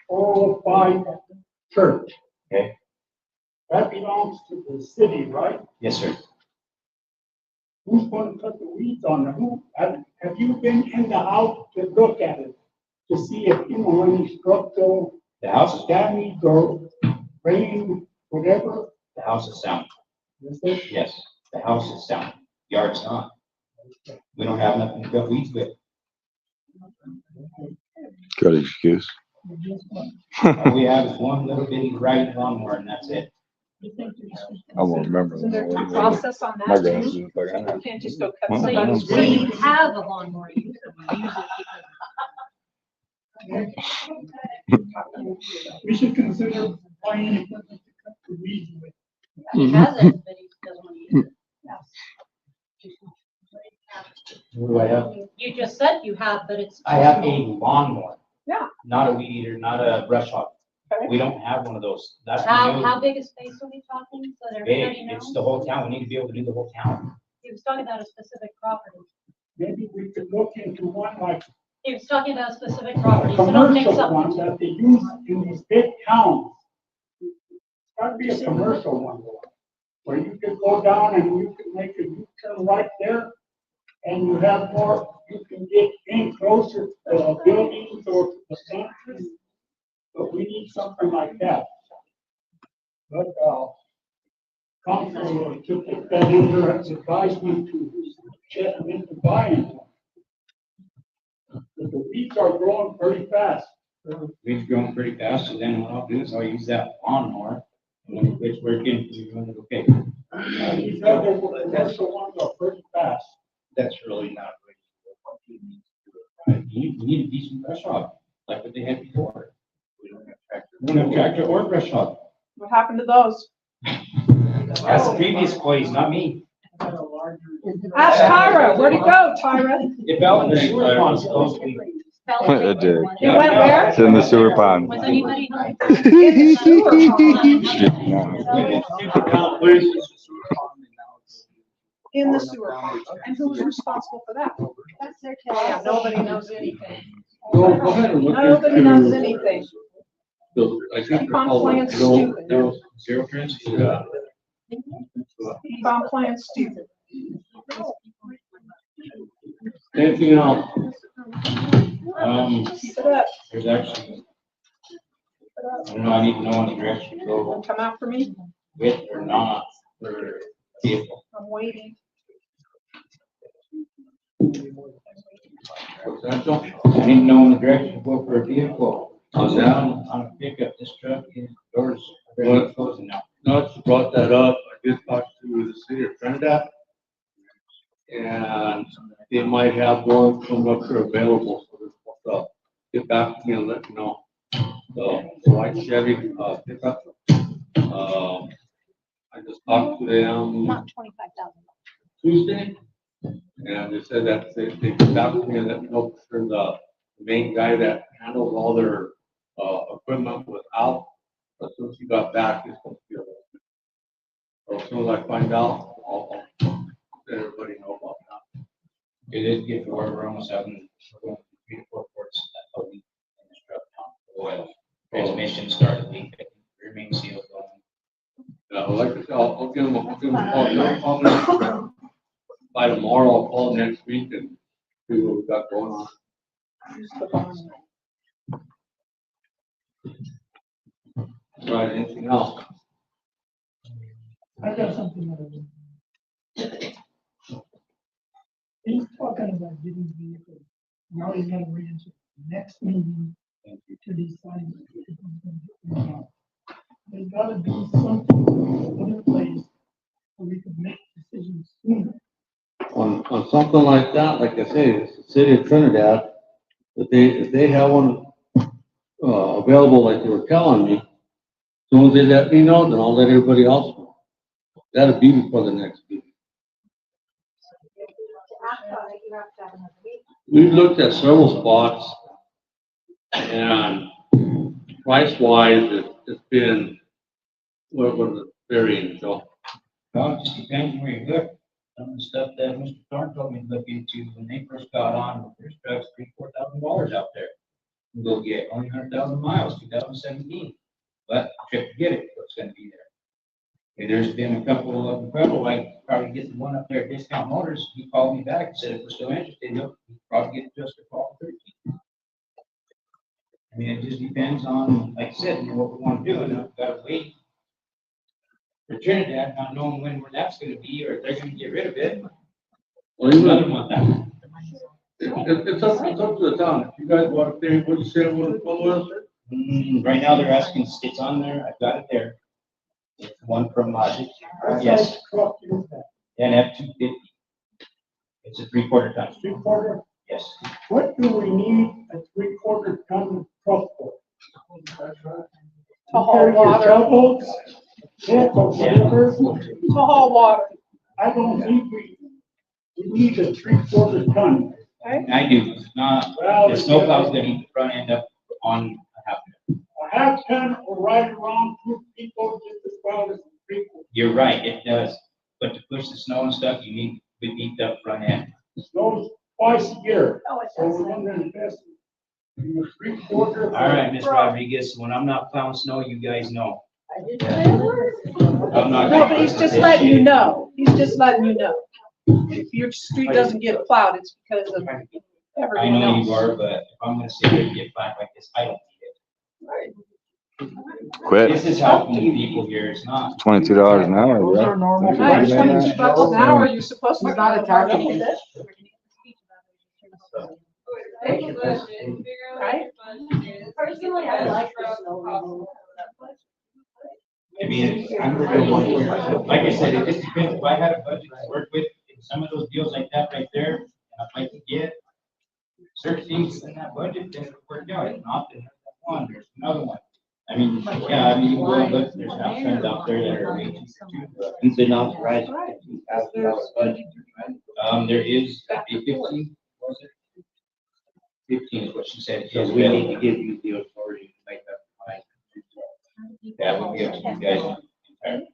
S11: Oh, by church.
S20: Okay.
S11: That belongs to the city, right?
S20: Yes, sir.
S11: Who's going to cut the weeds on it? Have you been in the house to look at it? To see if, any structural
S20: The house is
S11: damage or rain, whatever?
S20: The house is sound.
S11: Is it?
S20: Yes, the house is sound. Yard's not. We don't have nothing to cut weeds with.
S9: Good excuse.
S20: All we have is one little bitty riding lawnmower and that's it.
S9: I won't remember.
S22: Isn't there a process on
S9: My
S22: that
S9: glasses
S22: too?
S9: look like I know.
S22: You can't just go cut
S9: Well,
S22: somebody's
S9: so
S22: weed.
S2: you have a lawnmower, you use
S11: We should consider buying equipment to cut the weeds with.
S2: He has it, but he doesn't want to use it.
S20: What do I have?
S2: You just said you have, but it's.
S20: I have a lawnmower.
S22: Yeah.
S20: Not a weed eater, not a brush hog.
S22: Okay.
S20: We don't have one of those. That's
S2: How big a space are we talking, so that
S20: big.
S2: everybody
S20: It's
S2: knows?
S20: the whole town. We need to be able to do the whole town.
S2: He was talking about a specific property.
S11: Maybe we could look into one like
S2: He was talking about a specific
S11: a
S2: property, so don't mix
S11: commercial
S2: up.
S11: one that they use in these big towns. It's gotta be a commercial one, where you could go down and you can make a U-turn right there, and you have more, you can get in closer to buildings or to the country. But we need something like that. But, council to put that under advisement to check into buying one. But the weeds are growing pretty fast.
S20: Weeds growing pretty fast, so then what I'll do is I'll use that lawnmower. And when it quits working, we're going to okay.
S11: These other commercial ones are pretty fast.
S20: That's really not what you need to do. Right? You need a decent brush hog, like what they had before. We don't have tractor. We don't have tractor or brush hog.
S22: What happened to those?
S20: That's the previous employees, not me.
S22: Ask Tyra. Where'd it go, Tyra?
S20: It fell in the sewer pond supposedly.
S9: It did.
S22: It went where?
S9: It's in the sewer pond.
S2: Was anybody?
S22: In the sewer pond. In the sewer pond. And who's responsible for that?
S2: That's their
S22: Yeah, nobody knows anything.
S11: Well, go ahead and look
S22: Nobody knows anything.
S11: I think
S22: Keep on playing stupid.
S20: Zero trans?
S22: Keep on playing stupid.
S20: Anything else?
S22: Keep it up.
S20: There's actually, I don't know, I need to know on the direction to go
S22: Come out for me.
S20: with or not for vehicle.
S22: I'm waiting.
S20: I need to know in the direction to go for a vehicle. How's that? On a pickup, this truck is doors are closing now.
S19: Nuts brought that up. I did talk to the city of Trinidad. And they might have one come up here available for this stuff. Get back to me and let me know. So, the white Chevy, pickup. I just talked
S11: them
S2: Not $25,000.
S11: Tuesday. And they said that they got to me that no, for the main guy that handles all their equipment was out. But since he got back, he's supposed to be arrested. So as soon as I find out, I'll let everybody know about that.
S20: It is good for where we're almost having, we're going to 3 to 4 ports a week in this truck now. Oil, transmission started leaking, remain sealed going.
S11: Yeah, like I said, I'll give them a call. By tomorrow, I'll call next week and see what we got going on. Right, anything else?
S3: I got something that he's talking about getting vehicles. Now he's gonna wait until next meeting to decide if he's gonna get them or not. There's gotta be something put in place so we can make decisions sooner.
S11: On something like that, like I say, it's the city of Trinidad, if they have one available like they were telling me, as soon as they let me know, then I'll let everybody else know. That'll be before the next meeting. We've looked at several spots and price wise, it's been, what was it, varying, so.
S20: Well, it just depends where you look. Some of the stuff that Mr. Thorne told me to look into when they first got on with their trucks, $3,000-4,000 out there. You go get only 100,000 miles, 2017. But trip to get it, so it's gonna be there. Okay, there's been a couple of incredible, like probably get the one up there at Discount Motors. He called me back and said if we're still interested, he'll probably get just a call 13. I mean, it just depends on, like I said, what we want to do, and I've got to wait for Trinidad, not knowing when that's going to be, or if they're going to get rid of it.
S11: Well, even
S20: Another month out.
S11: It's up to the town. If you guys want to pay, what you say, what it was?
S20: Right now, they're asking, it's on there, I've got it there. It's one from, yes, and F-250. It's a 3/4 ton.
S3: 3/4?
S20: Yes.
S3: What do we need a 3/4 ton truck for?
S22: To haul water.
S3: Sailboats, whatever.
S22: To haul water.
S3: I don't think we need a 3/4 ton.
S20: I do, not, the snowplow's gonna need the front end up on a half.
S3: A half ton will ride around 2 people just as well as 3/4.
S20: You're right, it does, but to push the snow and stuff, you need to beef the front end.
S3: Snows twice a year. So we're gonna invest in a 3/4.
S20: All right, Ms. Rodriguez, when I'm not plowing snow, you guys know. I'm not.
S22: No, but he's just letting you know. He's just letting you know. If your street doesn't get plowed, it's because of
S20: I
S22: everyone
S20: know
S22: else.
S20: you are, but if I'm gonna sit here and get plowed like this, I don't need it.
S9: Quit.
S20: This is helping the people here, it's not.
S9: $22 an hour,
S3: Those
S9: right?
S3: are normal.
S22: Right,
S9: Yeah.
S22: $22 an hour, you're supposed to.
S3: He's not attacking me.
S22: Right?
S17: Personally, I like the snow removal.
S20: I mean, like I said, it just depends, if I had a budget to work with, in some of those deals like that right there, and I'd like to get certain things in that budget, then it would work out, if not, then there's one, there's another one. I mean, yeah, I mean, you can go and look, there's options out there that are way cheaper too, but.
S12: You've been authorized $15,000 budget.
S20: There is a 15, was it? 15 is what she said.
S12: So we need to give you the authority to make that fine.
S20: That would be up to you guys entirely.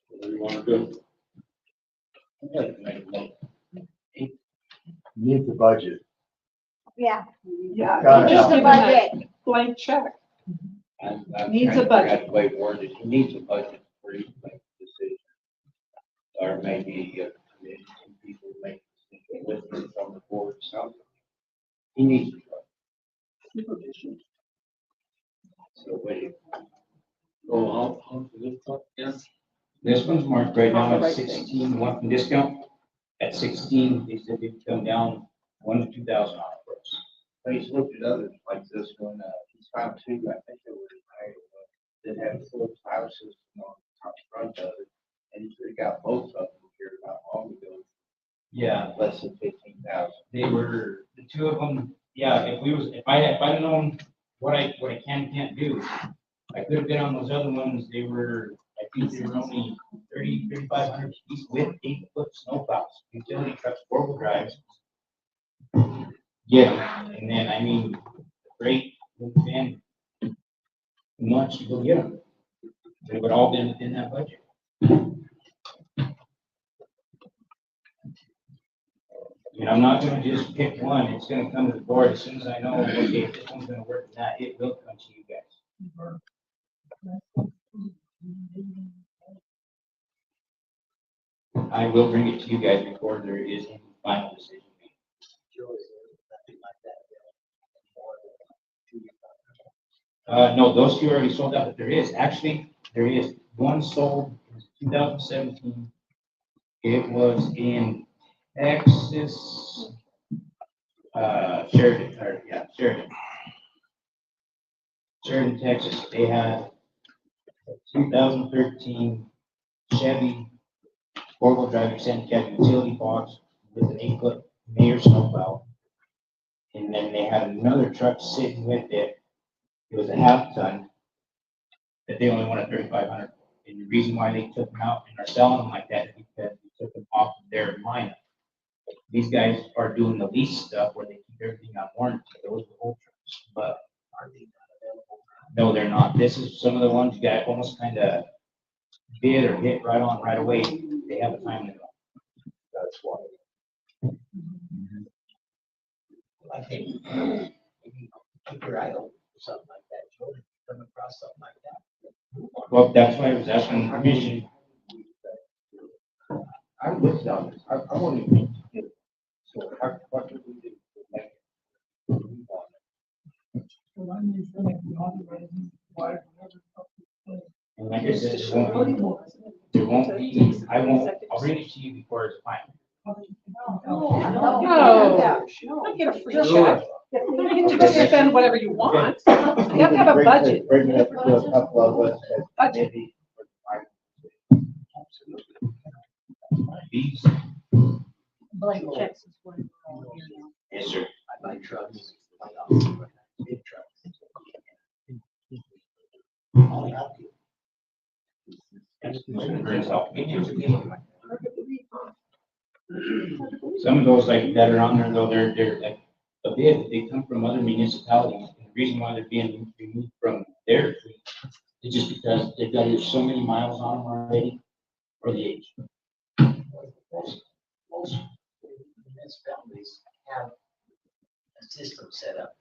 S11: What do you want to do?
S12: Need the budget.
S15: Yeah.
S22: Yeah.
S12: Got it.
S22: Just give him that
S15: Budget.
S22: blank check.
S12: I'm
S22: Needs
S12: trying
S22: a
S12: to
S22: budget.
S12: figure out the way to word it. He needs a budget for you to make a decision. Or maybe some people make with him from the board or something. He needs a budget. So wait.
S11: So how does this truck again?
S20: This one's marked right now at 16, one from discount. At 16, they said they'd come down $1,000 to $2,000 for us.
S12: But he's looked at others like this one, he's found two, I think they were in Iowa, that had full tile system on the top front of it. And he got both of them here not long ago.
S20: Yeah.
S12: Less than 15,000.
S20: They were, the two of them,
S12: if I'd known what I can and can't do, I could have been on those other ones. I think they were only 3,500 feet with 8-foot snowplows, utility trucks, 4-wheel drives. Yeah, and then, I mean, the freight would have been much to go get them. They would all been within that budget. And I'm not gonna just pick one, it's gonna come to the board as soon as I know, okay, if this one's gonna work, or not, it will come to you guys. I will bring it to you guys before there is any final decision made. No, those two already sold out, but there is one sold in 2017. It was in Texas, Sheridan, Texas. They had a 2013 Chevy 4-wheel drive extended cab utility box with an 8-foot Mayer snowplow. And then they had another truck sitting with it. It was a half-ton that they only wanted 3,500. And the reason why they took them out and are selling them like that is because they took them off of their lineup. These guys are doing the lease stuff where they keep everything on warranty. Those are old trucks, but are they not available? No, they're not. This is some of the ones you got almost kind of bid or hit right on right away. They have a time limit. That's why. I think keep your eye open for something like that. Joe, come across something like that. Well, that's why I was asking permission. I'm with them. I want to get it. So what do we do? And like I said, there won't be, I'll bring it to you before it's final.
S22: No, don't get a free check. You get to just spend whatever you want. You have to have a budget. Budget.
S12: These.
S22: Blank checks is what.
S12: Yes, sir.
S13: I buy trucks. Big trucks. All help you.
S12: Some of those like that are on there though, they're like a bid, they come from other municipalities. And the reason why they're being removed from their fleet is just because they've got either so many miles on them already or the age.
S13: Most municipalities have a system set up.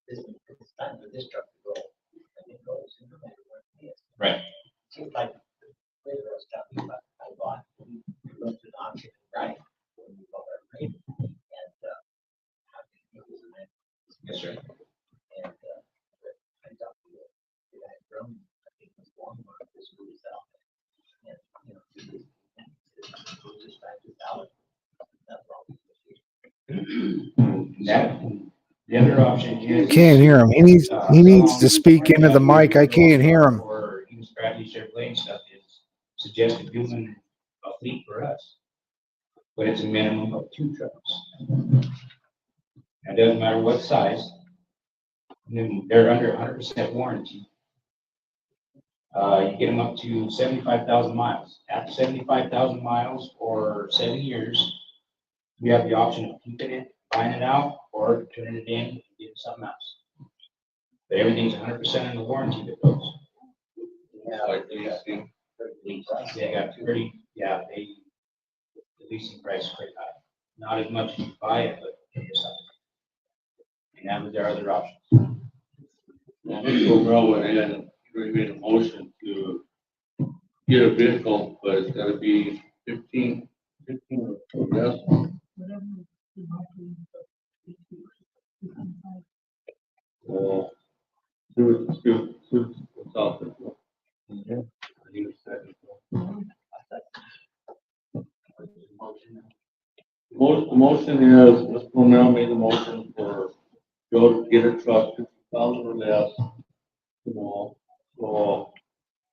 S13: It's time for this truck to go, and it goes no matter what it is.
S12: Right.
S13: Seems like the way I was talking about, I bought, we went to the auction, right? When we bought our rate, and
S12: Yes, sir.
S13: And I talked to the guy from, I think it was Walmart, this moves out. And, you know, just $5,000. That's all.
S12: That, the other option is.
S5: Can't hear him. He needs to speak into the mic. I can't hear him.
S12: Or even Bradley Chevrolet stuff is suggested doing a fleet for us. But it's a minimum of 2 trucks. It doesn't matter what size. And they're under 100% warranty. You get them up to 75,000 miles. After 75,000 miles or 7 years, you have the option of keeping it, buying it out, or turning it in and getting something else. But everything's 100% in the warranty that goes.
S13: Yeah, like leasing.
S12: They got pretty, the leasing price is pretty high. Not as much as you buy it, but it is something. And that was their other option.
S11: Well, Mr. O'Brien went in and we made a motion to get a vehicle, but it's gotta be 15 or less. What's out there? The motion is, Mr. Romero made the motion for Joe to get a truck, 50,000 or less. You know, so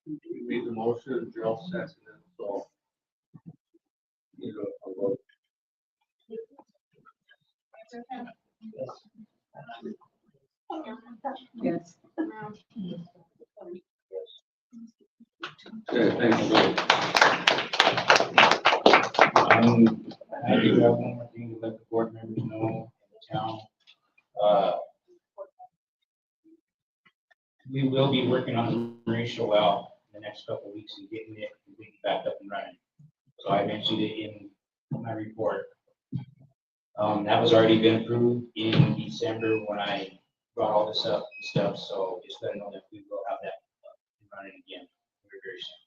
S11: we made the motion, Joe seconded it, so. You know, a vote.
S22: Yes.
S11: Okay, thank you.
S12: I do have one more thing to let the board members know in the town. We will be working on the Mauritia well in the next couple of weeks and getting it completely back up and running. So I mentioned it in my report. That was already been approved in December when I brought all this up and stuff, so just let them know that we will have that up and running again very, very soon.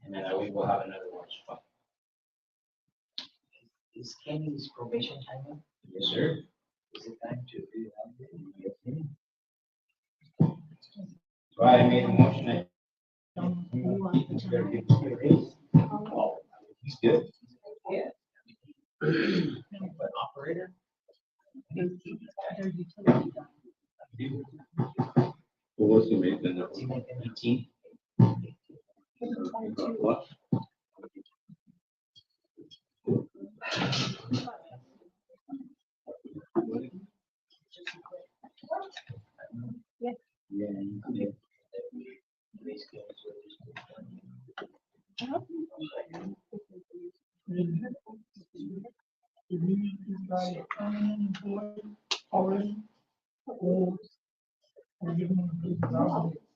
S12: And then we will have another one.
S13: Is Kenny's probation time up?
S12: Yes, sir.
S13: Is it time to reevaluate?
S12: Yes, so I made a motion that he's good.
S13: Yeah. But operator?
S11: Well, what's he making now?
S13: Is he making 18?
S11: What?
S13: Yeah. Yeah.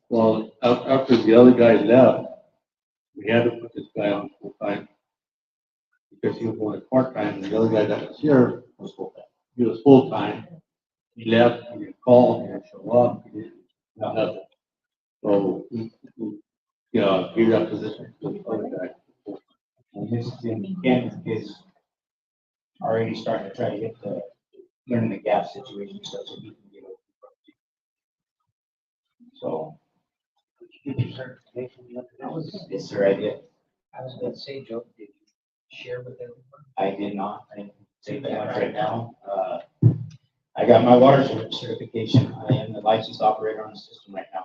S11: Well, after the other guy left, we had to put this guy on full time because he was going part time, and the other guy that was here was full time. He was full time. He left. He didn't call. He didn't show up. He didn't nothing. So you know, gave that position to the other guy.
S12: And this Ken is already starting to try to get the learning the gap situation stuff so he can get over. So.
S13: Did you certification the other day?
S12: Yes, sir, I did.
S13: I was gonna say, Joe, did you share with everyone?
S12: I did not. I didn't say that much right now. I got my water certification. I am the licensed operator on the system right now.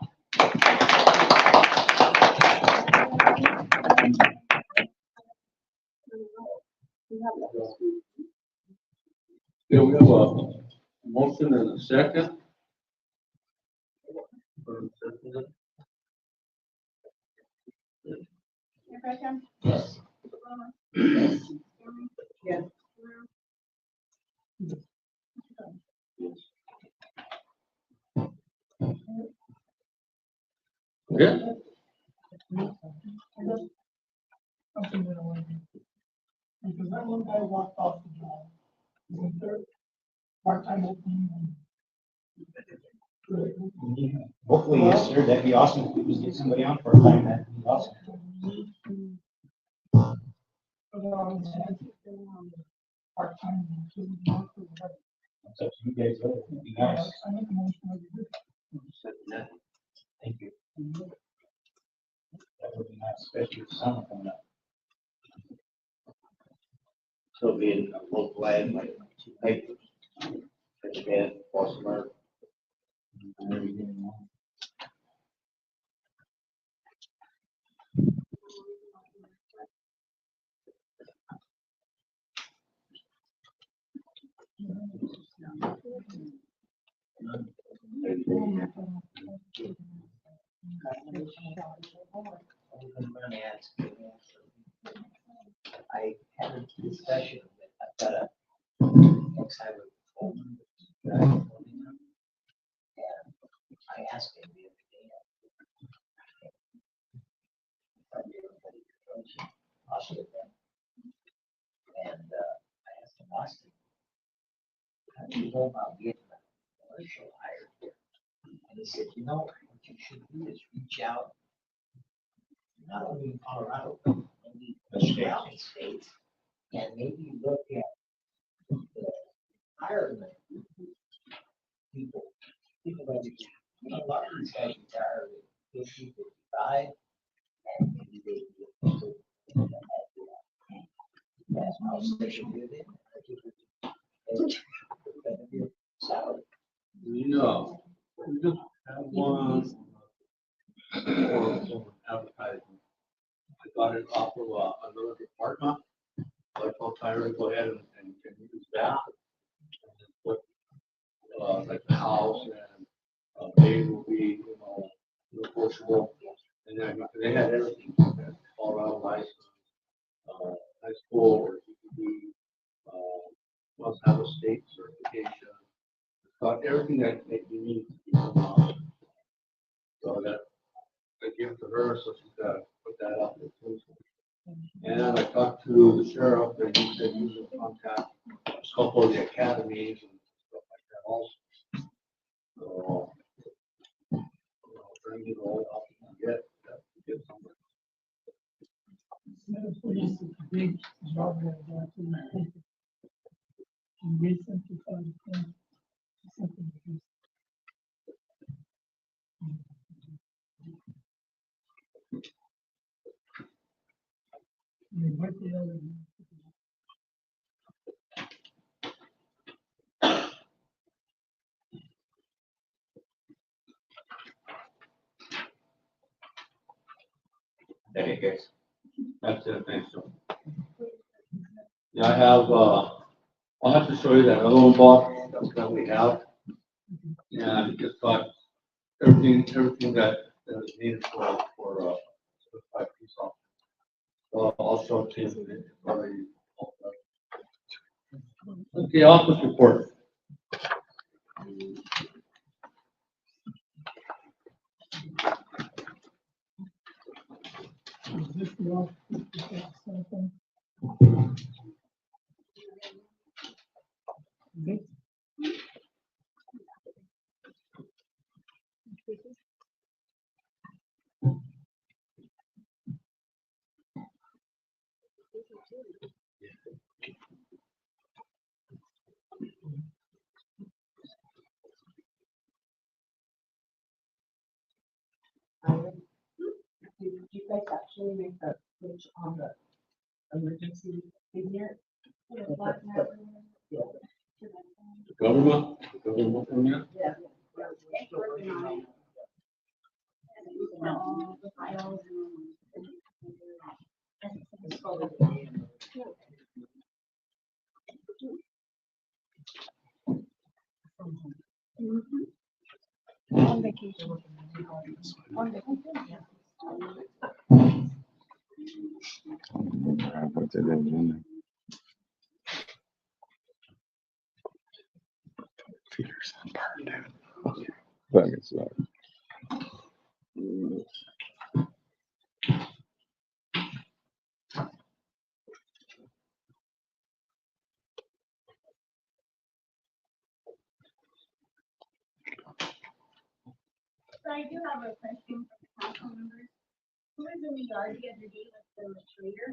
S11: Yeah, we have a motion and a second.
S22: Yes. Yes.
S11: Yeah.
S3: Something that I want to do. Because that one guy walked off the job. He's there, part-time opening.
S12: Hopefully, yes, sir. That'd be awesome if we could get somebody on part time. That'd be awesome.
S3: Part-time.
S12: That's up to you guys. That would be nice. Thank you. That would be nice, especially with summer coming up.
S20: So being a local ad, like two papers, again, Baltimore.
S13: I had a discussion with, I've got a ex-highway patrolman guy, and I asked him the other day. If I knew anybody who knows Austin, and I asked him, Austin, how do you go about getting a commercial hired here? And he said, you know, what you should do is reach out, not only in Colorado, but maybe the surrounding states, and maybe look at the Ireland people, that, you know, a lot of these guys retire at 50, 55, and maybe they get that's how they should do it. Salary.
S11: No, we just have one for advertising. I got it off of another department. So I told Tyler to go ahead and use that. And then put
S19: like the house and, they will be, negotiable. And then they had everything, all around license, high school, or you must have a state certification. Got everything that you need to be on. So that I give to her, so she's got to put that out there too. And I talked to the sheriff, and he said he was in contact with a couple of the academies and stuff like that also. So, trying to get all out and get somewhere.
S3: Minnesota Police is a big job there, but and we simplify the thing to something that is. I mean, what the other.
S19: Hey, guys. That's it, thanks, so. Yeah, I have, I'll have to show you that other box that we have. Yeah, I just got everything that is needed for five piece off. So I'll show it to you. Okay, office report.
S3: Is this the office something? This.
S14: Did you guys actually make the switch on the emergency in here?
S19: The government from you?
S14: Yeah.
S15: On vacation. On vacation.
S9: Put that in there. Peterson burned out. Okay. Fucking suck.
S15: So I do have a question for the council members. Who was in the yard the other day with the trader?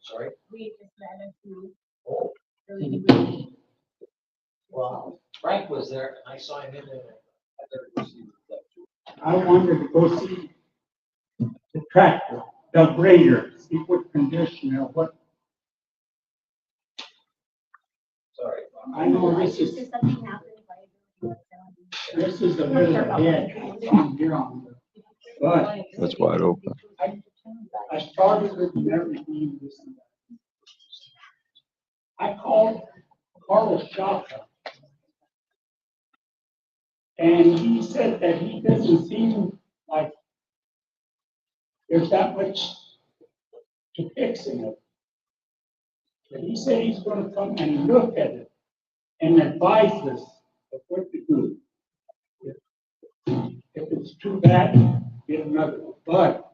S12: Sorry?
S15: We just met him through.
S12: Oh. Well, Frank was there, and I saw him in there. I better go see that.
S3: I wanted to go see the tractor, the grader, see what condition or what.
S12: Sorry.
S3: I know this is,
S15: Just something happened.
S3: this is the middle of the edge on here on the, but
S9: That's wide open.
S3: I started with everything this and that. I called Carlos Shaka. And he said that he doesn't seem like there's that much to fixing it. But he said he's gonna come and look at it and advise us of what to do. If it's too bad, get another one. But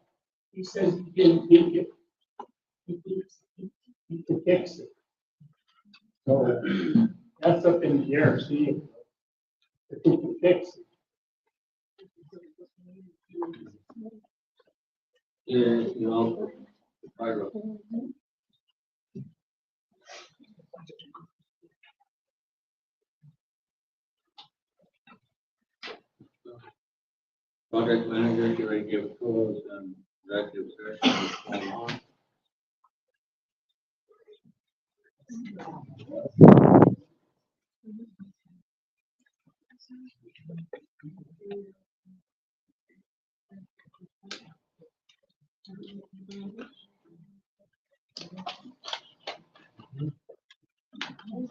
S3: he says he can fix it. So that's up in the air, see if we can fix it.
S19: Yeah, Pyro. Project manager, you ready to give tours and executive session is going on.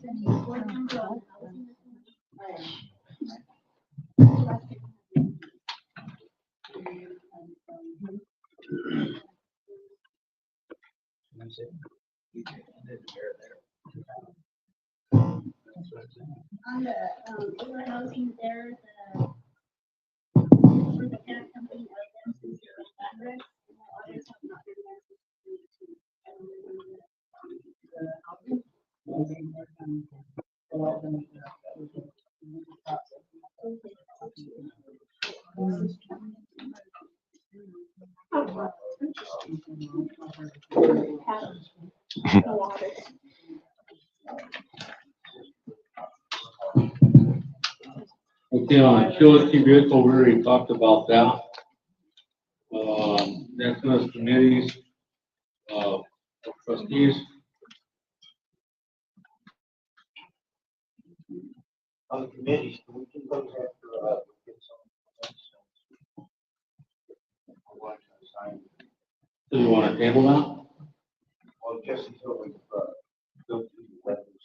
S15: On the, Aguilar housing, there's for the parent company of them since their address, and the others have not been there since 2022.
S19: Okay, on utility vehicle, we already talked about that. Next one is committees, trustees.
S12: On the committees, we can go after, get some.
S19: Do you want to table that?
S12: Well, just until we, go through the letters.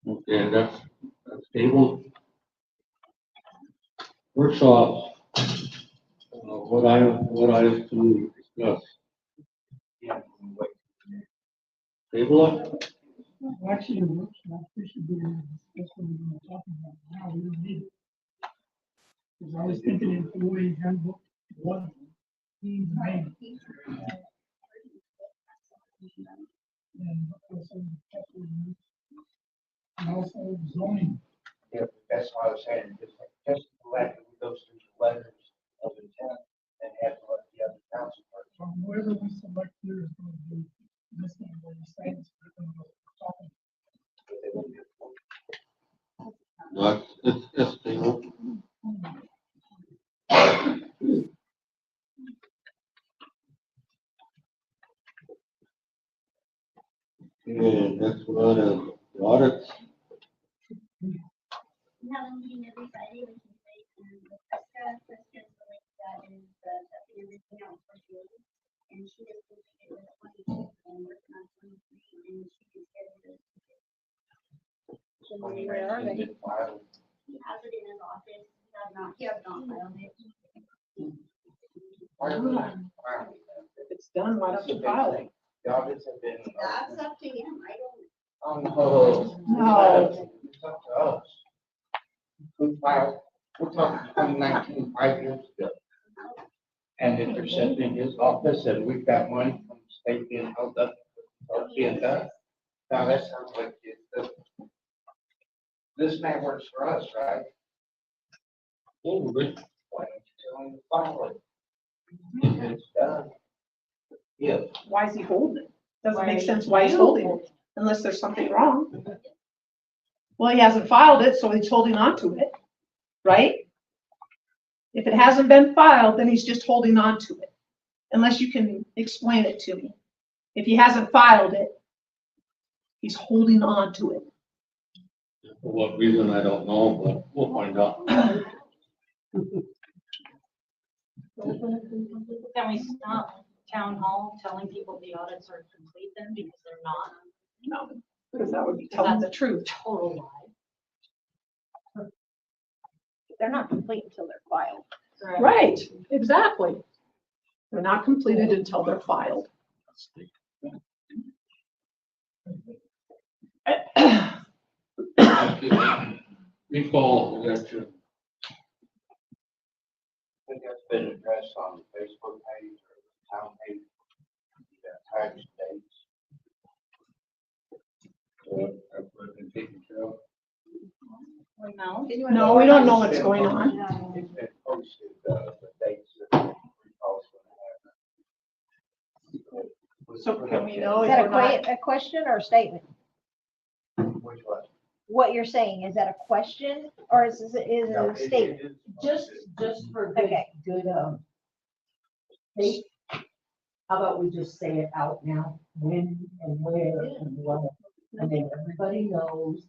S19: Okay, that's tabled. Workshops, what items to discuss?
S12: Yeah, we wait.
S19: Table it?
S3: Well, actually, it works, like, we should be able to discuss what we're gonna talk about now, we don't need it. Because I was thinking employee handbook, one, he's main. And also zoning.
S12: Yeah, that's why I was saying, just let it go through the letters of intent and have to let the other council parties.
S3: So whoever we select here is going to be listening to what he's saying. So we're gonna go talking.
S19: No, it's tabled. And next one is audits.
S15: We have a meeting every Friday, which is great, and the Presca's the lady that is testing everything out for you. And she is completed with 22 and working on 23, and she is getting this. Where are they? He has it in his office, he has not filed it.
S22: If it's done, why don't you file it?
S12: The audits have been.
S15: That's up to him, I don't.
S12: Oh, no.
S22: No.
S12: It's up to us. We filed, we're talking 2019, 5 years ago. And if they're sitting in his office and we've got money from the state being held up, or being done, now that sounds like this man works for us, right? Why don't you tell him to file it? If it's done. Yeah.
S22: Why is he holding it? Doesn't make sense why he's holding it, unless there's something wrong. Well, he hasn't filed it, so he's holding on to it, right? If it hasn't been filed, then he's just holding on to it, unless you can explain it to me. If he hasn't filed it, he's holding on to it.
S19: For what reason, I don't know, but we'll find out.
S2: Can we stop town hall telling people the audits are complete then, because they're not?
S22: No, because that would be telling the truth.
S2: Total lie.
S4: They're not complete until they're filed.
S22: Right, exactly. They're not completed until they're filed.
S19: Recall, election.
S12: I think that's been addressed on the Facebook page or the town page. Times, dates.
S19: That's what I've been taking care of.
S2: No.
S22: No, we don't know what's going on.
S12: It's been posted, the dates that we also have.
S22: So can we know
S4: Is
S22: if
S4: that
S22: we're not?
S4: a question or a statement?
S12: Which one?
S4: What you're saying, is that a question or is it
S12: No,
S4: a statement?
S17: Just for
S4: Okay.
S17: good, faith. How about we just say it out now, when and where and what, and then everybody knows,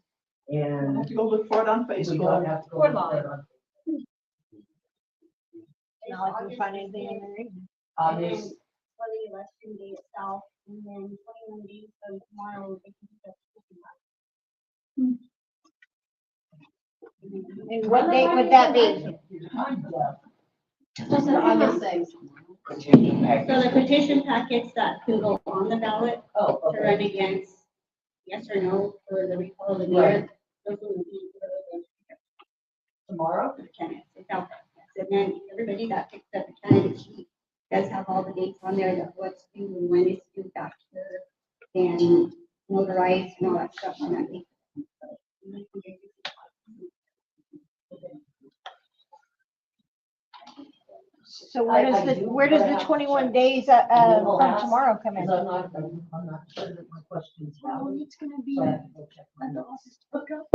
S22: We'll
S17: and
S22: have to go look for it on
S17: we
S22: Facebook.
S17: don't have to go.
S2: Or
S17: look for it
S2: live.
S17: on-
S4: Not like we find anything in there.
S15: And then
S17: August,
S15: for the election day itself, and then 21 days from tomorrow, they can
S16: And what date would that be?
S17: Just August 6th.
S15: So the petition packets that can go on the ballot to run against yes or no for the recall of the mayor, those will be
S17: Tomorrow?
S15: for the candidates. It's out there. Yes. And then everybody that picks up the candidate sheet does have all the dates on there, that what's due and when it's due back here and notarized and all that stuff on that date.
S16: So where does the 21 days from tomorrow come in?
S17: I'm not sure that my question's valid.
S14: It's gonna be
S17: So I have to go check my
S14: at the
S17: notes.
S14: office to pick up.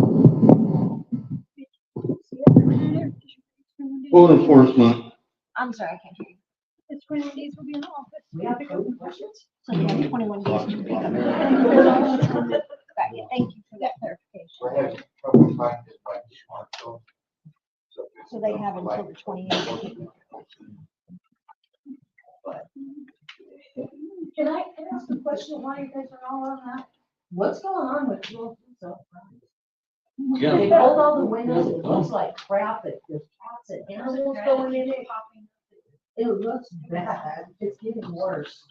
S11: Code enforcement.
S16: I'm sorry, I can't hear you.
S14: It's 21 days will be in the office.
S17: We have code questions?
S16: So they have 21 days to pick up. Got you. Thank you for that clarification. So they have until the 28th.
S17: Can I ask a question while you guys are all on that? What's going on with your stuff?
S11: Yeah.
S17: They pulled all the windows, it looks like crap, there's cats and animals going in it. It looks bad, it's getting worse.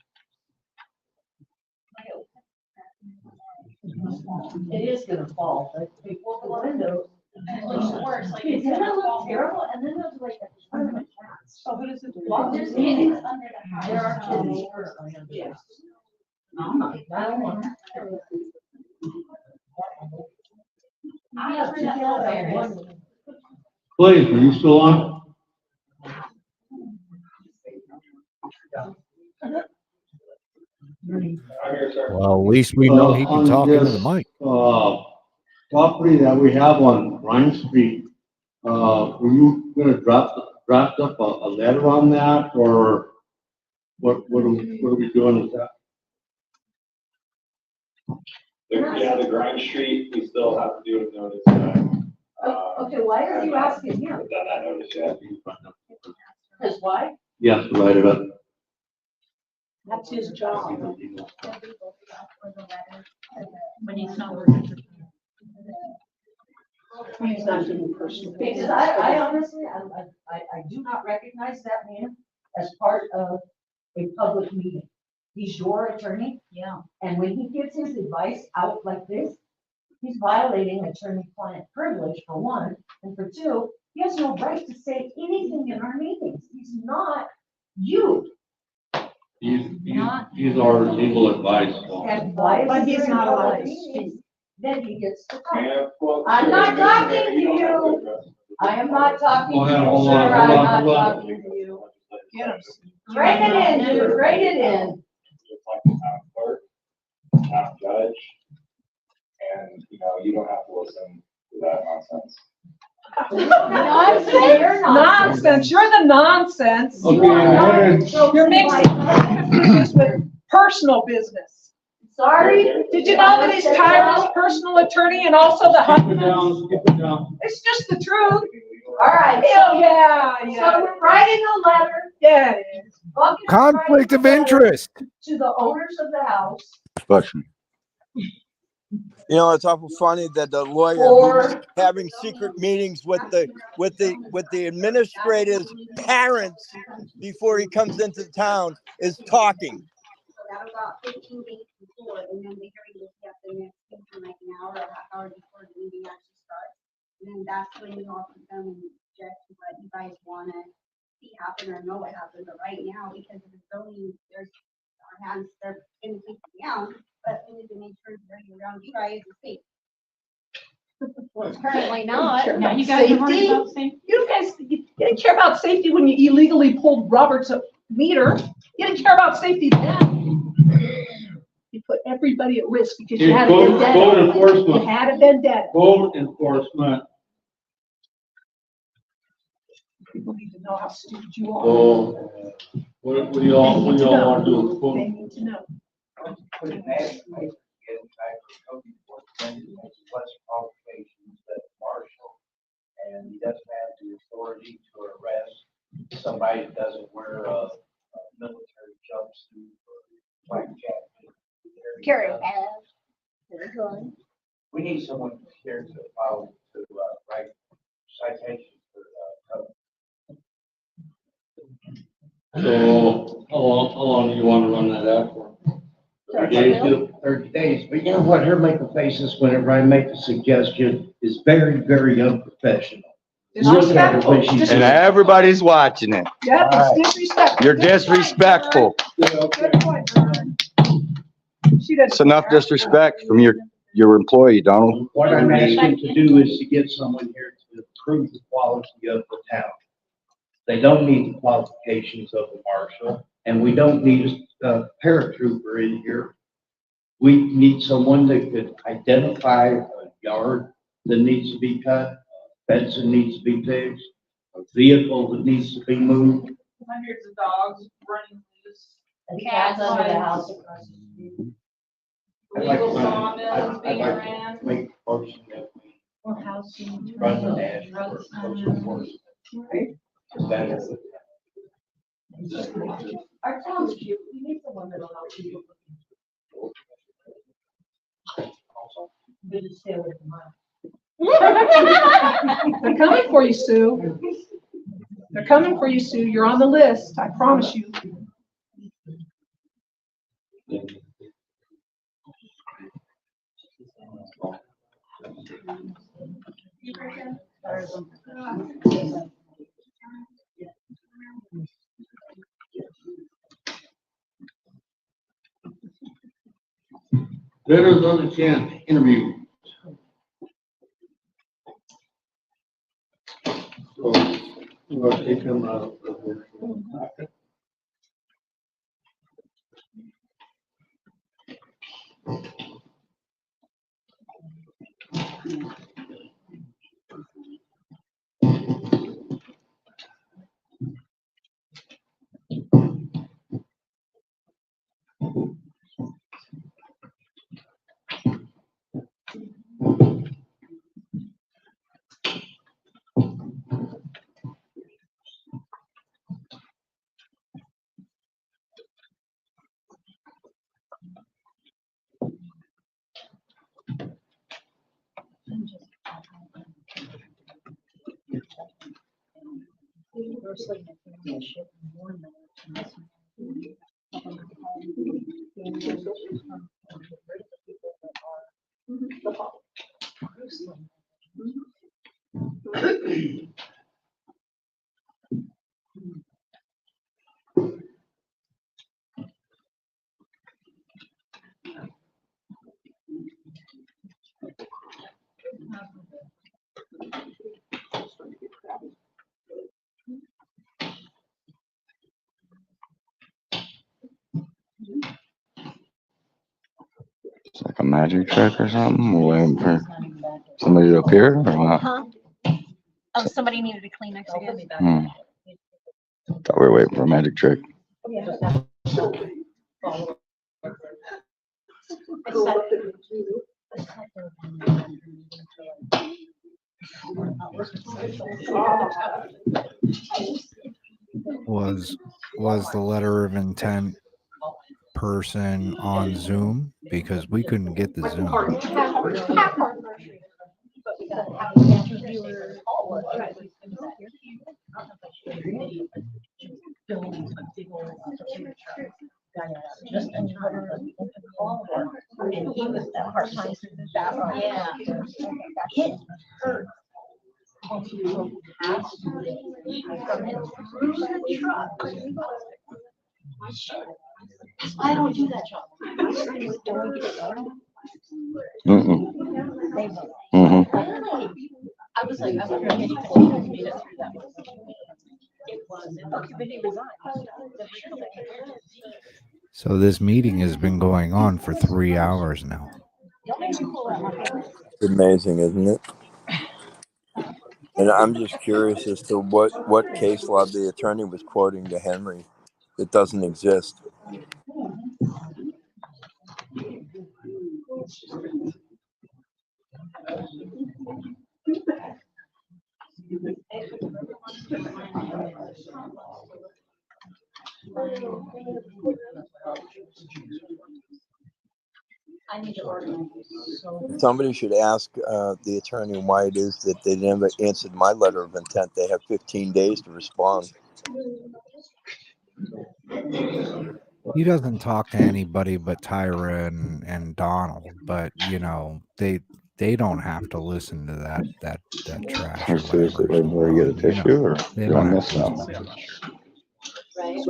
S17: It is gonna fall, but they pulled the windows. It looks worse, like it's gonna look terrible, and then there's like a ton of cats.
S22: So who does it
S17: Well,
S22: belong
S17: there's
S22: to?
S17: kittens under the house. There are kittens. Yeah. I don't want. I have to get out of one.
S11: Clay, are you still on?
S5: Well, at least we know he can
S11: On
S5: talk into the
S11: this,
S5: mic.
S11: property that we have on Rhine Street, were you gonna draft up a letter on that, or what are we doing with that?
S18: Yeah, the Grind Street, we still have to do a notice of that.
S17: Okay, why are you asking him?
S18: Done that notice yet.
S17: Because why?
S11: Yes, write it up.
S22: That's his job.
S17: When he's not working.
S22: He's not doing personal.
S17: Because I honestly, I do not recognize that man as part of a public meeting. He's your attorney. Yeah. And when he gives his advice out like this, he's violating attorney-client privilege for one, and for two, he has no right to say anything in our meetings. He's not you.
S11: He's our legal advice. So.
S17: And why
S22: But
S17: is he
S22: he's
S17: in
S22: not
S17: public
S22: allowed to
S17: meetings? Then he gets to talk.
S18: Yeah, well,
S17: I'm not talking to you. I am not talking to you,
S11: Hold
S17: sir.
S11: on,
S17: I'm
S11: hold
S17: not
S11: on.
S17: talking to you. Write it in, dude, write it in.
S18: Just like the town clerk, town judge, and, you don't have to listen to that nonsense.
S17: Nonsense.
S22: Nonsense, you're the nonsense.
S11: Okay,
S22: You're mixing business with personal business.
S17: Sorry?
S22: Did you know that he's Tyra's personal attorney and also the
S11: Skip it
S22: husband?
S11: down, skip it down.
S22: It's just the truth.
S17: All right.
S22: Hell, yeah,
S17: So
S22: yeah.
S17: we're writing a letter.
S22: Yeah, it is.
S17: Bucket's
S5: Conflict
S17: writing
S5: of
S17: a letter
S5: interest.
S17: To the owners of the house.
S9: Question.
S8: You know, it's awful funny that the lawyer
S17: Or-
S8: who's having secret meetings with the administrator's parents before he comes into town is talking.
S15: So that was about 15 days before, and then the hearing was kept the next week for like an hour or a half hour before the meeting actually starts. And then that's when you all can come and suggest what you guys wanna see happen or know what happened. But right now, because of the zoning, there's our hands, they're gonna keep it down, but we need to make sure that around you guys is safe.
S16: Well, it's currently not.
S22: Now, you guys are worried about safety. You guys, you didn't care about safety when you illegally pulled Robert's meter. You didn't care about safety then. You put everybody at risk because you
S11: Okay,
S22: had a
S11: code
S22: vendetta.
S11: enforcement.
S22: You had a vendetta.
S11: Code enforcement.
S22: People need to know how stupid you are.
S11: So, what do y'all want to do? with
S22: They
S11: code?
S22: need to know.
S12: Put an action, get it back to code enforcement, makes less qualifications that marshal, and he doesn't have the authority to arrest somebody that doesn't wear a military jumpsuit or black jacket.
S16: Carry a badge.
S12: We need someone here to follow, to write citations for,
S19: So how long do you want to run that out for?
S12: 30 days. 30 days, but you know what, her making faces whenever I make a suggestion is very, very unprofessional. Look at her when she's.
S9: And everybody's watching it.
S22: Yep, it's disrespectful.
S9: You're disrespectful.
S22: Good point, Vern. She doesn't.
S9: It's enough disrespect from your employee, Donald.
S12: What I'm asking to do is to get someone here to improve the quality of the town. They don't need the qualifications of the marshal, and we don't need a paratrooper in here. We need someone that could identify a yard that needs to be cut, a fence that needs to be fixed, a vehicle that needs to be moved.
S4: Hundreds of dogs running loose.
S17: And cats under the house across the street.
S12: I'd like
S4: Illegal
S12: to
S4: sawmills
S12: I'd
S4: being
S12: like
S4: ran.
S12: to make a motion that we
S17: Or housing.
S12: run the dash for code enforcement. That is.
S17: Our town's cute, we need someone that'll help you. Good to stay away from mine.
S22: They're coming for you, Sue. They're coming for you, Sue. You're on the list, I promise you.
S19: Veterans on the chance, interview. So, we'll take them out.
S9: It's like a magic trick or something. We're waiting for somebody to appear or what?
S16: Huh? Oh, somebody needed a Kleenex again.
S9: Thought we were waiting for a magic trick.
S5: Was the letter of intent person on Zoom? Because we couldn't get the Zoom.
S17: Just in time to call him, and he was that part-time. Yeah. It hurt. And he drove past me from his cruiser truck. I don't do that job. I was like, I'm not getting made it through that. It was, okay, but he resigned.
S5: So this meeting has been going on for 3 hours now.
S8: It's amazing, isn't it? And I'm just curious as to what case law the attorney was quoting to Henry that doesn't exist.
S2: I need to organize.
S8: Somebody should ask the attorney why it is that they never answered my letter of intent. They have 15 days to respond.
S5: He doesn't talk to anybody but Tyra and Donald, but they don't have to listen to that trash
S9: Or
S5: or
S9: seriously,
S5: whatever's
S9: where do
S5: going
S9: you get a
S5: on.
S9: tissue or
S5: They
S9: do
S5: don't
S9: I
S5: have
S9: miss
S5: to listen
S9: something?
S5: to him.
S2: Right.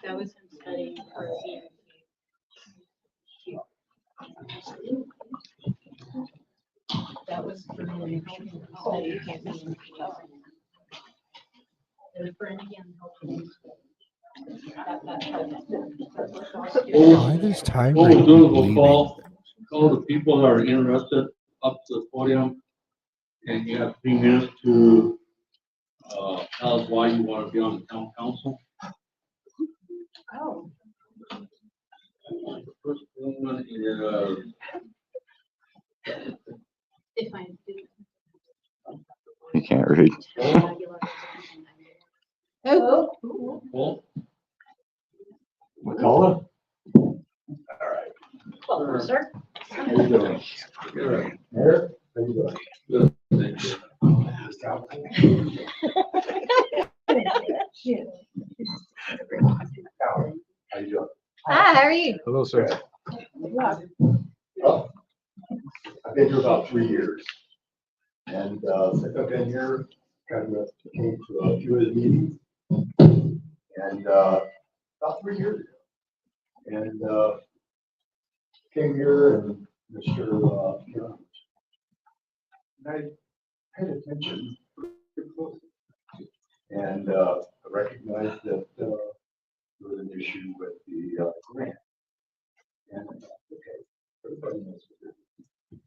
S2: That was him studying for a year. That was for him studying campaign. And for him again, hopefully.
S5: Why does
S19: What
S5: Tyra
S19: we'll do
S5: keep
S19: is we'll
S5: leaving?
S19: call the people that are interested up to the podium, and you have 3 minutes to tell us why you want to be on the town council.
S2: Oh.
S19: The first one is,
S2: If I do.
S9: You can't read.
S2: Oh.
S19: Paul?
S11: McCullough?
S2: Well, sir.
S11: How you doing? Good. Mayor? How you doing?
S19: Good, thank you.
S11: How you doing?
S2: Hi, how are you?
S11: Hello, sir. Oh, I've been here about 3 years. And since I've been here, kind of came to a few of the meetings. And about 3 years ago. And came here and Mr. And I paid attention pretty closely. And I recognized that there was an issue with the grant. And I thought, okay, everybody knows what it is.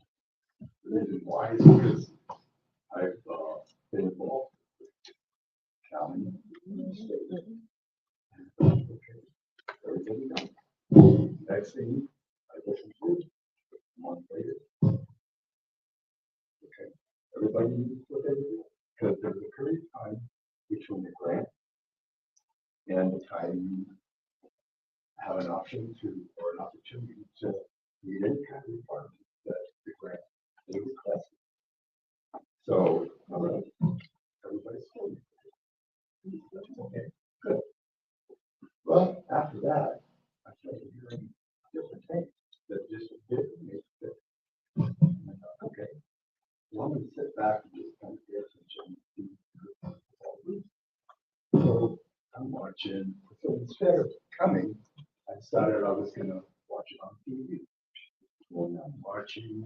S11: The reason why is because I've been involved with county and state. Okay, everybody knows. Next thing I listened to a month later. Okay, everybody knows what they do because there's a period of time between the grant and the time you have an option to, or an opportunity to meet any kind of requirement that the grant is requested. So, all right, everybody's full. Okay, good. Well, after that, I started hearing different things that just did make it. I thought, okay, well, I'm going to sit back and just kind of pay attention to. So I'm watching. So instead of coming, I decided I was going to watch it on TV. And I'm watching.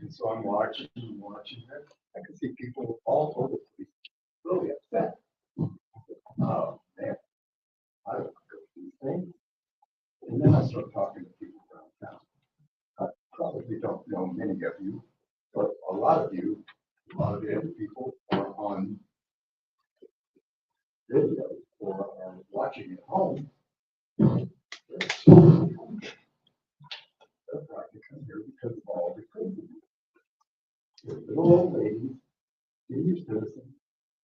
S11: And so I'm watching. I can see people all over the place really upset. Oh, man, I don't go through these things. And then I start talking to people around town. I probably don't know many of you, but a lot of you, a lot of the other people are on video or are watching at home. They're trying to come here because of all the crazy. They're little old ladies, senior citizens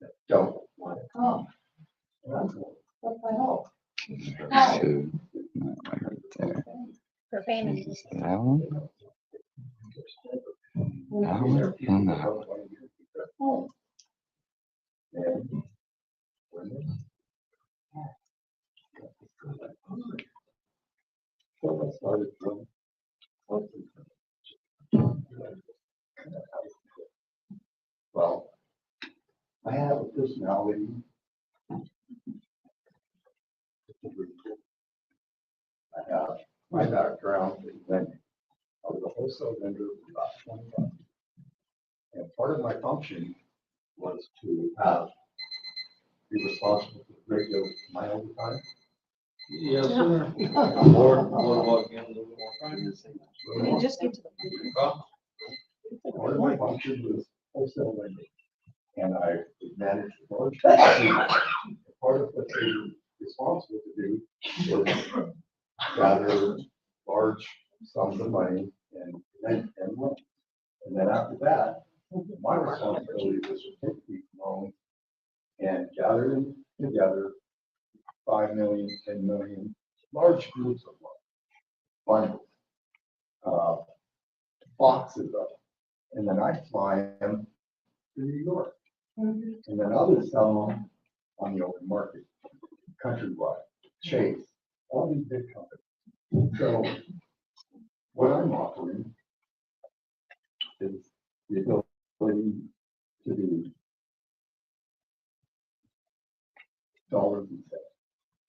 S11: that don't want to come. And I'm going, what the hell?
S9: Two. Right there.
S2: For family.
S9: That one? That one? And that one.
S11: And when they so I started from well, I have a personality. I have my background in lending. I was a wholesale lender for about 20 years. And part of my function was to be responsible for the great deal of my overtime.
S19: Yes, sir. More about again, a little bit more time.
S2: You just get to the
S11: Part of my function was wholesale lending. And I managed a large team. Part of what they were responsible to do is gather large sums of money and lend. And then after that, my responsibility was to take these loans and gathering together 5 million, 10 million, large groups of bundles, boxes of them. And then I fly them to New York. And then others sell them on the open market, Countrywide, Chase, all these big companies. So what I'm offering is the ability to do dollars and cents,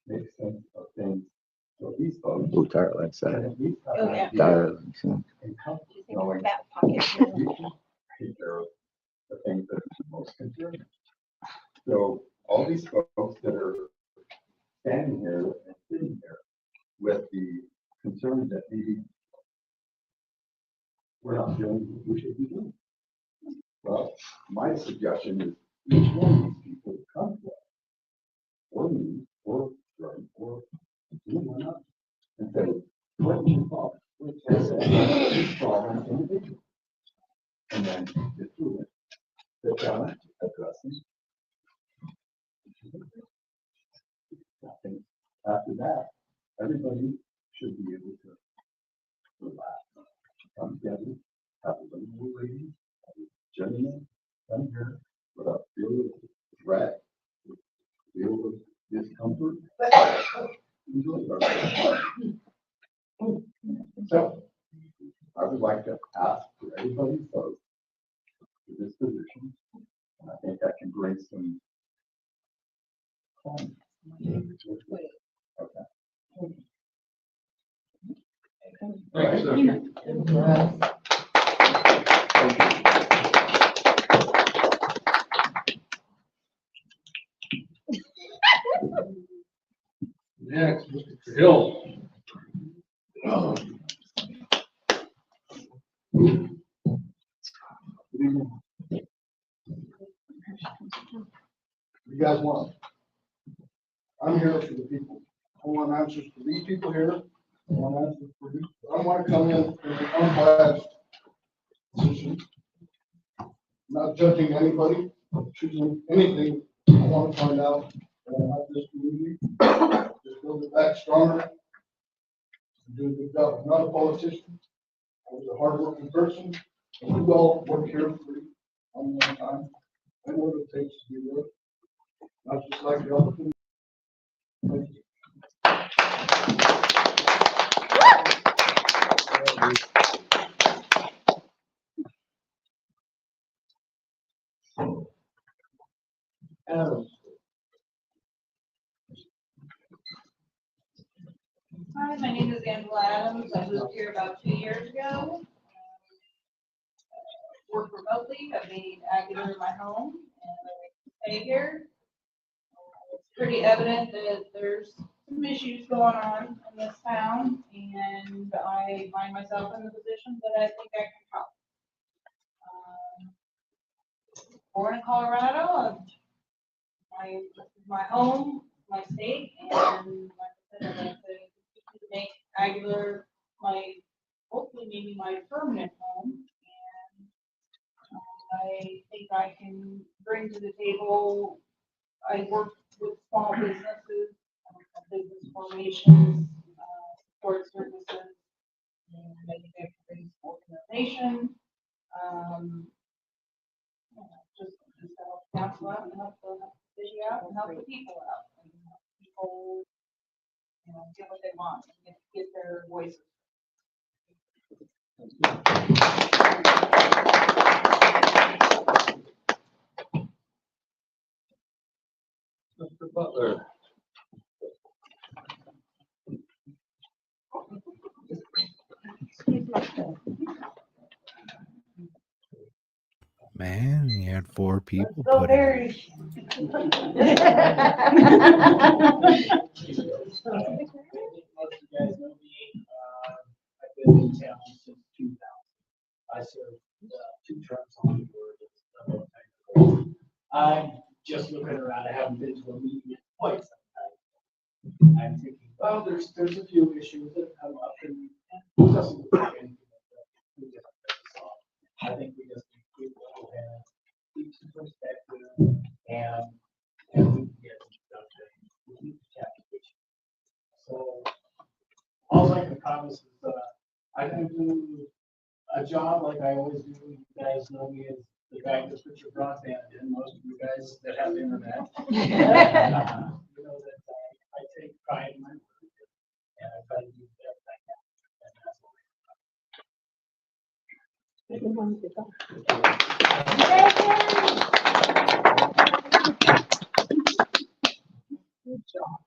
S11: make sense of things. So these folks.
S9: Blue tire lights
S11: can
S9: that.
S11: at least have an idea
S9: Tire.
S11: and comfort knowing we can take care of the things that are most concerning. So all these folks that are standing here and sitting here with the concerns that maybe we're not doing what we should be doing. Well, my suggestion is each one of these people come to us, or me, or Jordan, or anyone else, and say, what do you call it? This problem individual. And then get through it. The challenge, addressing. I think after that, everybody should be able to relax, come together, have a little lady, have a gentleman, come here without feeling of threat, feel of discomfort. Enjoy ourselves. So, I would like to ask for everybody's vote for this position, and I think that can bring some calm. Okay.
S19: Thanks, sir. Next, Mr. Hill.
S11: You guys want? I'm here for the people. I want answers for these people here. I want answers for you. I want to come in with an unbiased position. Not judging anybody, choosing anything. I want to find out about this community. Just build it back stronger. Do a good job. I'm not a politician. I was a hardworking person. And we all work here for one time. I know what it takes to be there. Not just like the other. Thank you. Adam.
S7: Hi, my name is Angela Adams. I moved here about 2 years ago. Work remotely. I've made Aguilar my home and I stay here. It's pretty evident that there's some issues going on in this town, and I find myself in the position that I think I can help. Born in Colorado, my home, my state, and like I said, I'd like to make Aguilar my, hopefully maybe my permanent home. And I think I can bring to the table, I work with small businesses, business formations, support services, and I think I can bring some organization. Just to help council out and help the city out and help the people out. And help people, get what they want, and get their voices.
S19: Mr. Butler.
S5: Man, you had 4 people
S22: Go
S5: put in.
S22: Bears.
S13: I've been in town since 2000. I served 2 terms on the board. I'm just looking around. I haven't been to a meeting in quite some time. I'm thinking, well, there's a few issues that come up, and it doesn't look like anything that we can solve. I think we just need people who have keep some perspective and
S3: do a job like I always do. You guys know me as the guy that puts your broadband in, most of you guys that have internet. You know that I take pride in my work, and I try to do the best I can. And that's what
S22: Good job.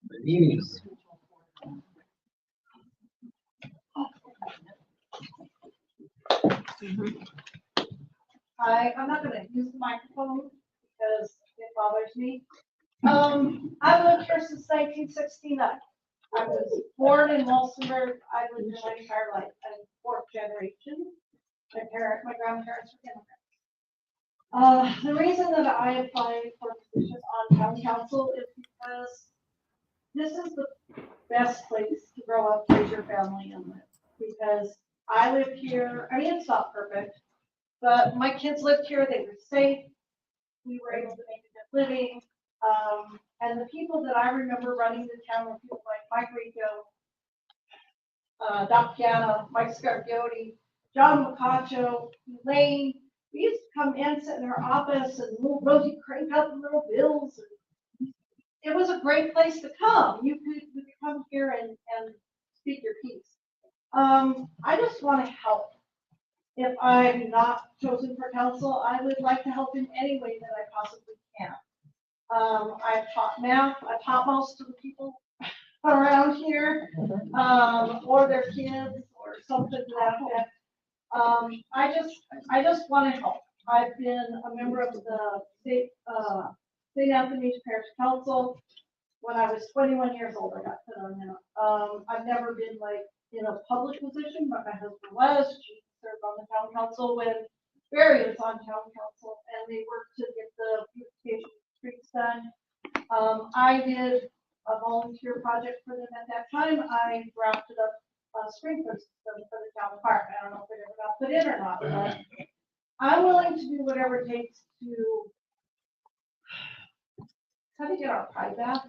S13: The meetings.
S1: Hi, I'm not gonna use the microphone because it bothers me. I've lived here since 1969. I was born in Walsenburg. I lived here my entire life. I'm fourth generation. My grandparents were immigrants. The reason that I applied for a position on town council is because this is the best place to grow up, raise your family and live. Because I live here, I mean, it's not perfect, but my kids lived here, they were safe, we were able to make a good living. And the people that I remember running the town were people like Mike Rico, Doc Piana, Mike Scargiotti, John Macacho, Elaine. We used to come in, sit in our office, and little Rosie crank out the little bills. It was a great place to come. You could come here and speak your piece. I just want to help. If I'm not chosen for council, I would like to help in any way that I possibly can. I've taught math. I've taught most of the people around here, or their kids, or something to that effect. I just want to help. I've been a member of the St. Anthony's Parish Council. When I was 21 years old, I got put on that. I've never been like in a public position, but my husband was. She served on the town council when Barry was on town council, and they worked to get the beautification streets done. I did a volunteer project for them at that time. I drafted up a sprinkler system for the town park. I don't know if it ever got put in or not, but I'm willing to do whatever it takes to try to get our pride back.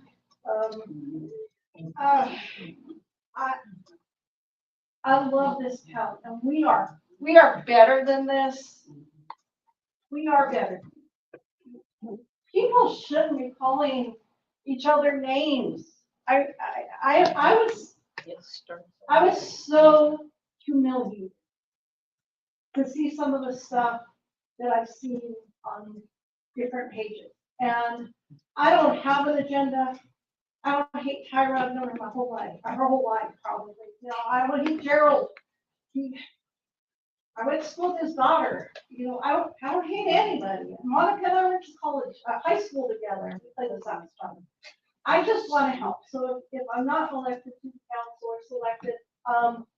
S1: I love this town, and we are better than this. We are better. People shouldn't be calling each other names. I was so humiliated to see some of the stuff that I've seen on different pages. And I don't have an agenda. I don't hate Tyra. I've known her my whole life, her whole life probably. You know, I don't hate Gerald. I went to school with his daughter. You know, I don't hate anybody. Monica and I went to college, high school together, and we played the soccer fun. I just want to help. So if I'm not elected to the council or selected,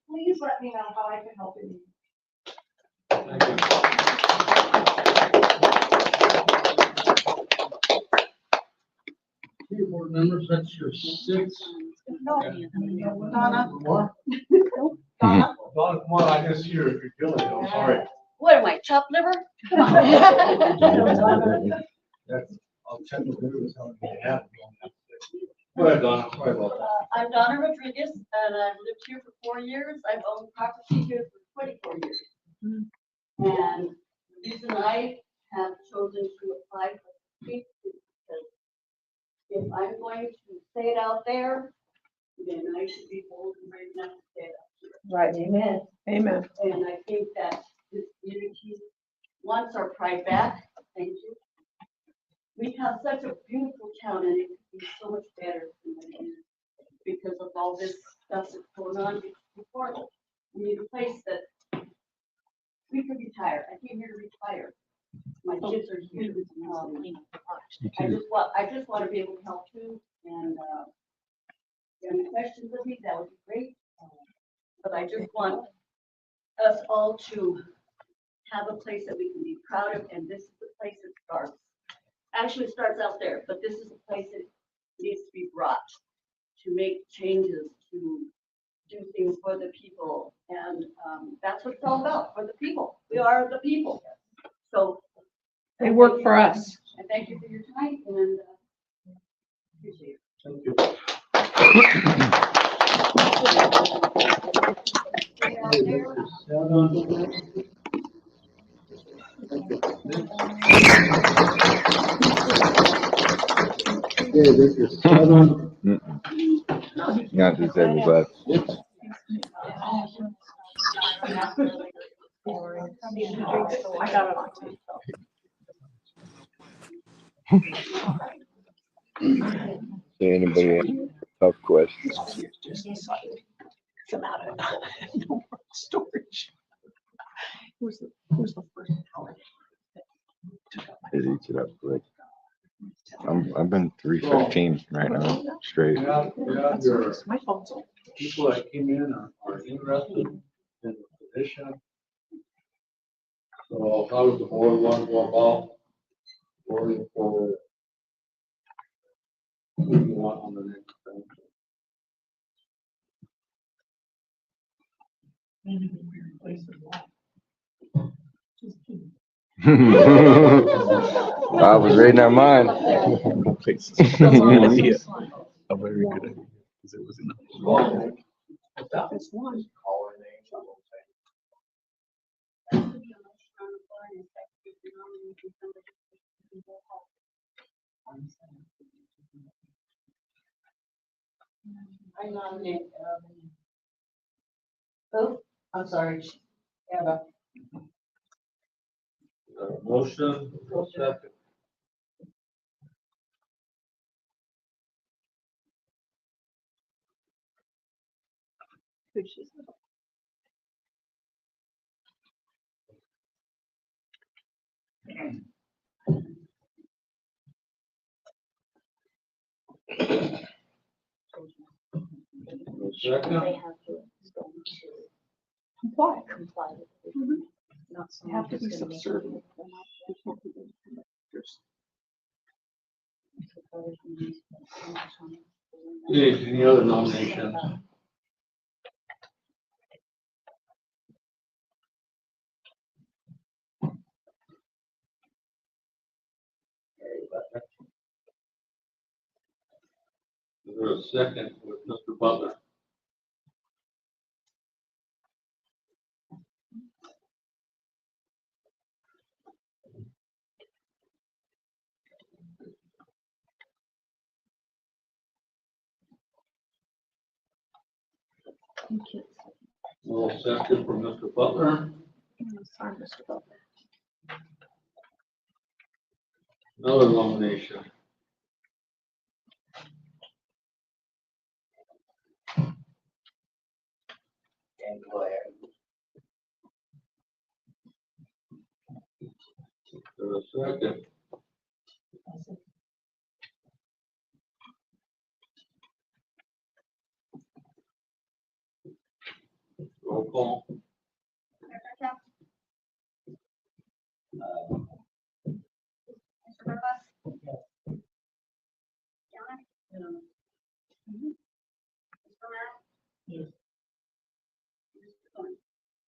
S1: please let me know how I can help you.
S11: Okay, board members, that's your sixth.
S1: Donna.
S11: More?
S1: Donna.
S11: Donna, come on, I just see you're killing it, I'm sorry.
S17: What am I, chopped liver? Come on.
S11: That's, I'll check with you, how many you have. Go ahead, Donna, sorry about that.
S17: I'm Donna Rodriguez, and I've lived here for 4 years. I've owned property here for 24 years. And the reason I have chosen to apply for the street is because if I'm going to say it out there, then I should be bold and brave enough to say it out here.
S22: Right, amen. Amen.
S17: And I think that this community wants our pride back. Thank you. We have such a beautiful town, and it could be so much better than it is because of all this stuff that's going on before. We need a place that we could retire. I came here to retire. My kids are here. I just want to be able to help too. And if you have any questions of me, that would be great. But I just want us all to have a place that we can be proud of, and this is the place it starts. Actually, it starts out there, but this is the place that needs to be brought to make changes, to do things for the people, and that's what it's all about, for the people. We are the people. So
S22: they work for us.
S17: And thank you for your time, and appreciate it.
S11: Thank you.
S9: Not disabled, but
S22: I got it on tape.
S8: Anybody have tough questions?
S4: I'm out of no more storage. Who's the first hour?
S9: it eats it up quick. I've been 315 right now, straight.
S19: Yeah, your
S22: My phone's on.
S19: people that came in are interested in the position. So how does the board want to go about voting for who you want on the next thing?
S3: Maybe we replace the law. Just kidding.
S9: I was reading our mind.
S13: idea. A very good idea. Because it was enough.
S22: It's one.
S7: I nominate, who? I'm sorry. Eva.
S19: Motion, second. Second.
S22: Comply.
S15: Mm-hmm.
S22: Not you have to be subservient.
S19: Okay, any other nominations? Is there a second with Mr. Butler? Well, second for Mr. Butler.
S22: Sorry, Mr. Butler.
S19: Another nomination. Is there a second? Roll call.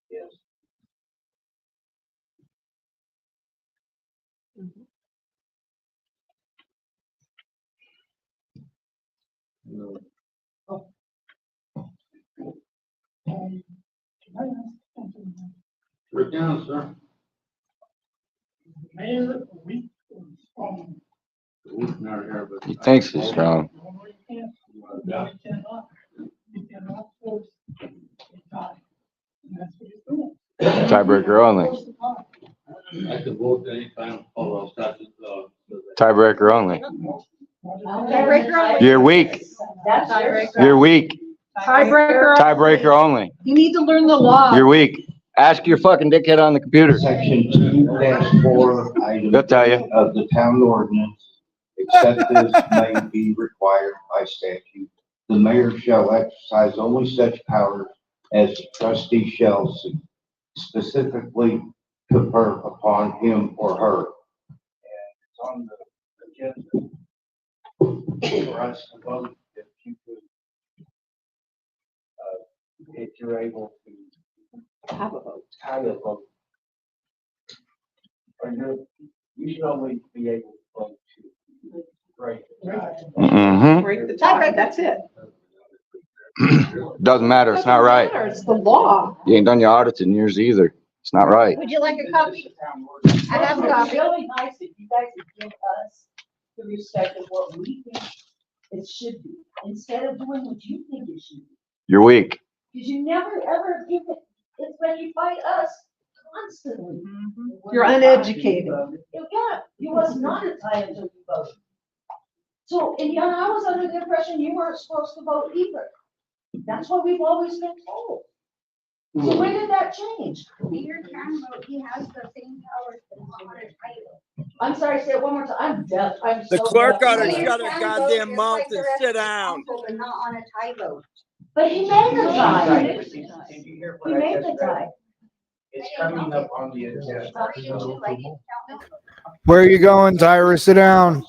S13: Yes.
S19: No.
S3: Can I ask something?
S19: Right down, sir.
S3: Mayor, a week was strong.
S19: We've never here, but.
S9: He thinks he's strong.
S3: No, you can't. No, you cannot. You cannot force a tie. And that's what he's doing.
S9: Tiebreaker only.
S3: Force the tie.
S19: I could vote anytime, although statute,
S9: Tiebreaker only.
S22: Tiebreaker only.
S9: You're weak.
S22: That's tiebreaker.
S9: You're weak.
S22: Tiebreaker.
S9: Tiebreaker only.
S22: You need to learn the law.
S9: You're weak. Ask your fucking dickhead on the computer.
S12: Section 2-4, item
S9: They'll tell you.
S12: of the town ordinance, except as may be required by statute. The mayor shall exercise only such powers as the trustee shall specifically confer upon him or her.
S13: And it's on the agenda for us to vote if you could, if you're able to
S22: Have a vote.
S13: have a vote. Or you should only be able to vote to break the tie.
S9: Mm-hmm.
S22: Break the tie, that's it.
S9: Doesn't matter. It's not right.
S22: It's the law.
S9: You ain't done your audits in years either. It's not right.
S16: Would you like a copy? I have a
S14: It's
S16: copy.
S14: really nice that you guys would give us the respect of what we think it should be, instead of doing what you think it should be.
S9: You're weak.
S14: Because you never, ever give it, it's when you fight us constantly.
S22: You're uneducated.
S14: Yeah, you was not a tie until you voted. So, and yeah, I was under the impression you weren't supposed to vote either. That's what we've always been told. So when did that change?
S16: Mayor can vote, he has the same powers that he's on a title.
S14: I'm sorry, say it one more time. I'm deaf. I'm
S6: The
S14: so
S6: clerk
S14: deaf.
S6: ought to
S16: Mayor
S6: shut her
S16: can
S6: goddamn
S16: vote just
S6: mouth
S16: like the
S6: and
S16: rest
S6: sit
S16: of the
S6: down.
S16: council, but not on a tie vote.
S14: But he made the tie.
S12: Did you hear what
S14: He
S12: I
S14: made
S12: just
S14: the
S12: read?
S14: tie.
S12: It's coming up on the agenda.
S5: Where are you going, Tyra? Sit down.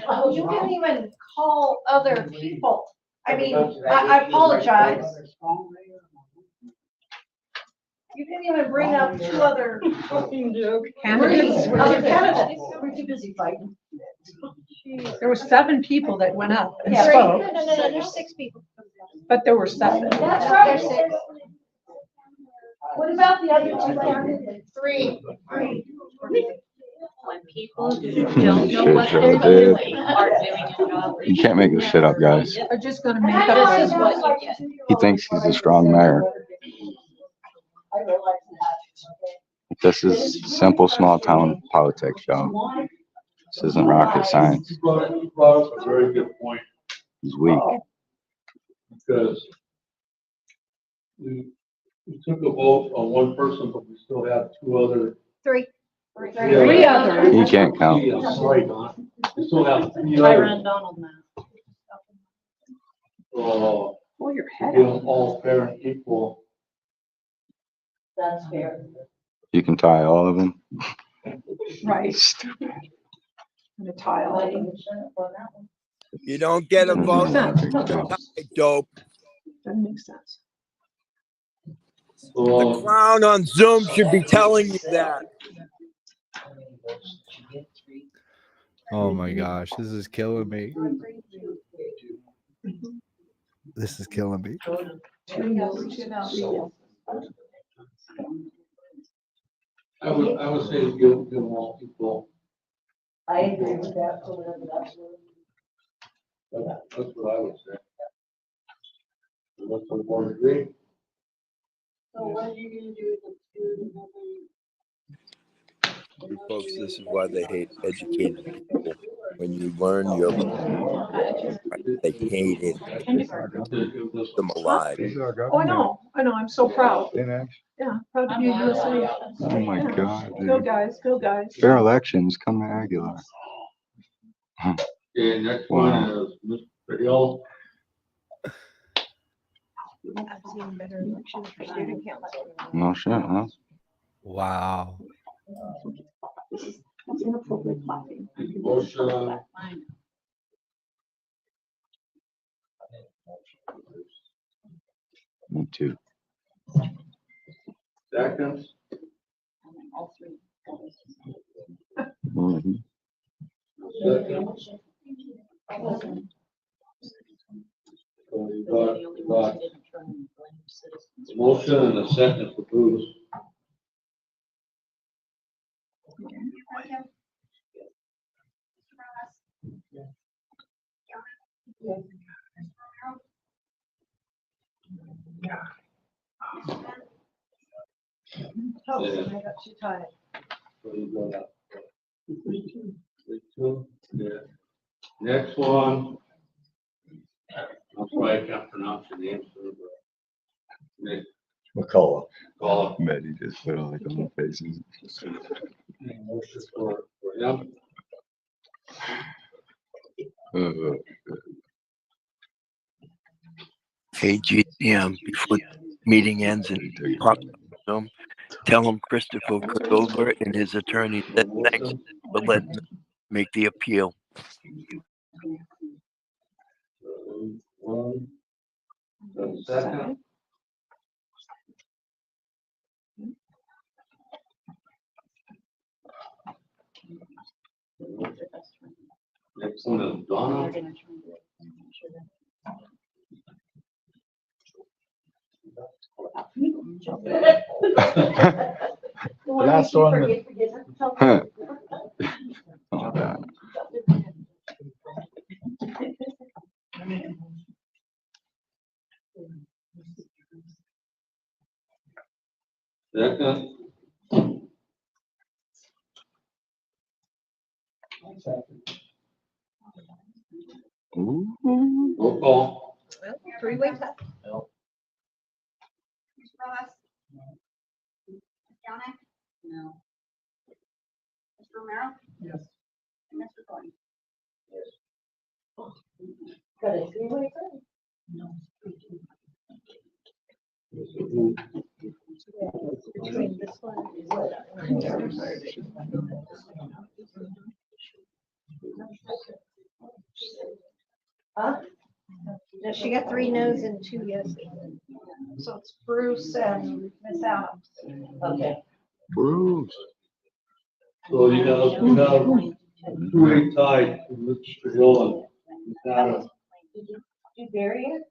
S1: Oh, you can even call other people. I mean, I apologize. You can even bring up two other
S22: Candidates.
S1: other candidates. We're too busy fighting.
S22: There were 7 people that went up and
S1: Yeah.
S22: spoke,
S1: No, there's 6 people.
S22: but there were 7.
S14: That's right. What about the other 2 candidates?
S1: 3.
S2: When people who don't know what they're doing are doing a job.
S9: You can't make this shit up, guys.
S22: They're just gonna
S14: And
S22: make
S14: I
S22: up.
S14: know
S2: This is what
S14: that's
S2: you
S14: like
S2: get.
S9: He thinks he's a strong mayor.
S14: I realize that.
S9: This is simple small town politics, y'all. This isn't rocket science.
S19: You brought up a very good point,
S9: He's weak.
S19: because we took a vote on one person, but we still have 2 other.
S16: 3.
S22: 3 others.
S9: He can't count.
S19: I'm sorry, Don. We still have 3
S2: I
S19: others.
S2: run Donald now.
S19: So,
S22: Pull your head
S19: give
S22: out.
S19: them all fair and equal.
S14: That's fair.
S9: You can tie all of them.
S22: Right. And a tile.
S6: You don't get a vote.
S9: Doesn't
S6: Dope.
S22: Doesn't make sense.
S6: The clown on Zoom should be telling you that.
S5: Oh my gosh, this is killing me. This is killing me.
S19: I would say give them all equal.
S14: I agree with that.
S19: That's what I would say. What's the board agree?
S14: So what are you gonna do with the 2?
S6: Folks, this is why they hate educated people. When you learn your they hate it. Them alive.
S22: Oh, I know. I'm so proud. Yeah, proud to be a USA.
S9: Oh my God,
S22: Go
S9: dude.
S22: guys, go guys.
S9: Fair elections come to Aguilar.
S19: Okay, next
S9: Wow.
S19: one is Mr. Hill.
S16: I've seen better elections for student council.
S9: No shit, huh?
S5: Wow.
S22: That's inappropriate clapping.
S19: Motion.
S9: Me too.
S19: Second.
S9: Mhm.
S19: Second. So we got a motion and a second for Bruce.
S1: Oh, I got you tied.
S19: So we got 3-2. Yeah. Next one. I'm sorry I can't pronounce your name, sir, but Nick
S9: McCullough.
S19: McCullough.
S9: Betty just put on like on the faces.
S19: Motion for him.
S6: Hey, GM, before the meeting ends and talk to them, tell him Christopher Cordova and his attorney said thanks for letting them make the appeal.
S19: One. Second. Next one is Donna.
S9: Last one.
S11: Second. Roll call.
S16: Three-way tie.
S15: Mr. Ross? Ms. Jonak? No. Mr. Romero?
S3: Yes.
S15: And Mr. Thorne?
S17: Got a three-way tie?
S16: Between this one
S17: Huh?
S16: No, she got 3 no's and 2 yeses. So it's Bruce and Miss Adams.
S17: Okay.
S9: Bruce.
S11: So you got a two-way tie to Mr. Hill and Adam.
S17: Did you bury it?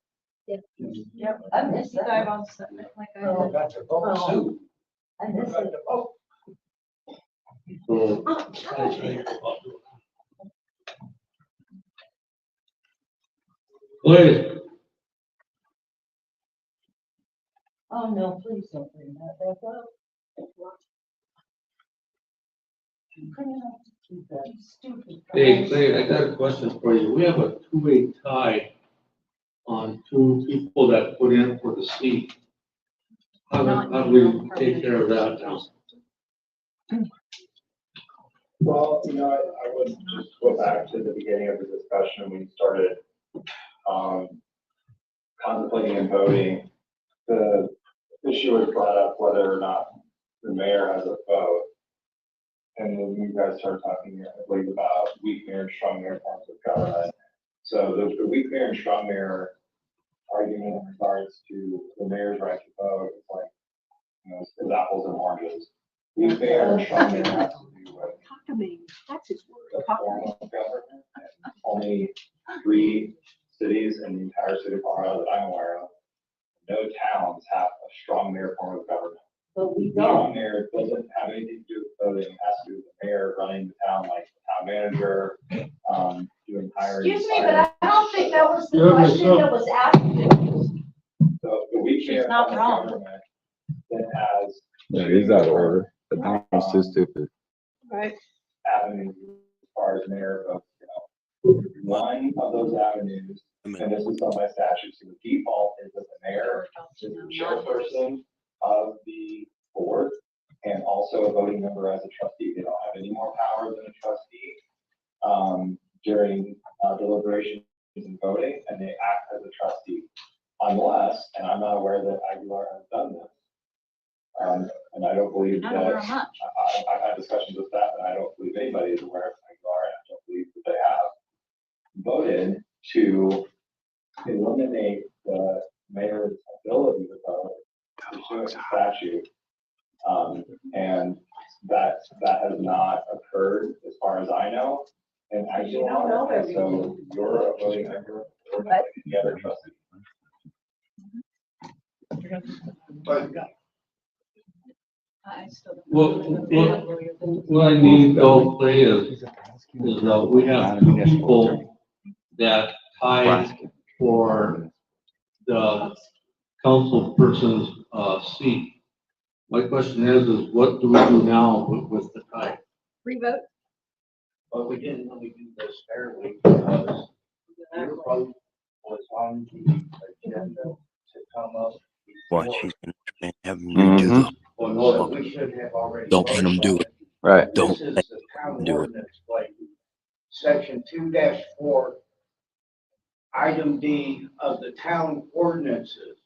S16: Yep.
S17: I missed that.
S16: Dive on something like I
S17: Oh,
S16: did.
S17: that's a boat suit. I missed it.
S11: So, please.
S17: Oh, no, please don't bring that back up. Stupid.
S11: Hey, Clay, I got a question for you. We have a two-way tie on 2 people that put in for the seat. How do we take care of that now?
S18: Well, I would just go back to the beginning of the discussion when you started contemplating and voting. The issue was brought up whether or not the mayor has a vote. And then you guys started talking, I believe, about weak mayor and strong mayor forms of government. So the weak mayor and strong mayor argument in regards to the mayor's right to vote is like, it's apples and oranges. Weak mayor and strong mayor has to do with
S16: That's his
S18: the form of government. Only 3 cities in the entire state of Colorado that I'm aware of, no towns have a strong mayor form of government.
S17: But we
S18: Strong
S17: don't.
S18: mayor doesn't have anything to do with voting. It has to do with the mayor running the town, like the town manager, doing hiring.
S17: Excuse me, but I don't think that was the question that was asked.
S18: So the weak mayor
S2: not
S18: form of
S2: wrong.
S18: government then has.
S9: Yeah, he's out of order. The time's too stupid.
S16: Right.
S18: Avenues as far as mayor votes go. One of those avenues, and this is on my statute, so the default is that the mayor is the chairperson of the board and also a voting member as a trustee. They don't have any more power than a trustee during deliberations and voting, and they act as a trustee. Unless, and I'm not aware that Aguilar has done this, and I don't believe that, I've had discussions with that, and I don't believe anybody is aware of Aguilar, and I don't believe that they have voted to eliminate the mayor's ability to vote pursuant to statute. And that has not occurred as far as I know. And actually, so you're a voting member or any other trustee.
S11: What I need though, Clay, is we have 2 people that tied for the council person's seat. My question is what do we do now with the tie?
S16: Revote.
S20: But we didn't really do this fairly because your vote was on the agenda to come up.
S6: Watch, he's gonna try and have him redo the.
S20: So we should have already.
S6: Don't let him do it.
S9: Right.
S6: Don't
S20: This is
S6: let
S20: the town
S6: him do it.
S20: ordinance, like section 2-4, item D of the town ordinances.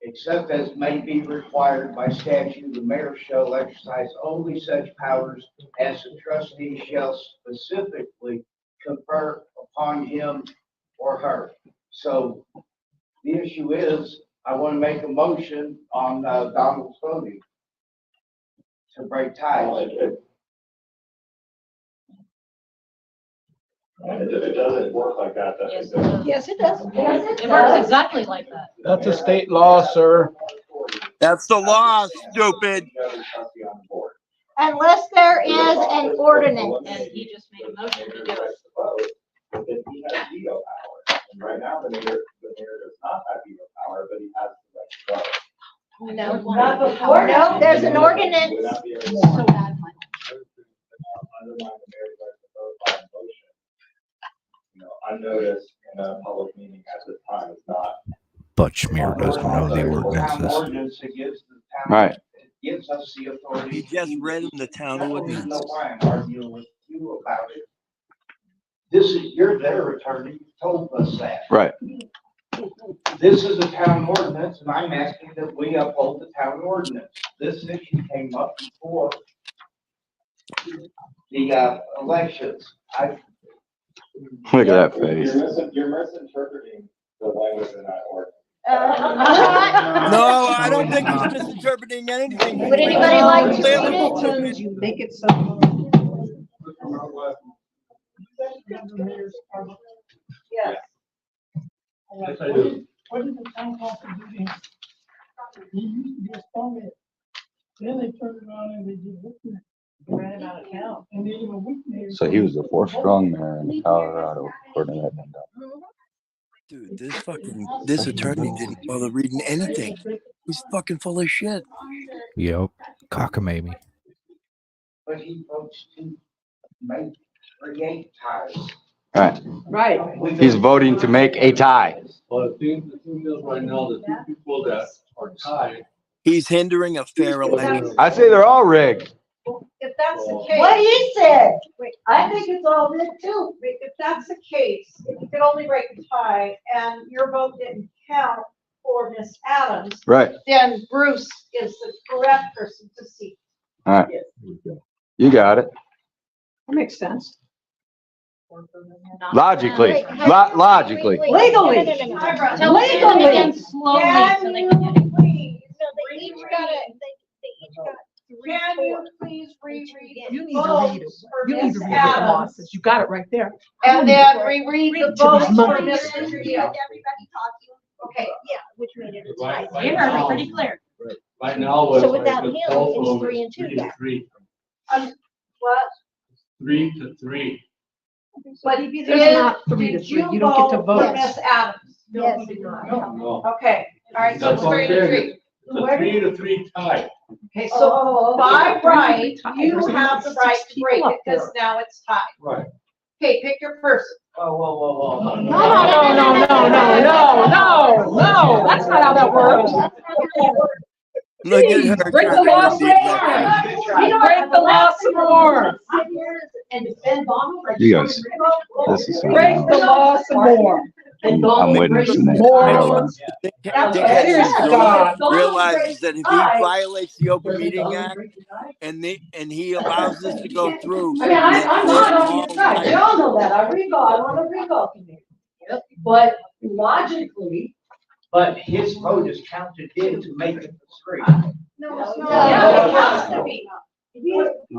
S20: Except as may be required by statute, the mayor shall exercise only such powers as the trustee shall specifically confer upon him or her. So the issue is, I want to make a motion on Donald's voting to break ties.
S18: It doesn't work like that. That's
S16: Yes, it does.
S2: It works exactly like that.
S3: That's a state law, sir.
S6: That's the law, stupid.
S16: Unless there is an ordinance.
S2: And he just made a motion to do it.
S18: But then he has veto power. And right now, the mayor does not have veto power, but he has the right to vote.
S16: No, not before. No, there's an ordinance.
S2: So bad, Michael.
S18: Undermine the mayor's right to vote by motion. You know, unnoticed in a public meeting at this time is not.
S5: But Schmier doesn't know the ordinances.
S9: Right.
S12: It gives us the authority.
S6: He just read him the town
S12: That's the
S6: ordinance.
S12: reason why I'm arguing with you about it. You're their attorney, you told us that.
S9: Right.
S12: This is a town ordinance, and I'm asking that we uphold the town ordinance. This issue came up before the elections.
S9: Look at that face.
S18: You're misinterpreting the language in that ordinance.
S6: No, I don't think he's misinterpreting anything.
S16: Would anybody like to
S6: Clearly
S16: read it?
S6: stupid.
S22: You make it so.
S1: Yes.
S19: Yes, I do.
S3: What did the town council do? He used to be a strong. Then they turned around and they did witness.
S17: Ran it out of town.
S3: And they even witness.
S9: So he was the fourth strong mayor in Colorado, according to that done.
S6: Dude, this attorney didn't bother reading anything. He's fucking full of shit.
S5: Yep. Cockamamie.
S12: But he votes to create ties.
S9: Right.
S22: Right.
S9: He's voting to make a tie.
S19: Well, the thing is right now, the two people that are tied.
S6: He's hindering a fair election.
S9: I say they're all rigged.
S1: If that's the case.
S14: What he said,
S1: Wait,
S14: I think it's all this too.
S1: if that's the case, if you could only break a tie and your vote didn't count for Miss Adams,
S9: Right.
S1: then Bruce is the correct person to seek.
S9: All right. You got it.
S22: That makes sense.
S9: Logically. Logically.
S22: Legally.
S2: Tell them it again slowly so they can get it.
S1: Please,
S16: They each got
S1: can you please reread
S22: You need
S1: the
S22: to read it.
S1: votes for
S22: You need
S1: Miss
S22: to read what the law
S1: Adams?
S22: says. You got it right there.
S1: And then reread the
S22: to
S1: votes
S22: these
S1: for
S22: monkeys.
S1: Mr.
S16: Everybody
S1: Deal.
S16: talking.
S1: Okay,
S16: Yeah, which made it a
S19: Right,
S16: tie.
S19: right
S2: You heard
S19: now-
S2: it pretty clear.
S19: Right now, it's
S16: So
S19: like
S16: without
S19: the
S16: him,
S19: both
S16: it's
S19: of them
S16: 3
S19: is
S16: and 2,
S19: 3
S16: yeah.
S19: 3.
S1: what?
S19: 3 to 3.
S1: But
S22: There's not 3 to
S1: did
S22: 3.
S1: you
S22: You don't get to
S1: vote for
S22: vote.
S1: Miss Adams?
S16: Yes.
S19: No.
S1: Okay, all right, so
S19: That's
S1: it's
S19: what
S1: 3
S19: I'm
S1: to
S19: saying.
S1: 3.
S19: It's a 3 to 3 tie.
S1: Okay, so by right, you
S22: There's
S1: have the right to break
S22: people
S1: it
S22: up there.
S1: because now it's tied.
S19: Right.
S1: Okay, pick your person.
S19: Whoa.
S22: No. That's not how that works.
S6: Look at her.
S22: Break the
S6: trying to
S22: law
S6: do
S22: some
S6: the
S22: more. Break the law some more.
S9: You guys, this is something
S22: Break the
S9: else.
S22: law some more.
S9: I'm witnessing it.
S22: More.
S9: Real
S22: Serious God.
S6: realizes that if he violates the Open Meeting Act and he allows this to go through,
S14: I mean, I'm
S6: that
S14: not
S6: they're
S14: on
S6: all
S14: your side,
S6: right.
S14: y'all know that, I on a recall committee. But logically,
S12: But his vote is counted in to make it three.
S1: No, it's
S14: not.
S1: Yeah, it has to be.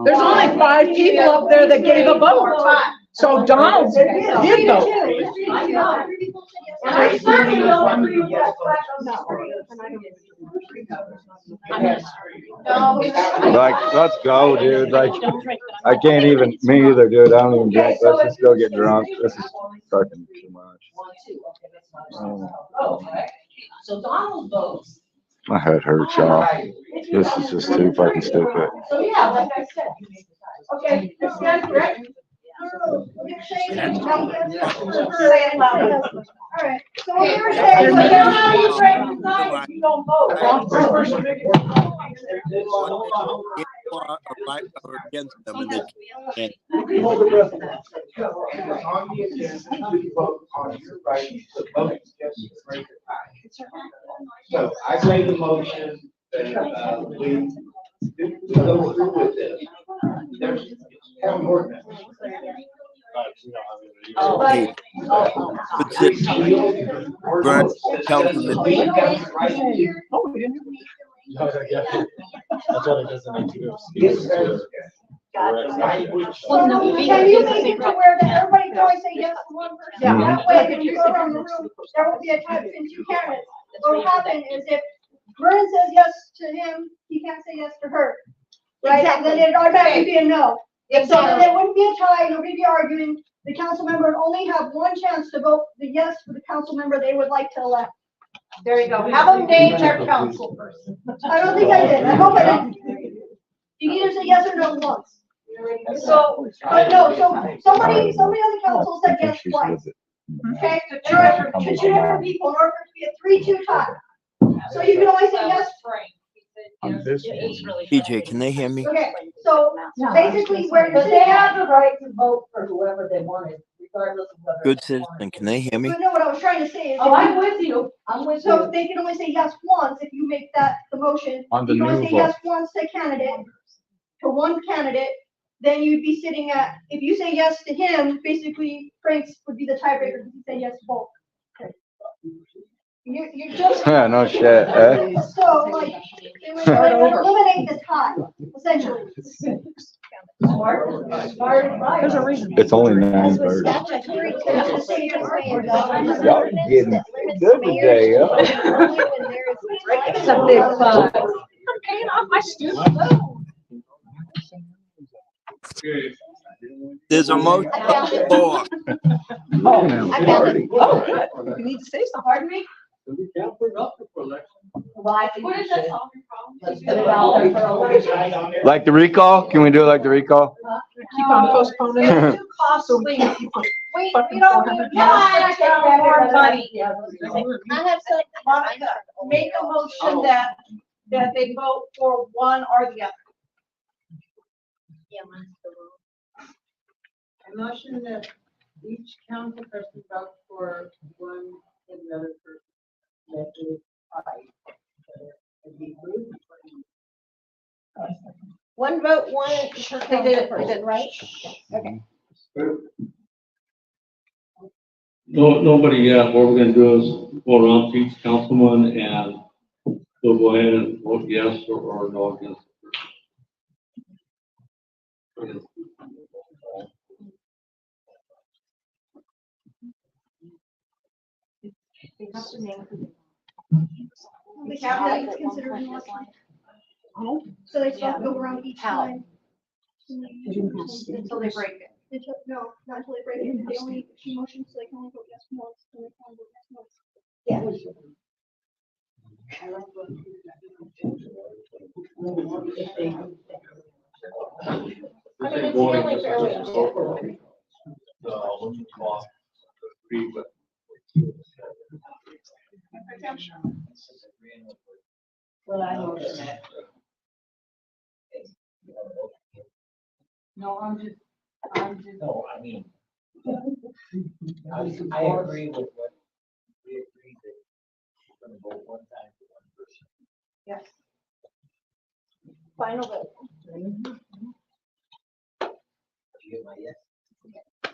S22: There's only 5 people up there that gave a vote. So Donald did vote.
S14: I know. And I certainly don't agree with that.
S9: Like, let's go, dude. Like, I can't even, me either, dude. I don't even drink. Let's just go get drunk. This is fucking too much.
S17: So Donald votes.
S9: My head hurts, y'all. This is just too fucking stupid.
S14: So, yeah, like I said. Okay, this guy's correct. Say it loud. All right, so what you're saying, so you're not even breaking ties, you don't vote.
S6: Or against them, and they can't.
S12: On the agenda, you vote on your right to vote yes to break the tie. So I made the motion that we go through with this. There's town ordinance.
S6: Hey, but Brett tells them that
S11: That's what it doesn't need to do.
S2: Well, no,
S14: Can you make it to where that everybody can only say yes to one person?
S22: Yeah.
S14: That way, if you go around the room, there will be a time, since you can't, what'll happen is if
S16: Vernon says yes to him, he can't say yes to her. Right?
S15: Exactly.
S16: Then it'd automatically be a no. So then
S15: Exactly.
S16: it wouldn't be a tie, nobody be arguing. The council member would only have one chance to vote the yes for the council member they would like to elect.
S1: There you go. Have them name their council person.
S16: I don't think I did. I hope I didn't. You either say yes or no once. So, but no, so somebody on the council said yes twice. Okay, to two different people in order for it to be a 3-2 tie. So you can only say yes.
S8: On this PJ, can they hear me?
S16: Okay, so basically where
S17: But they have the right to vote for whoever they wanted, regardless of whether.
S8: Good citizen, can they hear me?
S16: You know what I was trying to say is.
S17: Oh, I'm with you. I'm with you.
S16: So they can only say yes once if you make that the motion.
S8: On the
S16: You can only
S8: new
S16: say yes
S8: vote.
S16: once to one candidate, then you'd be sitting at, if you say yes to him, basically Frank's would be the tiebreaker because he said yes to both. You're just.
S9: Yeah, no shit. Eh?
S16: So like, it would eliminate the tie, essentially.
S22: There's a reason.
S9: It's only 9 birds.
S15: Statutory
S9: Y'all are getting good today, yo.
S22: It's a big fun. I'm paying off my student loan.
S8: There's a motion on the floor.
S22: I found it. Oh, good. You need to say something.
S1: Pardon me?
S11: We can't put it up for election.
S1: Well, I think. What is that solving problem?
S17: Let's put it out there for election.
S9: Like the recall? Can we do it like the recall?
S22: Keep on postponing
S1: It's
S22: it.
S1: too costly.
S22: We
S1: We don't need more money.
S15: I have some.
S1: Monica, make a motion that they vote for one or the other.
S15: Yeah, mine's the wrong.
S7: A motion that each council person vote for one and the other person. That is five.
S15: One vote, one per
S1: They did it
S15: council person, right? Okay.
S19: No, nobody yet. What we're gonna do is go around to each councilman and we'll go ahead and vote yes or no against.
S16: They have to name who. The cabinet is considered an election. So they still have to go around each time.
S1: Until they break it.
S16: No, not until they break it. They only, she motions, so they can only vote yes once, and they can only vote yes once.
S15: I mean, it's really fairly objective.
S7: Well, I motion that. No, I'm just.
S13: No, I mean, I agree with what we agreed that we're gonna vote one time for one person.
S16: Yes. Final vote.
S13: You get my yes?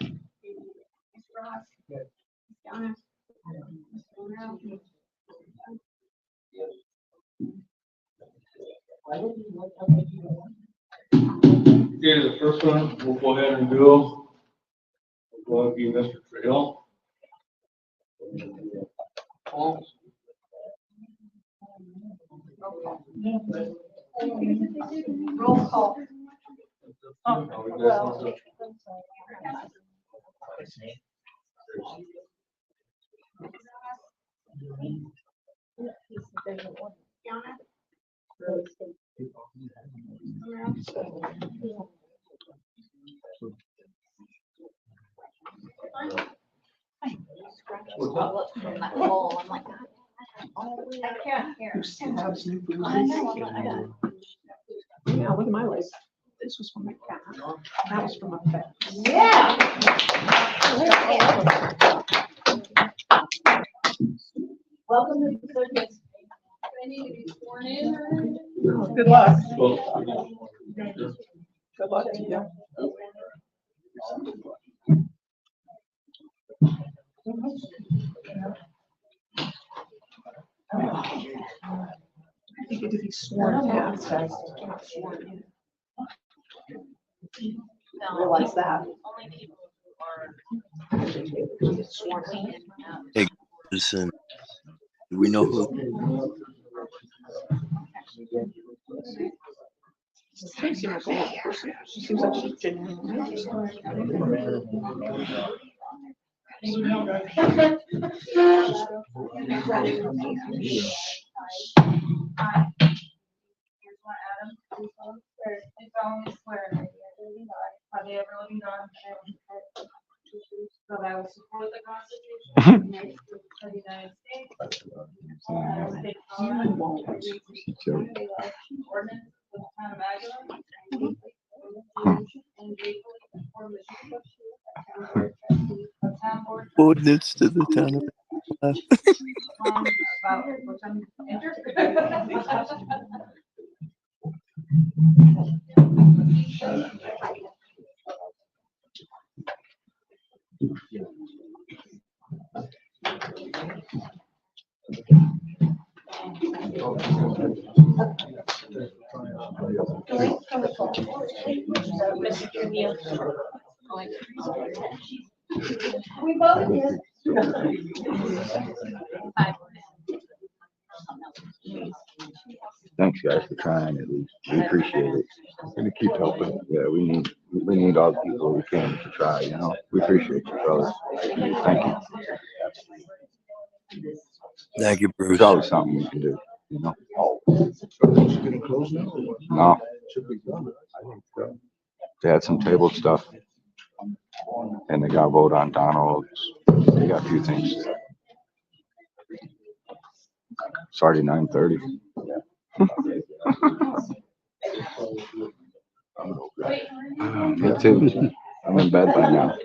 S16: Mr. Ross. Ms. Donna. Mr. Monroe.
S13: Why would you want to?
S19: Okay, the first one, we'll go ahead and do. We'll go ahead and be Mr. Trail.
S1: Roll call.
S15: From that hole, I'm like,
S1: I can't hear.
S16: I know, I got.
S22: Yeah, look at my list. This was from my cat. That was from my pet.
S1: Yeah.
S17: Welcome to the circus.
S1: I need to be sworn in or?
S22: Oh, good luck. Good luck to you. I think it to be sworn in. Not sworn in. Realize that.
S15: only people who are
S22: Sworn in.
S8: Hey, citizen, do we know who?
S22: She seems like a good person. She seems like she's genuinely interested.
S7: Here's one, Adam. It's only swear. Have they ever living God? That I will support the Constitution of the United States. I will take Colorado. Ordinance of the town of Aguilar. And faithfully perform the duties of town board.
S6: Ordinance to the town of.
S7: About which I'm interested.
S16: We both did.
S9: Thanks, guys, for trying at least. We appreciate it. Gonna keep helping. Yeah, we need all the people we can to try, you know. We appreciate you, brothers. Thank you.
S6: Thank you, Bruce.
S9: There's always something we can do, you know. No. They had some table stuff. And they got a vote on Donald's. They got a few things. It's already 9:30. Me too. I'm in bed by now.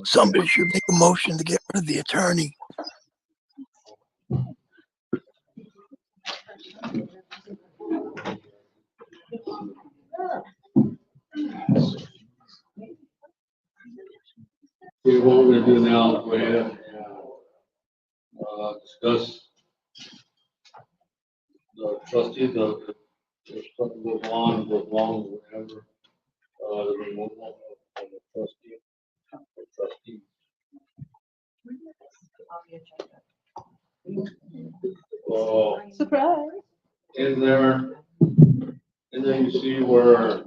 S6: Somebody should make a motion to get rid of the attorney.
S19: Okay, what we're gonna do now is go ahead and discuss the trustee, if something goes on, whatever, the removal of the trustee.
S22: Surprise.
S19: In there you see where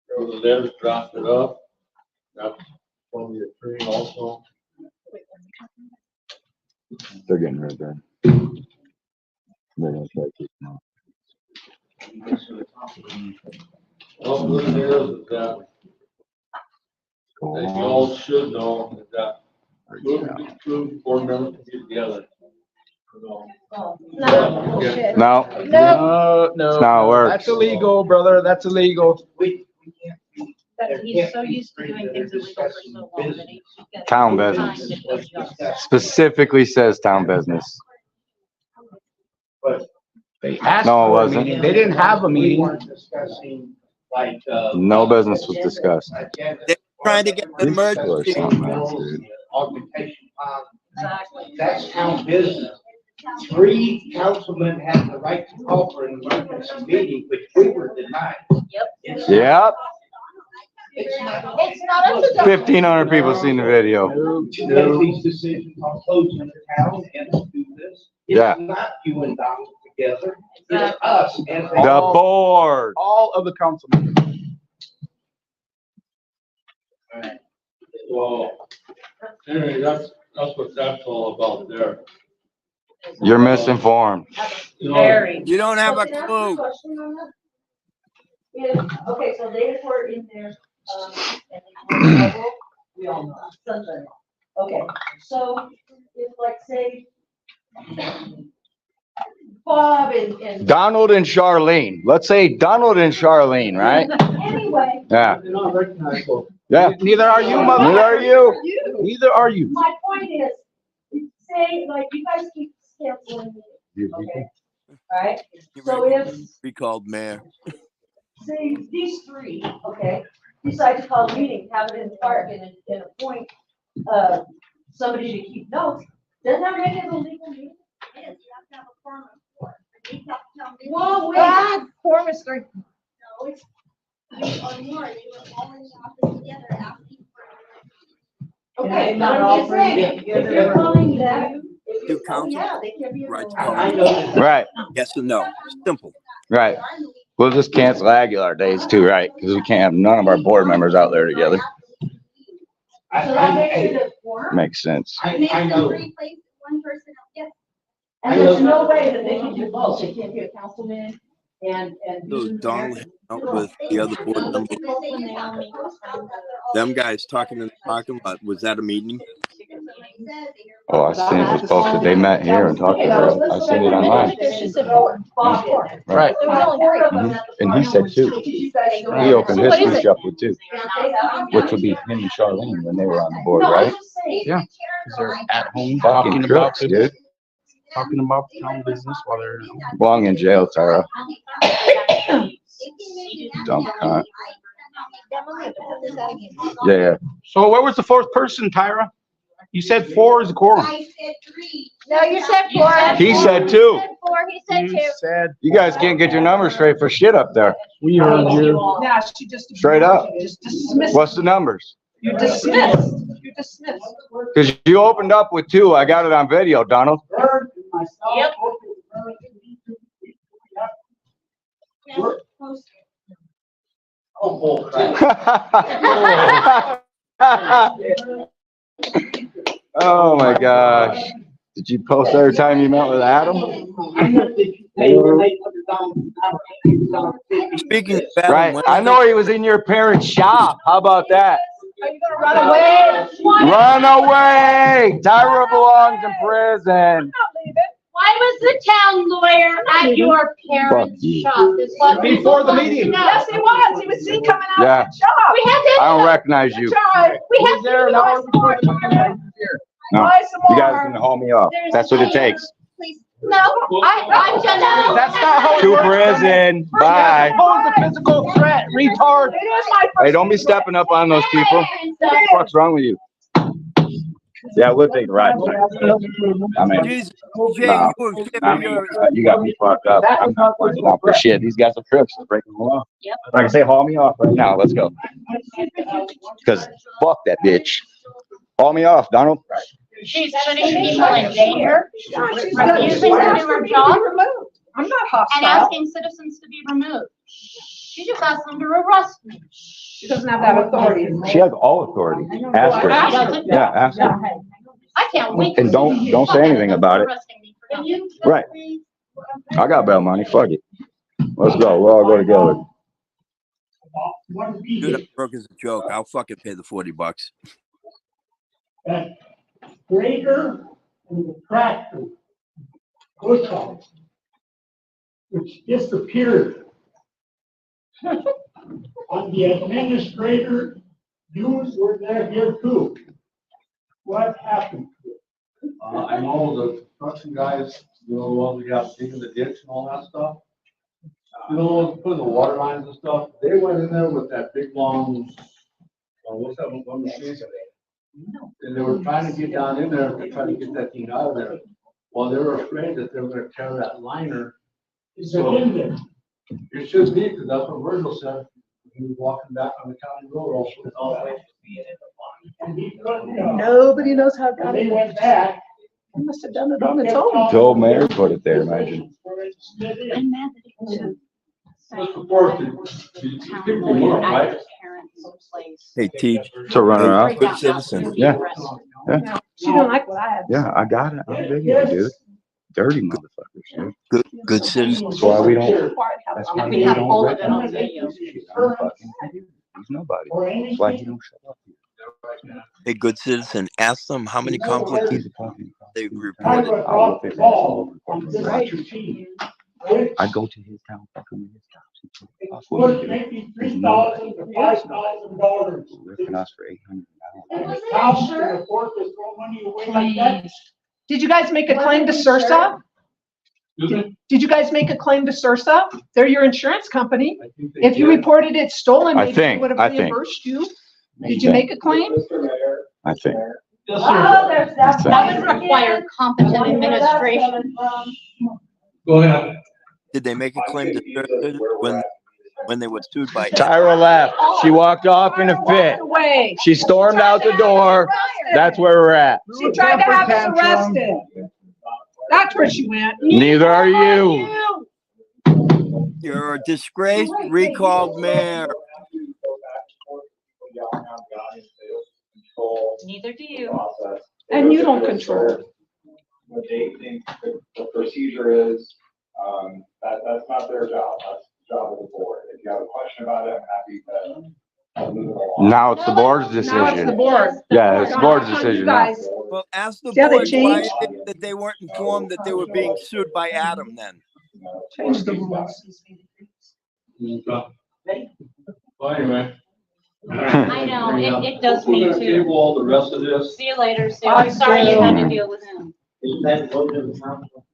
S19: the letters drafted up. That's from the attorney also.
S9: They're getting rid of that. They're gonna try to keep them out.
S19: Well, what it is that, as you all should know, is that two board members can get together.
S9: No.
S10: No,
S9: It's not work.
S10: that's illegal, brother, that's illegal.
S2: That he's so used to doing things illegal for so long that he's got.
S9: Town business. Specifically says town business.
S10: They asked
S9: No, it
S10: for a
S9: wasn't.
S10: meeting. They didn't have a meeting.
S9: No business was discussed.
S6: They're trying to get the
S9: Or
S6: emergency.
S9: something else, dude.
S12: That's town business. 3 councilmen have the right to call for an emergency meeting, which we were denied.
S2: Yep.
S9: Yep.
S12: It's not
S9: 1,500 people seen the video.
S12: to make these decisions on closing the town and to do this.
S9: Yeah.
S12: It's not you and Donald together. It's us and
S9: The board.
S10: All of the councilmen.
S19: Well, anyway, that's what that's all about there.
S9: You're misinformed.
S2: Very.
S6: You don't have a
S16: Can I ask
S6: clue.
S16: question on that? Okay, so they were in there, and they were in trouble. We all know, Sunday. Okay, so if like, say, Bob and.
S9: Donald and Charlene. Let's say Donald and Charlene, right?
S16: Anyway.
S9: Yeah.
S10: They're not recognizable.
S9: Yeah.
S10: Neither are you, mother.
S9: Neither are you.
S10: Neither are you.
S16: My point is, say, like, you guys keep canceling meetings, okay? Alright, so if,
S6: Be called mayor.
S16: say, these 3, okay, decide to call a meeting, have it in the park and appoint, somebody to keep notes, doesn't that make it a legal meeting?
S15: It is, you have to have a quorum of 4. But you have to tell me-
S16: Whoa, wait.
S22: Quorum is 3.
S15: No, it's 3 or more, they were all in the office together asking for.
S16: Okay,
S17: And not
S16: but
S17: all
S16: I'm just
S17: 3
S16: saying,
S17: get
S16: if
S17: together.
S16: you're calling them, if
S6: Do council rights
S9: I know. Right,
S6: yes or no? Simple.
S9: right. We'll just cancel Aguilar days too, right? Because we can't have none of our board members out there together. Makes sense.
S14: I know. And there's no way that they can do both. They can't be a councilman and.
S6: So Donald hang out with the other board members. Them guys talking in the parking lot. Was that a meeting?
S9: Oh, I seen it was posted. They met here and talked about it. I seen it online. Right. And he said two. He opened his speech up with two, which would be him and Charlene when they were on the board, right? Yeah. Because they're at home talking about crooks, dude.
S10: Talking about town business while they're
S9: Long in jail, Tara. Dumb cunt. Yeah.
S10: So where was the fourth person, Tyra? You said 4 is a quorum.
S15: I said 3. No, you said 4.
S9: He said 2.
S15: You said 4, he said 2.
S10: Said
S9: You guys can't get your numbers straight for shit up there.
S10: we heard you.
S22: Yeah, she just.
S9: Straight up.
S22: Just dismissed.
S9: What's the numbers?
S22: You dismissed. You dismissed.
S9: Because you opened up with 2. I got it on video, Donald.
S22: Yep.
S10: Oh, crap.
S9: Oh my gosh. Did you post every time you met with Adam?
S6: Speaking of Adam,
S9: Right.
S6: when
S9: I
S6: is
S9: know he was in your parents' shop. How about that?
S22: Are you gonna run away?
S9: Run away! Tyra belongs in prison.
S15: Why was the town lawyer at your parents'
S9: you.
S15: shop? Is what we
S10: Before the
S15: want to
S10: meeting.
S15: know.
S22: Yes, he was. He was seen coming out
S9: Yeah.
S22: of the shop.
S15: We had
S9: I don't
S15: to,
S9: recognize you.
S22: We had
S10: there an hour before the meeting.
S9: No.
S22: Buy some
S9: You guys
S22: more.
S9: can haul me off. That's what it takes.
S15: no, I'm gonna.
S10: That's not how it
S9: To
S10: works.
S9: prison. Bye.
S10: Pose a physical threat, retard.
S22: It is my first.
S9: Hey, don't be stepping up on those people. What the fuck's wrong with you? Yeah, we'll take a ride. I mean,
S6: Jesus, Jay,
S9: nah,
S6: you were
S9: I mean, you got me fucked up. I'm not fighting off for shit. These guys are crooks. They're breaking the law.
S15: Yep.
S9: Like I say, haul me off right now. Let's go. Because fuck that bitch. Haul me off, Donald.
S15: She's putting people in danger, refusing to do her job,
S22: I'm not
S15: and
S22: hostile.
S15: asking citizens to be removed. She just asked them to arrest me.
S22: She doesn't have that authority.
S9: She has all authority. Ask
S15: She
S9: her.
S15: doesn't.
S9: Yeah, ask her.
S15: I can't wait. to
S9: And
S15: see
S9: don't
S15: you
S9: say anything about it.
S15: arresting me for nothing.
S9: Right. I got bail money. Fuck it. Let's go. We'll all go together.
S6: dude, I'm broke as a joke. I'll fucking pay the $40.
S3: That grader and the tractor, bush hog, which disappeared. On the administrator, you were there here too. What happened?
S19: I know the construction guys, you know, the ones we got digging the ditch and all that stuff. You know, putting the water lines and stuff, they went in there with that big long, what's that one machine? And they were trying to get down in there to try to get that thing out of there. Well, they were afraid that they were gonna tear that liner.
S3: Is it in there?
S19: It should be, because that's what Virgil said. He was walking back on the county road also.
S3: And he couldn't,
S22: Nobody knows how
S3: when they went back.
S22: It must have done it on its own.
S9: The old mayor put it there, imagine.
S15: I'm mad that it was
S19: Let's support the people who work, right?
S6: Hey, Teach.
S9: To run her off?
S6: Good citizen.
S9: Yeah. Yeah.
S22: She didn't like what I had.
S9: Yeah, I got it. I'm digging it, dude. Dirty motherfuckers, dude.
S6: Good citizen.
S9: That's why we don't. That's why
S15: We
S9: we
S15: have
S9: don't.
S15: all of it on video.
S9: I'm fucking. He's nobody. That's why he don't shut up.
S6: Hey, good citizen. Ask them how many conflicts they've
S3: I
S6: reported.
S3: would drop the ball on this team.
S9: I go to his town, fucking with his town. That's
S3: Would
S9: what we do.
S3: maybe $3,000 to $5,000.
S9: Ripping us for $800.
S3: And the town can afford to throw money away like that.
S22: Did you guys make a claim to Sursa? Did you guys make a claim to Sursa? They're your insurance company. If you reported it stolen,
S9: I
S22: maybe
S9: think-
S22: they would
S9: I
S22: have
S9: think.
S22: reimbursed you. Did you make a claim?
S9: I think.
S22: Oh, there's
S9: that.
S15: That would require competent administration.
S19: Go ahead.
S6: Did they make a claim to when they were sued by?
S9: Tyra left. She walked off in a fit.
S22: Away.
S9: She stormed out the door. That's where we're at.
S22: She tried to have us arrested. That's where she went.
S9: Neither are you.
S8: You're a disgraced, recalled mayor.
S2: Neither do you.
S22: And you don't control.
S18: What they think the procedure is, that's not their job. That's the job of the board. If you have a question about it, I'm happy to move it along.
S9: Now it's the board's decision.
S22: Now it's the board.
S9: Yeah, it's the board's
S22: You
S9: decision now.
S22: guys.
S8: Well, ask the
S22: See how they
S8: board why
S22: changed?
S8: it is that they weren't informed that they were being sued by Adam then.
S22: Change the rules.
S11: Well, anyway.
S2: I know, it does me too.
S11: Table all the rest of this.
S2: See you later, Sue. I'm sorry you had to deal with him.
S12: Isn't that go to the council?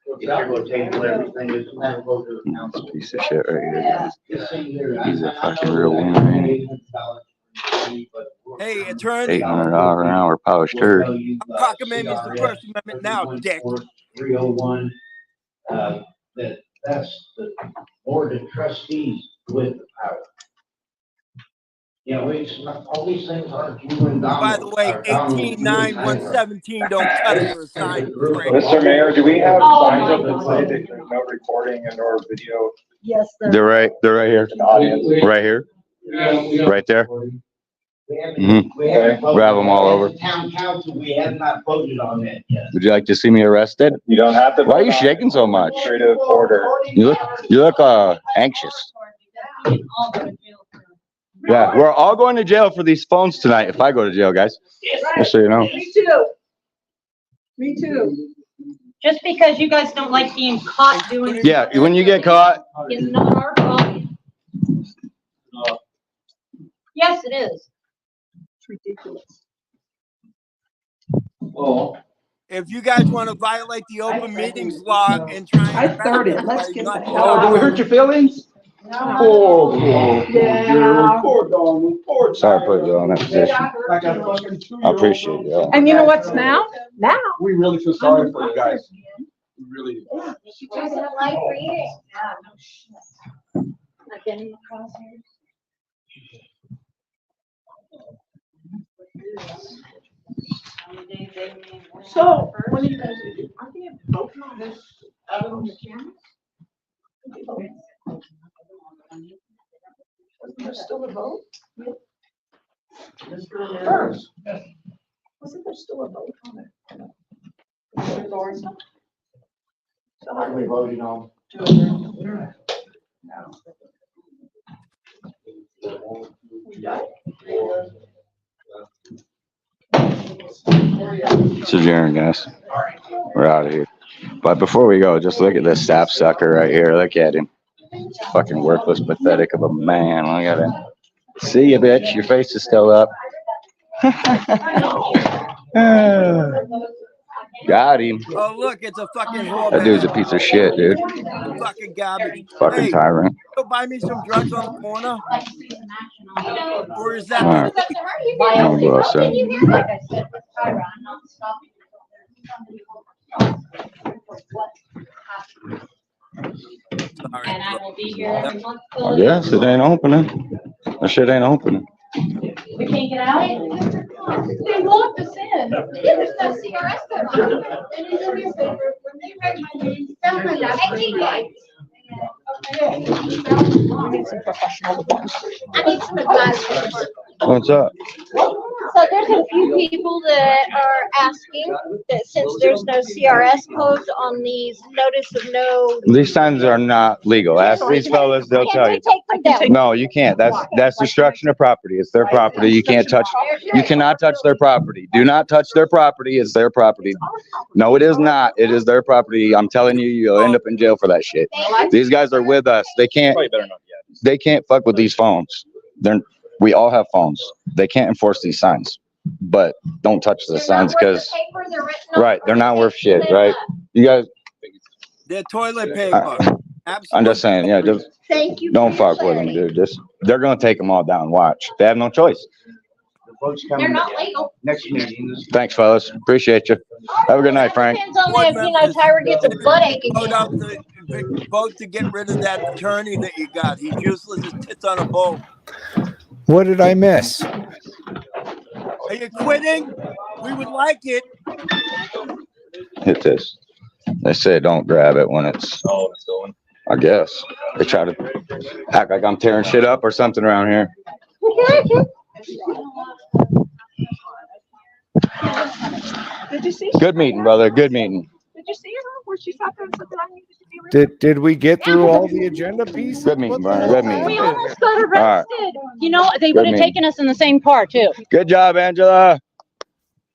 S12: If you're gonna table everything, isn't that go to the council?
S9: Piece of shit right here, guys. He's a fucking
S12: I-
S9: real one, man.
S8: Hey, attorney,
S9: $800 an hour polished turd.
S8: I'm proclaiming the First Amendment now, dick.
S12: 301, that's the board of trustees with the power. You know, it's not, all these things aren't you and Donald.
S8: By the way, 18-9-117 don't cut it for a sign.
S18: Mr. Mayor, do we have
S2: Oh,
S18: signs
S2: my
S18: up that
S2: God.
S18: say that there's no recording and or video
S16: Yes,
S9: They're right here.
S18: in the audience?
S9: Right here. Right there.
S12: We haven't,
S9: Mhm.
S12: we haven't voted
S9: Grab 'em all
S12: on
S9: over.
S12: it. Town council, we have not voted on that yet.
S9: Would you like to see me arrested?
S18: You don't have to.
S9: Why are you shaking so much?
S18: Administrative order.
S9: You look anxious. Yeah, we're all going to jail for these phones tonight if I go to jail, guys. Just so you know.
S22: Me too. Me too.
S2: Just because you guys don't like being caught doing.
S9: Yeah, when you get caught,
S2: It's not our problem. Yes, it is.
S22: It's ridiculous.
S11: Well,
S8: If you guys want to violate the open meetings law and try
S22: I
S8: and
S22: third it.
S8: arrest
S22: Let's
S8: somebody,
S22: get
S8: not
S22: the
S8: you.
S22: hell out.
S10: Oh, did we hurt your feelings?
S22: No. Yeah.
S10: Poor Donald, poor
S9: sorry to put you on that position.
S10: Like a fucking 2-year-old.
S9: I appreciate you.
S22: And you know what's now? Now.
S10: We really feel sorry for you guys. We really do.
S16: She doesn't like reading.
S2: Yeah, no shit. I've been in the crosshairs.
S22: So, when you guys, aren't they voting on this out on the cameras? Wasn't there still a vote? First. Wasn't there still a vote on it? So how do we vote on?
S9: So Jaren, guys, we're out of here. But before we go, just look at this sapsucker right here. Look at him. Fucking worthless, pathetic of a man. Look at him. See you, bitch. Your face is still up. Got him.
S8: Oh, look, it's a fucking
S9: That dude's a
S8: whore.
S9: piece of shit, dude.
S8: Fucking garbage.
S9: Fucking
S8: Hey,
S9: tyrant.
S8: go buy me some drugs on the corner? Or is that?
S9: All right. I'll go outside.
S2: Like I said with Tyra, I'm not stopping until there's somebody
S8: Sorry.
S2: and I will be here every month.
S9: I guess it ain't opening. That shit ain't opening.
S2: We can't get out?
S1: They locked us in.
S16: There's no CRS code on it. And it's in your paper. When they read my name, sounds like I need some advice.
S9: What's up?
S16: So there's a few people that are asking that since there's no CRS codes on these notice of no.
S9: These signs are not legal. Ask these fellas, they'll tell you.
S16: Take them down.
S9: No, you can't. That's destruction of property. It's their property. You can't touch, you cannot touch their property. Do not touch their property. It's their property. No, it is not. It is their property. I'm telling you, you'll end up in jail for that shit. These guys are with us. They can't fuck with these phones. We all have phones. They can't enforce these signs, but don't touch the signs because, right, they're not worth shit, right? You guys,
S8: They're toilet paper.
S9: I'm just saying, yeah, just
S16: Thank you.
S9: don't fuck with them, dude. They're gonna take them all down. Watch. They have no choice.
S16: They're not legal.
S12: Next meeting.
S9: Thanks, fellas. Appreciate you. Have a good night, Frank.
S16: Depends on if, Tyra gets a butt ache again.
S8: Vote to get rid of that attorney that you got. He's useless as tits on a boat.
S5: What did I miss?
S8: Are you quitting? We would like it.
S9: Hit this. They say don't grab it when it's, I guess. They try to act like I'm tearing shit up or something around here.
S22: Did you see?
S9: Good meeting, brother. Good meeting.
S22: Did you see her where she sat there and said that I needed to be arrested?
S5: Did we get through all the agenda pieces?
S9: Good meeting,
S5: What the
S9: Brian.
S5: hell
S9: Good meeting.
S2: We
S5: happened?
S2: almost got
S9: All right.
S2: arrested. You know, they
S9: Good
S2: would have
S9: meeting.
S2: taken us in the same car too.
S9: Good job, Angela.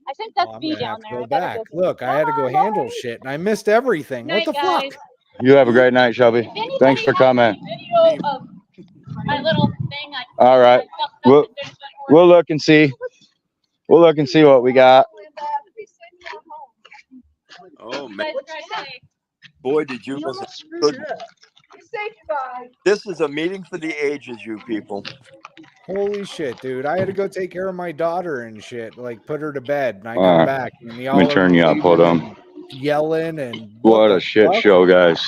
S2: I think
S5: Oh,
S2: that's
S5: I'm
S2: B
S5: gonna
S2: down
S5: have to
S2: there.
S5: go
S2: I better
S5: back.
S2: go.
S5: Look, I had to go handle shit and I missed everything. What
S2: Night,
S5: the
S2: guys.
S5: fuck?
S9: You have a great night, Shelby. Thanks for coming.
S2: Video of my little thing.
S9: All right. We'll look and see. We'll look and see what we got.
S8: Oh man, boy, did you miss a good one. This is a meeting for the ages, you people.
S5: Holy shit, dude. I had to go take care of my daughter and shit, like put her to bed. And I
S9: All
S5: come
S9: right.
S5: back and
S9: Let me turn you up. Hold on.
S5: yelling and
S9: What a shit show, guys.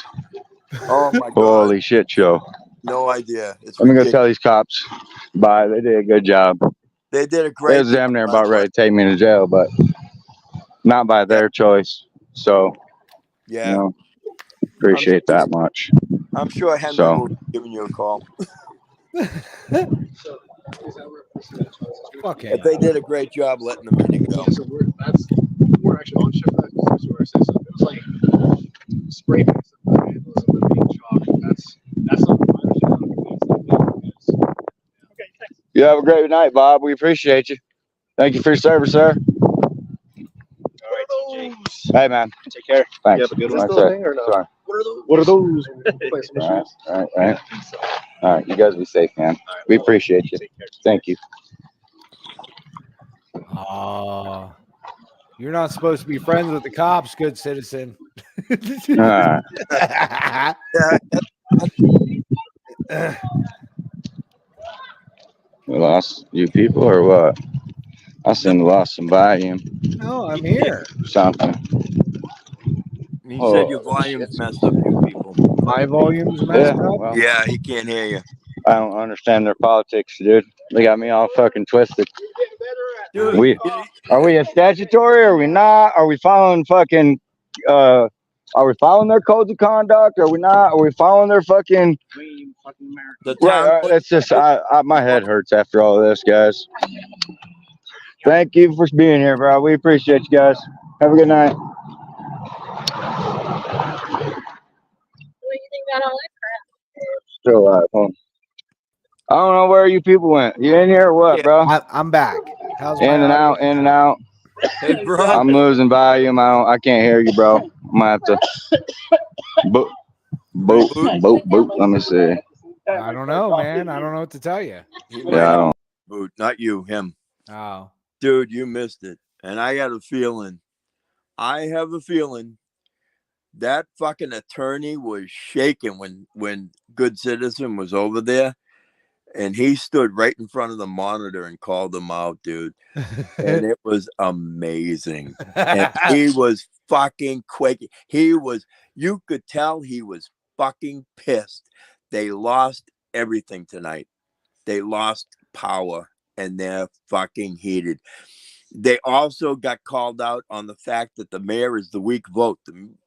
S8: Oh my God.
S9: Holy shit show.
S8: No idea. It's
S9: I'm going to
S8: ridiculous.
S9: tell these cops bye. They did a good job.
S8: They did a
S9: They
S8: great
S9: was damn
S8: job,
S9: near
S8: by the
S9: about
S8: way.
S9: ready to take me to jail, but not by their choice. So,
S8: Yeah.
S9: you know, appreciate that much.
S8: I'm sure Henry
S9: So,
S8: will be giving you a call.
S5: Fuck
S8: If they did a great job letting the meeting go.
S3: So we're actually on shift. That's where I say so. It was like spray paint. That's not okay. Thanks.
S9: you have a great night, Bob. We appreciate you. Thank you for your service, sir.
S3: All right,
S9: Hey, man.
S3: take care.
S9: Thanks.
S3: You have a good one.
S9: All right, sir.
S3: Or no?
S9: Sorry.
S3: What are those?
S9: All right. All right. You guys be safe, man. We appreciate you. Thank you.
S5: Oh, you're not supposed to be friends with the cops, good citizen.
S9: All right. We lost you people or what? I seem to lost some volume.
S5: No, I'm here.
S9: Something.
S8: He said your volume's messed up, you people.
S5: My volume's messed up?
S9: Well,
S8: Yeah, he can't hear you.
S9: I don't understand their politics, dude. They got me all fucking twisted.
S8: Dude,
S9: Are we a statutory? Or are we not? Are we following fucking? Are we following their codes of conduct? Are we not? Are we following their fucking?
S8: the town.
S9: Right. That's just. My head hurts after all this, guys. Thank you for being here, bro. We appreciate you guys. Have a good night.
S2: What do you think about all that crap?
S9: Still alive, huh? I don't know where you people went. You in here or what, bro?
S5: I'm back. How's
S9: In and out, in and out.
S8: Hey, bro.
S9: I'm losing volume. I can't hear you, bro. I'm gonna have to boop, boop, boop, boop. Let me see.
S5: I don't know, man. I don't know what to tell you.
S9: Yeah, I don't.
S8: Boot, not you, him.
S5: Oh.
S8: Dude, you missed it. And I have a feeling that fucking attorney was shaking when Good Citizen was over there. And he stood right in front of the monitor and called them out, dude. And it was amazing. And he was fucking quaking. You could tell he was fucking pissed. They lost everything tonight. They lost power and they're fucking heated. They also got called out on the fact that the mayor is the weak vote.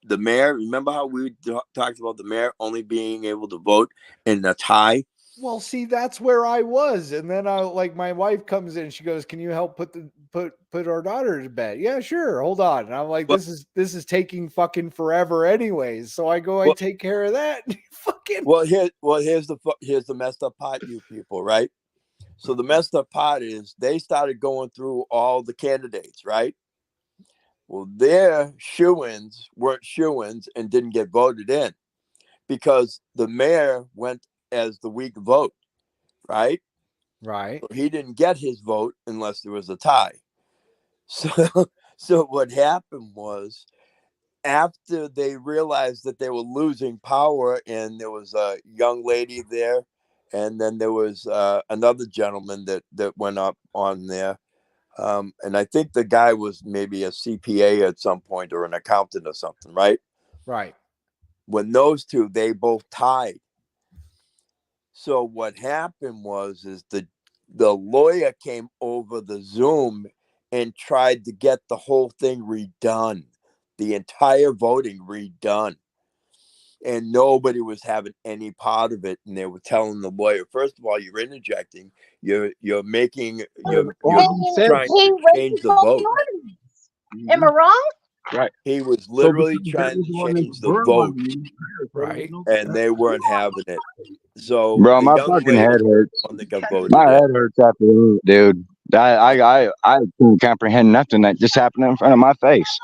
S8: The mayor, remember how we talked about the mayor only being able to vote in a tie?
S5: Well, see, that's where I was. And then my wife comes in, she goes, "Can you help put our daughter to bed?" Yeah, sure. Hold on. And I'm like, this is taking fucking forever anyways. So I go, I take care of that. Fucking
S8: here's the messed up part, you people, right? So the messed up part is they started going through all the candidates, right? Well, their shoo-ins weren't shoo-ins and didn't get voted in because the mayor went as the weak vote, right?
S5: Right.
S8: So he didn't get his vote unless there was a tie. So what happened was after they realized that they were losing power and there was a young lady there and then there was another gentleman that went up on there. And I think the guy was maybe a CPA at some point or an accountant or something, right?
S5: Right.
S8: When those two, they both tied. So what happened is the lawyer came over the Zoom and tried to get the whole thing redone. the entire voting redone. And nobody was having any part of it. And they were telling the lawyer, first of all, you're interjecting. You're making you're trying to change the vote.
S16: Am I wrong?
S9: Right.
S8: He was literally trying to change the vote,
S5: Right.
S8: and they weren't having it. So
S9: Bro,
S8: the
S9: my
S8: young
S9: fucking
S8: lady
S9: head hurts.
S8: one that got voted
S9: My
S8: in.
S9: head hurts after that, dude. I couldn't comprehend nothing that just happened in front of my face.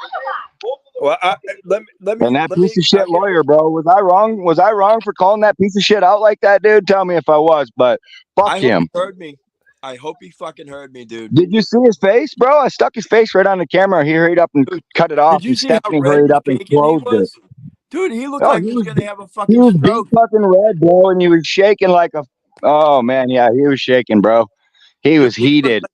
S8: Well, let
S9: And that piece of shit
S8: I'm gonna-
S9: lawyer, bro, was I wrong? Was I wrong for calling that piece of shit out like that, dude? Tell me if I was, but fuck
S8: I hope
S9: him.
S8: he heard me. I hope he fucking heard me, dude.
S9: Did you see his face, bro? I stuck his face right on the camera. He hurried up and cut it off.
S8: Did you
S9: And
S8: see how
S9: Stephanie
S8: red
S9: hurried
S8: and
S9: up and
S8: shaking he
S9: closed it.
S8: was? Dude, he looked
S9: Oh,
S8: like he was gonna have a
S9: he
S8: fucking
S9: was
S8: stroke.
S9: big fucking red, bro, and he was shaking like a. Oh man, yeah, he was shaking, bro. He was heated.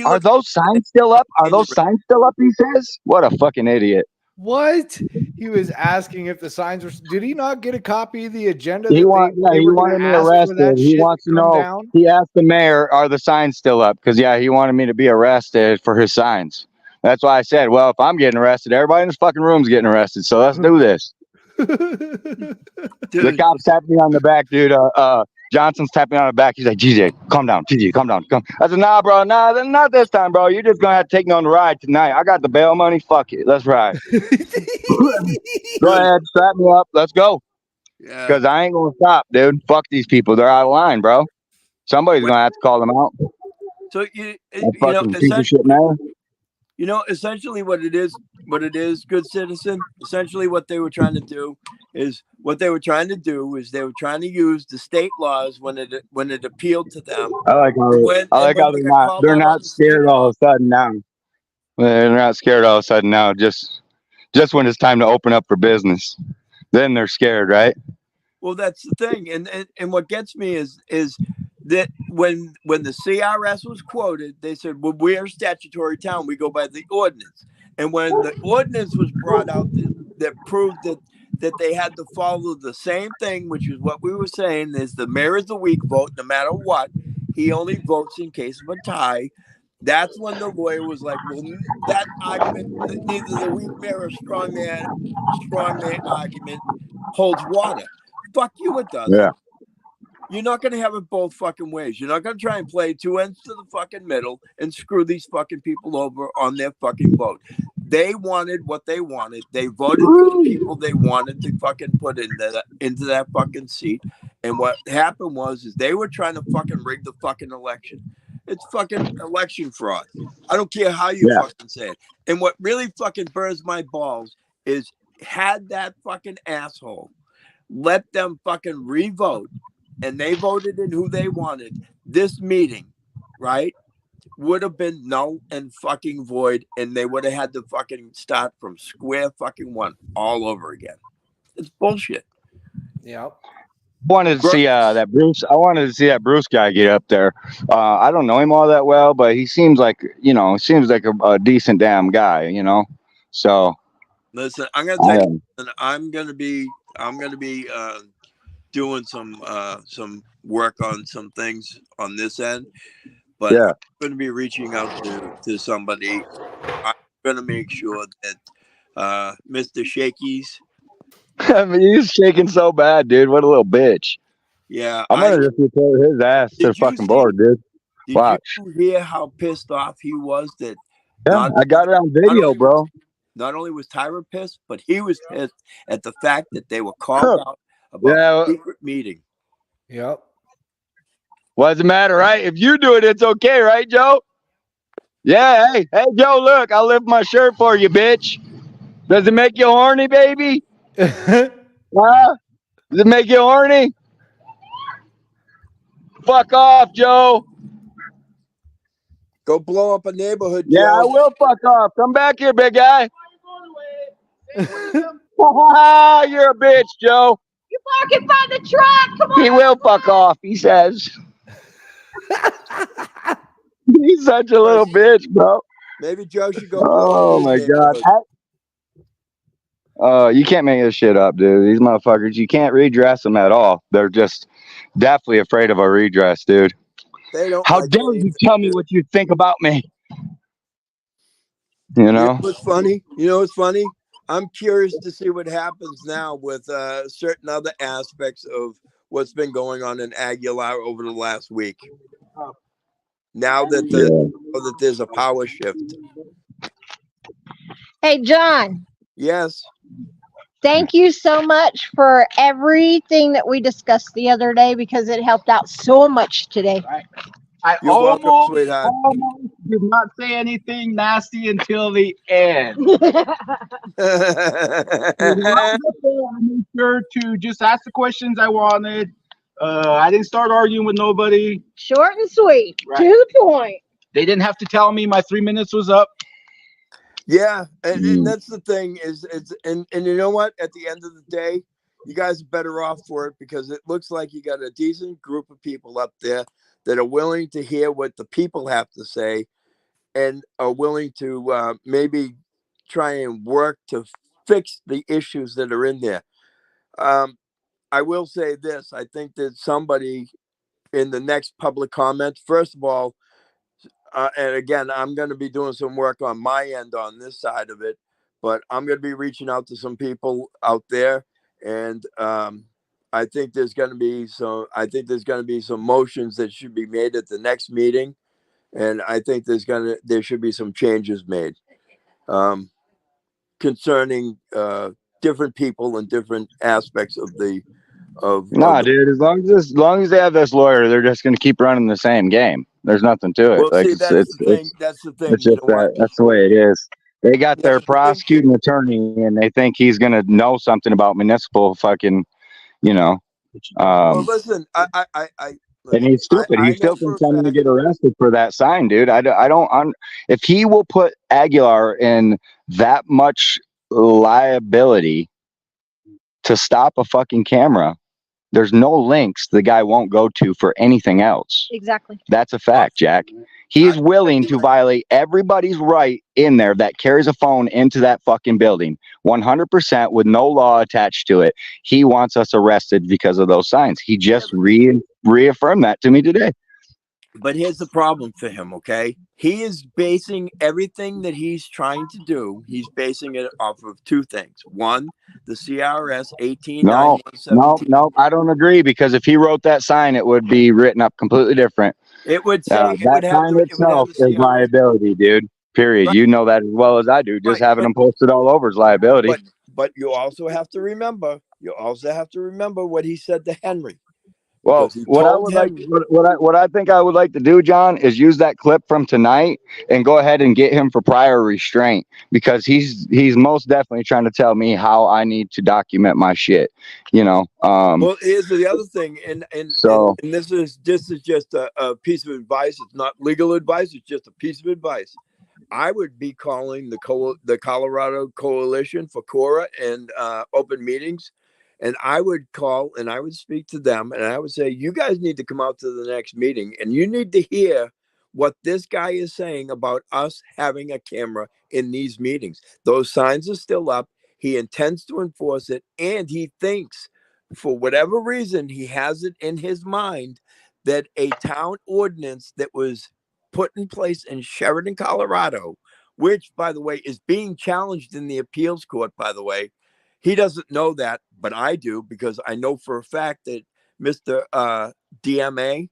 S9: Are those signs still up? Are those signs still up? He says. What a fucking idiot.
S5: What? He was asking if the signs were. Did he not get a copy of the agenda
S9: He
S5: that
S9: he
S5: were going
S9: wanted
S5: to
S9: me
S5: ask for that
S9: arrested. He
S5: shit
S9: wants
S5: to
S9: to
S5: come
S9: know.
S5: down?
S9: He asked the mayor, "Are the signs still up?" Because yeah, he wanted me to be arrested for his signs. That's why I said, "Well, if I'm getting arrested, everybody in this fucking room's getting arrested. So let's do this." The cops tapped me on the back, dude. Johnson's tapping me on the back. He's like, "GJ, calm down. GJ, calm down. Come." I said, "Nah, bro. Nah, not this time, bro. You're just gonna have to take me on the ride tonight. I got the bail money. Fuck it. Let's ride." Go ahead, strap me up. Let's go.
S8: Yeah.
S9: Because I ain't gonna stop, dude. Fuck these people. They're out of line, bro. Somebody's gonna have to call them out.
S8: So
S9: That fucking piece of shit
S8: essentially,
S9: man.
S8: essentially what it is, good citizen. Essentially, what they were trying to do is they were trying to use the state laws when it appealed to them.
S9: I like how
S8: When they got called
S9: they're
S8: out on
S9: not
S8: the state
S9: scared all of a sudden now. They're not scared all of a sudden now. Just when it's time to open up for business, then they're scared, right?
S8: Well, that's the thing, and what gets me is that when the CRS was quoted, they said, "Well, we're a statutory town. We go by the ordinance." And when the ordinance was brought out that proved that they had to follow the same thing, which is what we were saying, is the mayor is the weak vote, no matter what. He only votes in case of a tie. That's when the lawyer was like, "Well, that argument, neither the weak mayor or strong man argument holds water." Fuck you, it doesn't.
S9: Yeah.
S8: You're not going to have it both fucking ways. You're not going to try and play two ends to the fucking middle and screw these fucking people over on their fucking vote. They wanted what they wanted. They voted for the people they wanted to fucking put into that fucking seat. And what happened is they were trying to fucking rig the fucking election. It's fucking election fraud. I don't care how you fucking say it. And what really fucking burns my balls is had that fucking asshole let them fucking revote, and they voted in who they wanted, this meeting, right, would have been null and fucking void, and they would have had to fucking start from square fucking one all over again. It's bullshit.
S5: Yep.
S9: Wanted to see that Bruce. I wanted to see that Bruce guy get up there. I don't know him all that well, but he seems like a decent damn guy, So
S8: Listen, I'm gonna tell you, I'm gonna be doing some work on some things on this end, but I'm gonna be reaching out to somebody. I'm gonna make sure that Mr. Shakey's.
S9: I mean, he's shaking so bad, dude. What a little bitch.
S8: Yeah,
S9: I'm gonna just report his ass to the fucking board, dude. Watch.
S8: Did you hear how pissed off he was that?
S9: Yeah, I got it on video, bro.
S8: Not only was Tyra pissed, but he was pissed at the fact that they were called out about a secret meeting.
S5: Yep.
S9: What does it matter, right? If you do it, it's okay, right, Joe? Yeah, hey, Joe, look, I'll lift my shirt for you, bitch. Does it make you horny, baby? Huh? Does it make you horny? Fuck off, Joe.
S8: Go blow up a neighborhood,
S9: Yeah,
S8: Joe.
S9: I will fuck off. Come back here, big guy. You're a bitch, Joe.
S16: You parking by the truck. Come on.
S9: He will fuck off, he says. He's such a little bitch, bro.
S8: Maybe Joe should go.
S9: Oh my God. You can't make this shit up, dude. These motherfuckers, you can't redress them at all. They're just definitely afraid of a redress, dude.
S8: They don't.
S9: How dare you tell me what you think about me? You know?
S8: What's funny? You know what's funny? I'm curious to see what happens now with certain other aspects of what's been going on in Aguilar over the last week. Now that there's a power shift.
S4: Hey, John.
S8: Yes.
S4: Thank you so much for everything that we discussed the other day because it helped out so much today.
S10: I
S8: You're welcome, sweetheart.
S10: almost did not say anything nasty until the end. I made sure to just ask the questions I wanted. I didn't start arguing with nobody.
S4: Short and sweet, to the point.
S10: They didn't have to tell me my 3 minutes was up.
S8: Yeah, and that's the thing and you know what? At the end of the day, you guys are better off for it because it looks like you got a decent group of people up there that are willing to hear what the people have to say and are willing to maybe try and work to fix the issues that are in there. I will say this. I think that somebody in the next public comment, first of all, and again, I'm going to be doing some work on my end on this side of it, but I'm going to be reaching out to some people out there, and I think there's going to be some motions that should be made at the next meeting, and I think there should be some changes made concerning different people and different aspects of the
S9: Nah, dude. As long as they have this lawyer, they're just going to keep running the same game. There's nothing to it.
S8: Well,
S9: Like
S8: see, that's the thing. That's the thing.
S9: it's
S8: You
S9: just
S8: know what?
S9: that's the way it is. They got
S8: Yeah,
S9: their prosecuting attorney, and they think he's going to know something about municipal fucking, you know.
S8: Well, listen,
S9: And he's stupid. He
S8: I know
S9: still
S8: for a
S9: thinks I'm going to
S8: fact.
S9: get arrested for that sign, dude. I don't. If he will put Aguilar in that much liability to stop a fucking camera, there's no links the guy won't go to for anything else.
S4: Exactly.
S9: That's a fact, Jack. He is willing to violate everybody's right in there that carries a phone into that fucking building, 100% with no law attached to it. He wants us arrested because of those signs. He just reaffirmed that to me today.
S8: But here's the problem for him, okay? He is basing everything that he's trying to do, he's basing it off of two things. One, the CRS 189-117.
S9: No, I don't agree because if he wrote that sign, it would be written up completely different.
S8: It would say
S9: That sign itself is liability, dude. Period.
S8: Right.
S9: You know that as well as I do. Just having them posted all over is liability.
S8: But you also have to remember what he said to Henry.
S9: Well, what I think I would like to do, John, is use that clip from tonight and go ahead and get him for prior restraint because he's most definitely trying to tell me how I need to document my shit. You know.
S8: Well, here's the other thing, and this is just a piece of advice. It's not legal advice. It's just a piece of advice. I would be calling the Colorado Coalition for Cora and open meetings. And I would call and I would speak to them and I would say, you guys need to come out to the next meeting and you need to hear what this guy is saying about us having a camera in these meetings. Those signs are still up. He intends to enforce it. And he thinks, for whatever reason, he has it in his mind that a town ordinance that was put in place in Sheridan, Colorado, which, by the way, is being challenged in the appeals court, by the way. He doesn't know that, but I do because I know for a fact that Mr. DMA,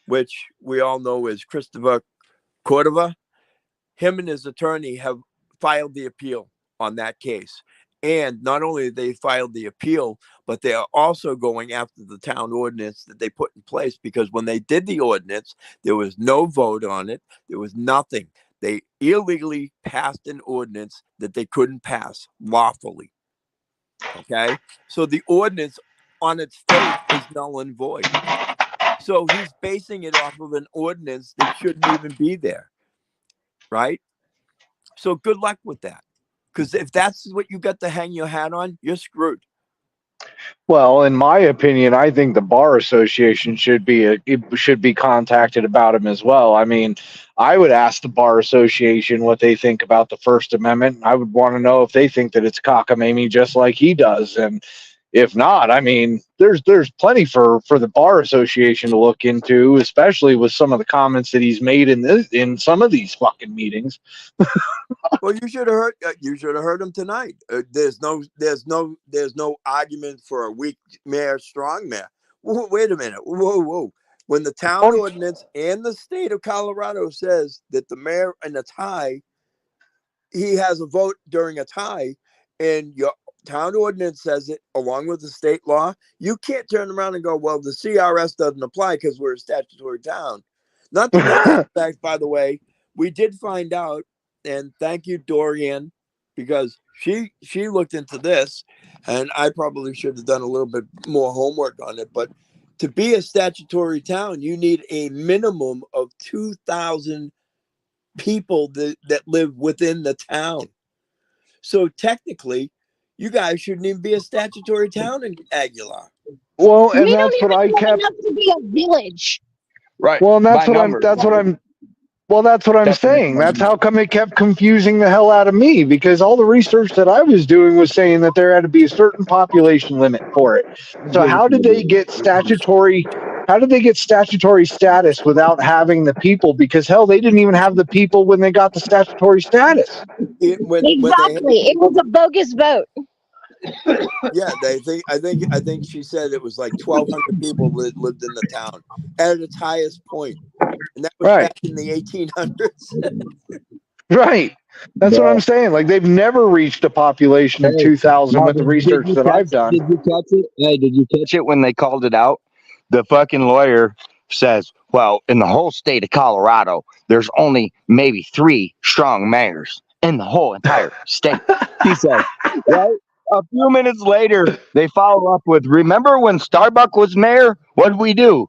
S8: which we all know is Christopher Cordova, him and his attorney have filed the appeal on that case. And not only did they filed the appeal, but they are also going after the town ordinance that they put in place because when they did the ordinance, there was no vote on it. There was nothing. They illegally passed an ordinance that they couldn't pass lawfully. Okay, so the ordinance on its face is null and void. So he's basing it off of an ordinance that shouldn't even be there, right? So good luck with that, because if that's what you got to hang your hat on, you're screwed.
S21: Well, in my opinion, I think the bar association should be contacted about him as well. I mean, I would ask the bar association what they think about the First Amendment. I would want to know if they think that it's cockamamie just like he does. And If not, I mean, there's plenty for the bar association to look into, especially with some of the comments that he's made in some of these fucking meetings.
S13: Well, you should have heard. You should have heard him tonight. There's no argument for a weak mayor, strong mayor. Wait a minute. Whoa. When the town ordinance and the state of Colorado says that the mayor in a tie, he has a vote during a tie, and your town ordinance says it along with the state law, you can't turn around and go, well, the CRS doesn't apply because we're a statutory town. Not to mention the fact, by the way, we did find out, and thank you, Dorian, because she looked into this, and I probably should have done a little bit more homework on it, but to be a statutory town, you need a minimum of 2,000 people that live within the town. So technically, you guys shouldn't even be a statutory town in Aguilar.
S21: Well, and
S4: We don't
S21: that's
S4: even
S21: what I
S4: have
S21: kept.
S4: enough to be a village.
S21: Right. Well, and that's what I'm saying. That's how come it kept confusing the hell out of me, because all the research that I was doing was saying that there had to be a certain population limit for it. So how did they get statutory status without having the people? Because hell, they didn't even have the people when they got the statutory status.
S4: It was a bogus vote.
S13: Yeah, I think she said it was like 1,200 people lived in the town at its highest point, and that was back in the 1800s.
S21: Right. That's what I'm saying. Like, they've never reached a population of 2,000 with the research that I've done.
S20: Did you catch it? Hey, did you catch it when they called it out? The fucking lawyer says, well, in the whole state of Colorado, there's only maybe 3 strong mayors in the whole entire state. He said, right? A few minutes later, they follow up with, remember when Starbuck was mayor? What did we do?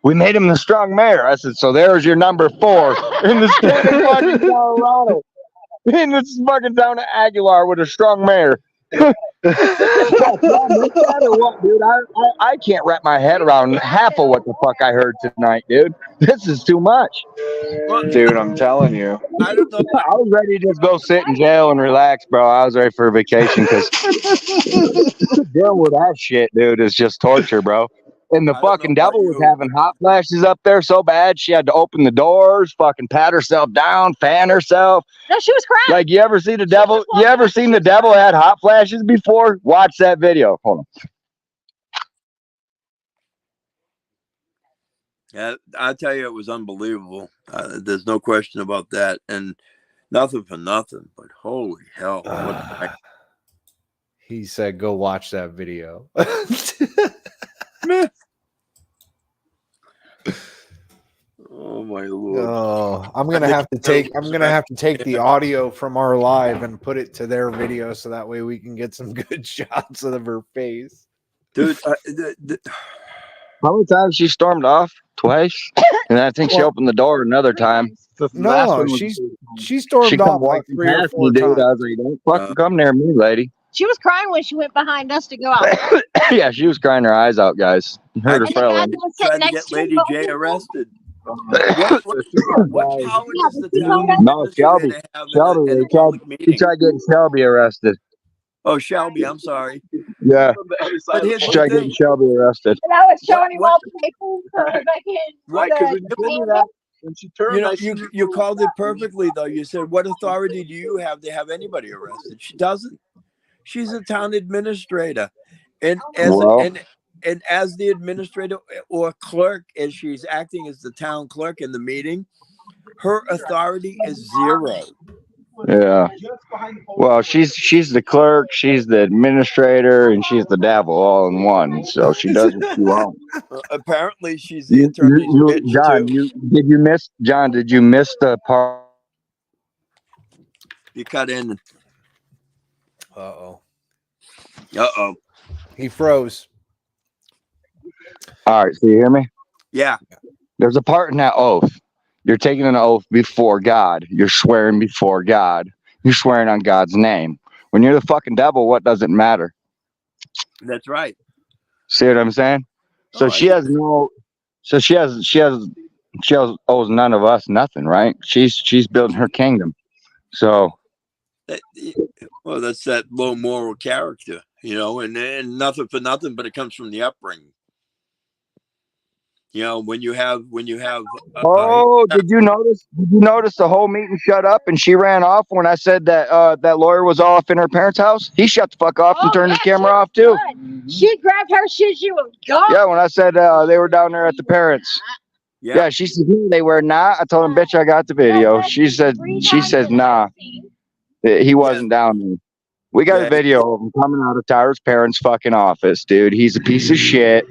S20: We made him the strong mayor. I said, so there's your number 4 in the state of fucking Colorado. In this fucking town of Aguilar with a strong mayor. What, y'all missed that or what, dude? I can't wrap my head around half of what the fuck I heard tonight, dude. This is too much.
S21: Dude, I'm telling you.
S13: I don't know.
S20: I was ready to just go sit in jail and relax, bro. I was ready for a vacation because dealing with that shit, dude, is just torture, bro. And the fucking devil was having hot flashes up there so bad she had to open the doors, fucking pat herself down, fan herself.
S4: No, she was crying.
S20: Like, you ever see the devil? You ever seen the devil had hot flashes before? Watch that video. Hold on.
S13: Yeah, I tell you, it was unbelievable. There's no question about that, and nothing for nothing. But holy hell!
S5: He said, "Go watch that video."
S13: Oh my lord!
S5: Oh, I'm gonna have to take the audio from our live and put it to their video, so that way we can get some good shots of her face,
S13: dude.
S20: How many times she stormed off? Twice, and I think she opened the door another time.
S5: No, she stormed off like 3 or 4 times.
S20: Dude, I was like, don't fucking come near me, lady.
S4: She was crying when she went behind us to go out.
S20: Yeah, she was crying her eyes out, guys. You heard her felling.
S13: Tried to get Lady J arrested. What power does the town
S20: No, Shelby. He tried getting Shelby arrested.
S13: Oh, Shelby, I'm sorry.
S20: Yeah.
S13: But here's
S20: She tried getting Shelby arrested.
S4: And I was showing him all the papers back in.
S13: Right,
S4: because
S13: when she turned, you called it perfectly, though. You said, what authority do you have to have anybody arrested? She doesn't. She's a town administrator. And as the administrator or clerk, as she's acting as the town clerk in the meeting, her authority is 0.
S20: Yeah. Well, she's the clerk, she's the administrator, and she's the devil all in one. So she does what she wants.
S13: Apparently, she's the attorney's bitch
S20: John,
S13: too.
S20: Did you miss the part?
S13: You cut in.
S5: Uh-oh.
S13: He
S5: froze.
S20: All right, so you hear me?
S13: Yeah.
S20: There's a part in that oath. You're taking an oath before God. You're swearing before God. You're swearing on God's name. When you're the fucking devil, what does it matter?
S13: That's right.
S20: See what I'm saying? So she owes none of us nothing, right? She's building her kingdom. So
S13: Well, that's that low moral character. and nothing for nothing, but it comes from the upbringing. When you have
S20: Oh, did you notice? Did you notice the whole meeting shut up and she ran off when I said that that lawyer was off in her parents' house? He shut the fuck off and turned his camera off too.
S4: She grabbed her shit. She was gone.
S20: Yeah, when I said they were down there at the parents. Yeah, she said no, they were not. I told him, bitch, I got the video. She says nah, he wasn't down there. We got a video of him coming out of Tyra's parents' fucking office, dude. He's a piece of shit.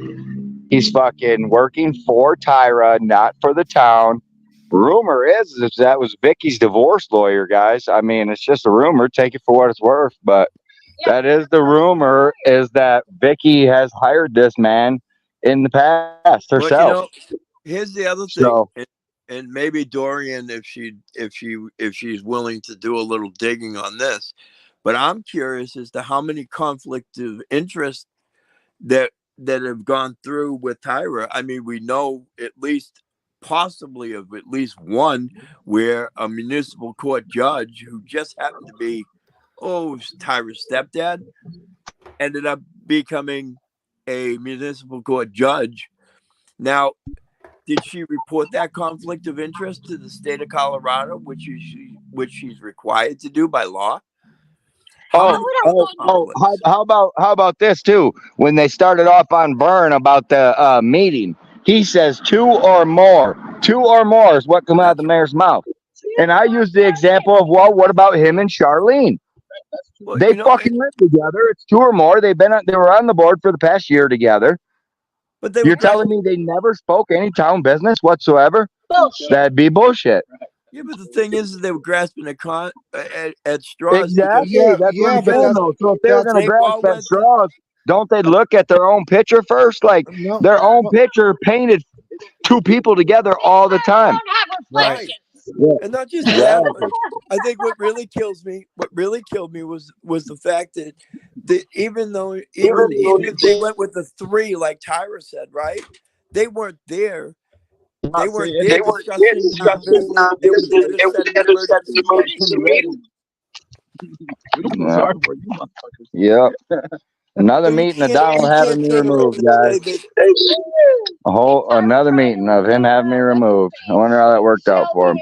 S20: He's fucking working for Tyra, not for the town. Rumor is that was Vicky's divorce lawyer, guys. I mean, it's just a rumor. Take it for what it's worth. But that is the rumor, is that Vicky has hired this man in the past herself.
S13: Well, here's the other thing.
S20: So,
S13: and maybe Dorian, if she's willing to do a little digging on this, but I'm curious as to how many conflicts of interest that have gone through with Tyra. I mean, we know at least possibly of at least one where a municipal court judge who just happened to be Tyra's stepdad ended up becoming a municipal court judge. Now, did she report that conflict of interest to the state of Colorado, which she's required to do by law?
S20: how about this too? When they started off on Vern about the meeting, he says 2 or more. 2 or more is what come out of the mayor's mouth. And I used the example of, well, what about him and Charlene? They fucking live together. It's 2 or more. They were on the board for the past year together.
S13: But
S20: you're telling me they never spoke any town business whatsoever?
S4: Bullshit.
S20: That'd be bullshit.
S13: Yeah, but the thing is, they were grasping at straws.
S20: Exactly. That's what I'm saying, though. So if they were going to grasp at straws, don't they look at their own picture first? Like their own picture painted 2 people together all the time.
S13: Right.
S20: Yeah.
S13: And not just that, but I think what really killed me was the fact that even if they went with the 3, like Tyra said, right? They weren't there. They weren't there discussing business. They were there to set an emergency meeting.
S20: Yep. Another meeting of Donald having me removed, guys. Another meeting of him having me removed. I wonder how that worked out for him.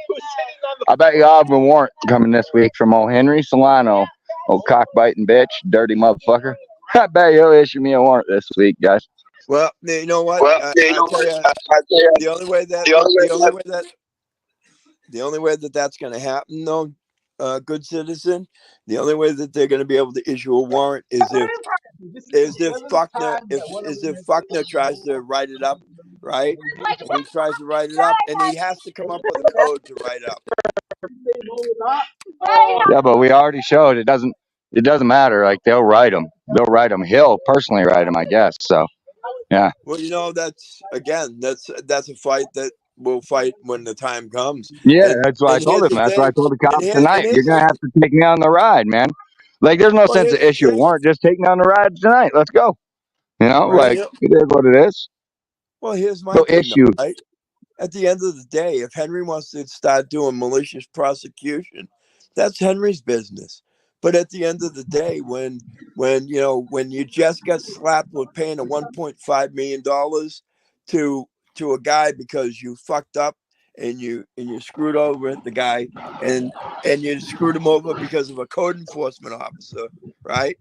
S20: I bet you I'll have a warrant coming this week from old Henry Solano, old cockbiting bitch, dirty motherfucker. I bet you'll issue me a warrant this week, guys.
S13: Well, you know what? I tell you, the only way that that's going to happen, though, good citizen, the only way that they're going to be able to issue a warrant is if Faulkner tries to write it up, right? And he tries to write it up, and he has to come up with a code to write up.
S20: Yeah, but we already showed it doesn't matter. Like they'll write them. He'll personally write them, I guess. So, yeah.
S13: Well, that's a fight that we'll fight when the time comes.
S20: Yeah, that's why I told him. That's why I told the cops tonight. You're gonna have to take me on the ride, man. Like, there's no sense of issue a warrant. Just take me on the ride tonight. Let's go. Like it is what it is.
S13: Well, here's my
S20: no
S13: thing,
S20: issue.
S13: Though, right? At the end of the day, if Henry wants to start doing malicious prosecution, that's Henry's business. But at the end of the day, when you just got slapped with paying a $1.5 million to a guy because you fucked up and you screwed over the guy and you screwed him over because of a code enforcement officer, right?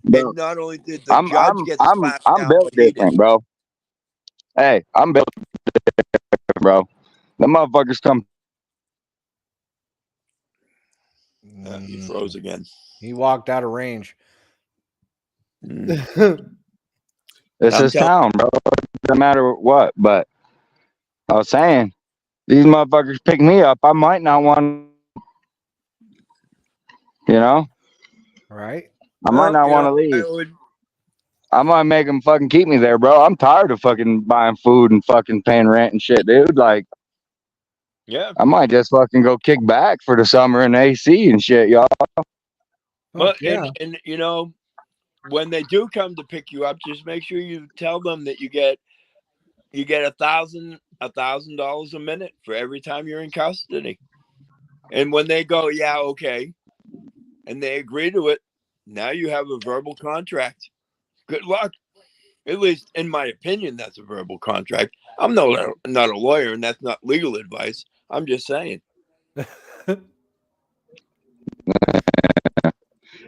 S20: Bro,
S13: and not only did the judge get slapped
S20: I'm
S13: down,
S20: built
S13: but he
S20: different,
S13: didn't.
S20: bro. Hey, I'm built different, bro. The motherfuckers come.
S13: He froze again.
S5: He walked out of range.
S20: This is town, bro. It doesn't matter what, but I was saying, these motherfuckers pick me up. I might not want,
S5: Right.
S20: I might not want to leave. I might make them fucking keep me there, bro. I'm tired of fucking buying food and fucking paying rent and shit, dude. Like,
S13: yeah,
S20: I might just fucking go kick back for the summer in AC and shit, y'all.
S13: But and when they do come to pick you up, just make sure you tell them that you get $1,000 a minute for every time you're in custody. And when they go, yeah, okay, and they agree to it, Now you have a verbal contract. Good luck. At least, in my opinion, that's a verbal contract. I'm not a lawyer, and that's not legal advice. I'm just saying.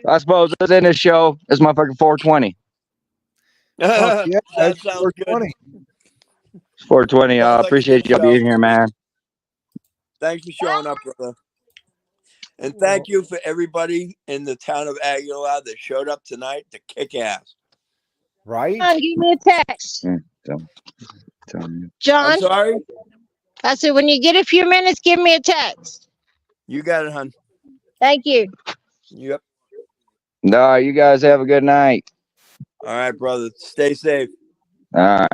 S20: I suppose it's in this show. It's my fucking 420.
S5: Fuck yeah,
S13: That
S5: it's
S13: sounds good.
S5: 420.
S20: It's 420. I
S13: Sounds like a
S20: appreciate
S13: good
S20: y'all
S13: show.
S20: being here, man.
S13: Thanks for showing up, brother. And thank you for everybody in the town of Aguilar that showed up tonight to kick ass.
S5: Right?
S4: John, give me a text. John,
S13: I'm sorry?
S4: I said, when you get a few minutes, give me a text.
S13: You got it, hon.
S4: Thank you.
S13: Yep.
S20: No, you guys have a good night.
S13: All right, brother. Stay safe.
S20: All right.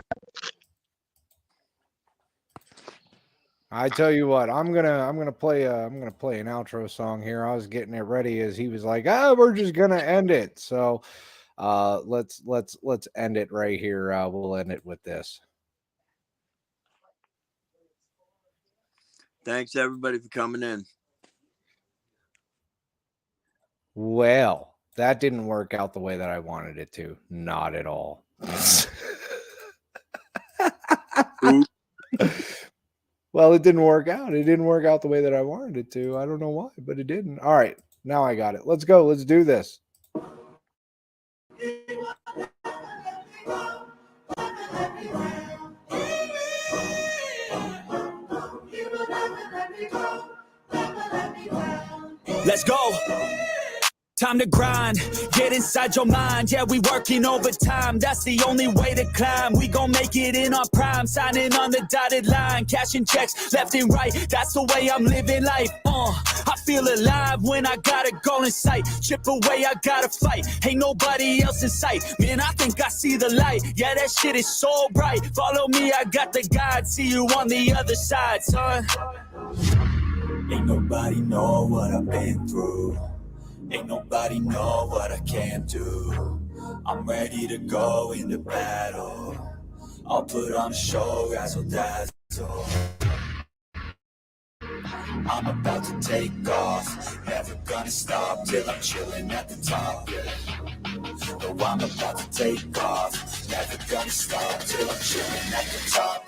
S5: I tell you what, I'm gonna play an outro song here. I was getting it ready as he was like, "Oh, we're just gonna end it." So, let's end it right here. We'll end it with this.
S13: Thanks everybody for coming in.
S5: Well, that didn't work out the way that I wanted it to. Not at all. Well, it didn't work out. It didn't work out the way that I wanted it to. I don't know why, but it didn't. All right. Now I got it. Let's go. Let's do this.
S7: Let's go. Time to grind, get inside your mind. Yeah, we working overtime. That's the only way to climb. We gon' make it in our prime. Signing on the dotted line, cashing checks left and right. That's the way I'm living life. I feel alive when I got a goal in sight. Chip away, I gotta fight. Ain't nobody else in sight. Man, I think I see the light. Yeah, that shit is so bright. Follow me, I got the guide. See you on the other side, son. Ain't nobody know what I've been through. Ain't nobody know what I can do. I'm ready to go into battle. I'll put on a show, razzle dazzle. I'm about to take off. Never gonna stop till I'm chilling at the top. No, I'm about to take off. Never gonna stop till I'm chilling at the top.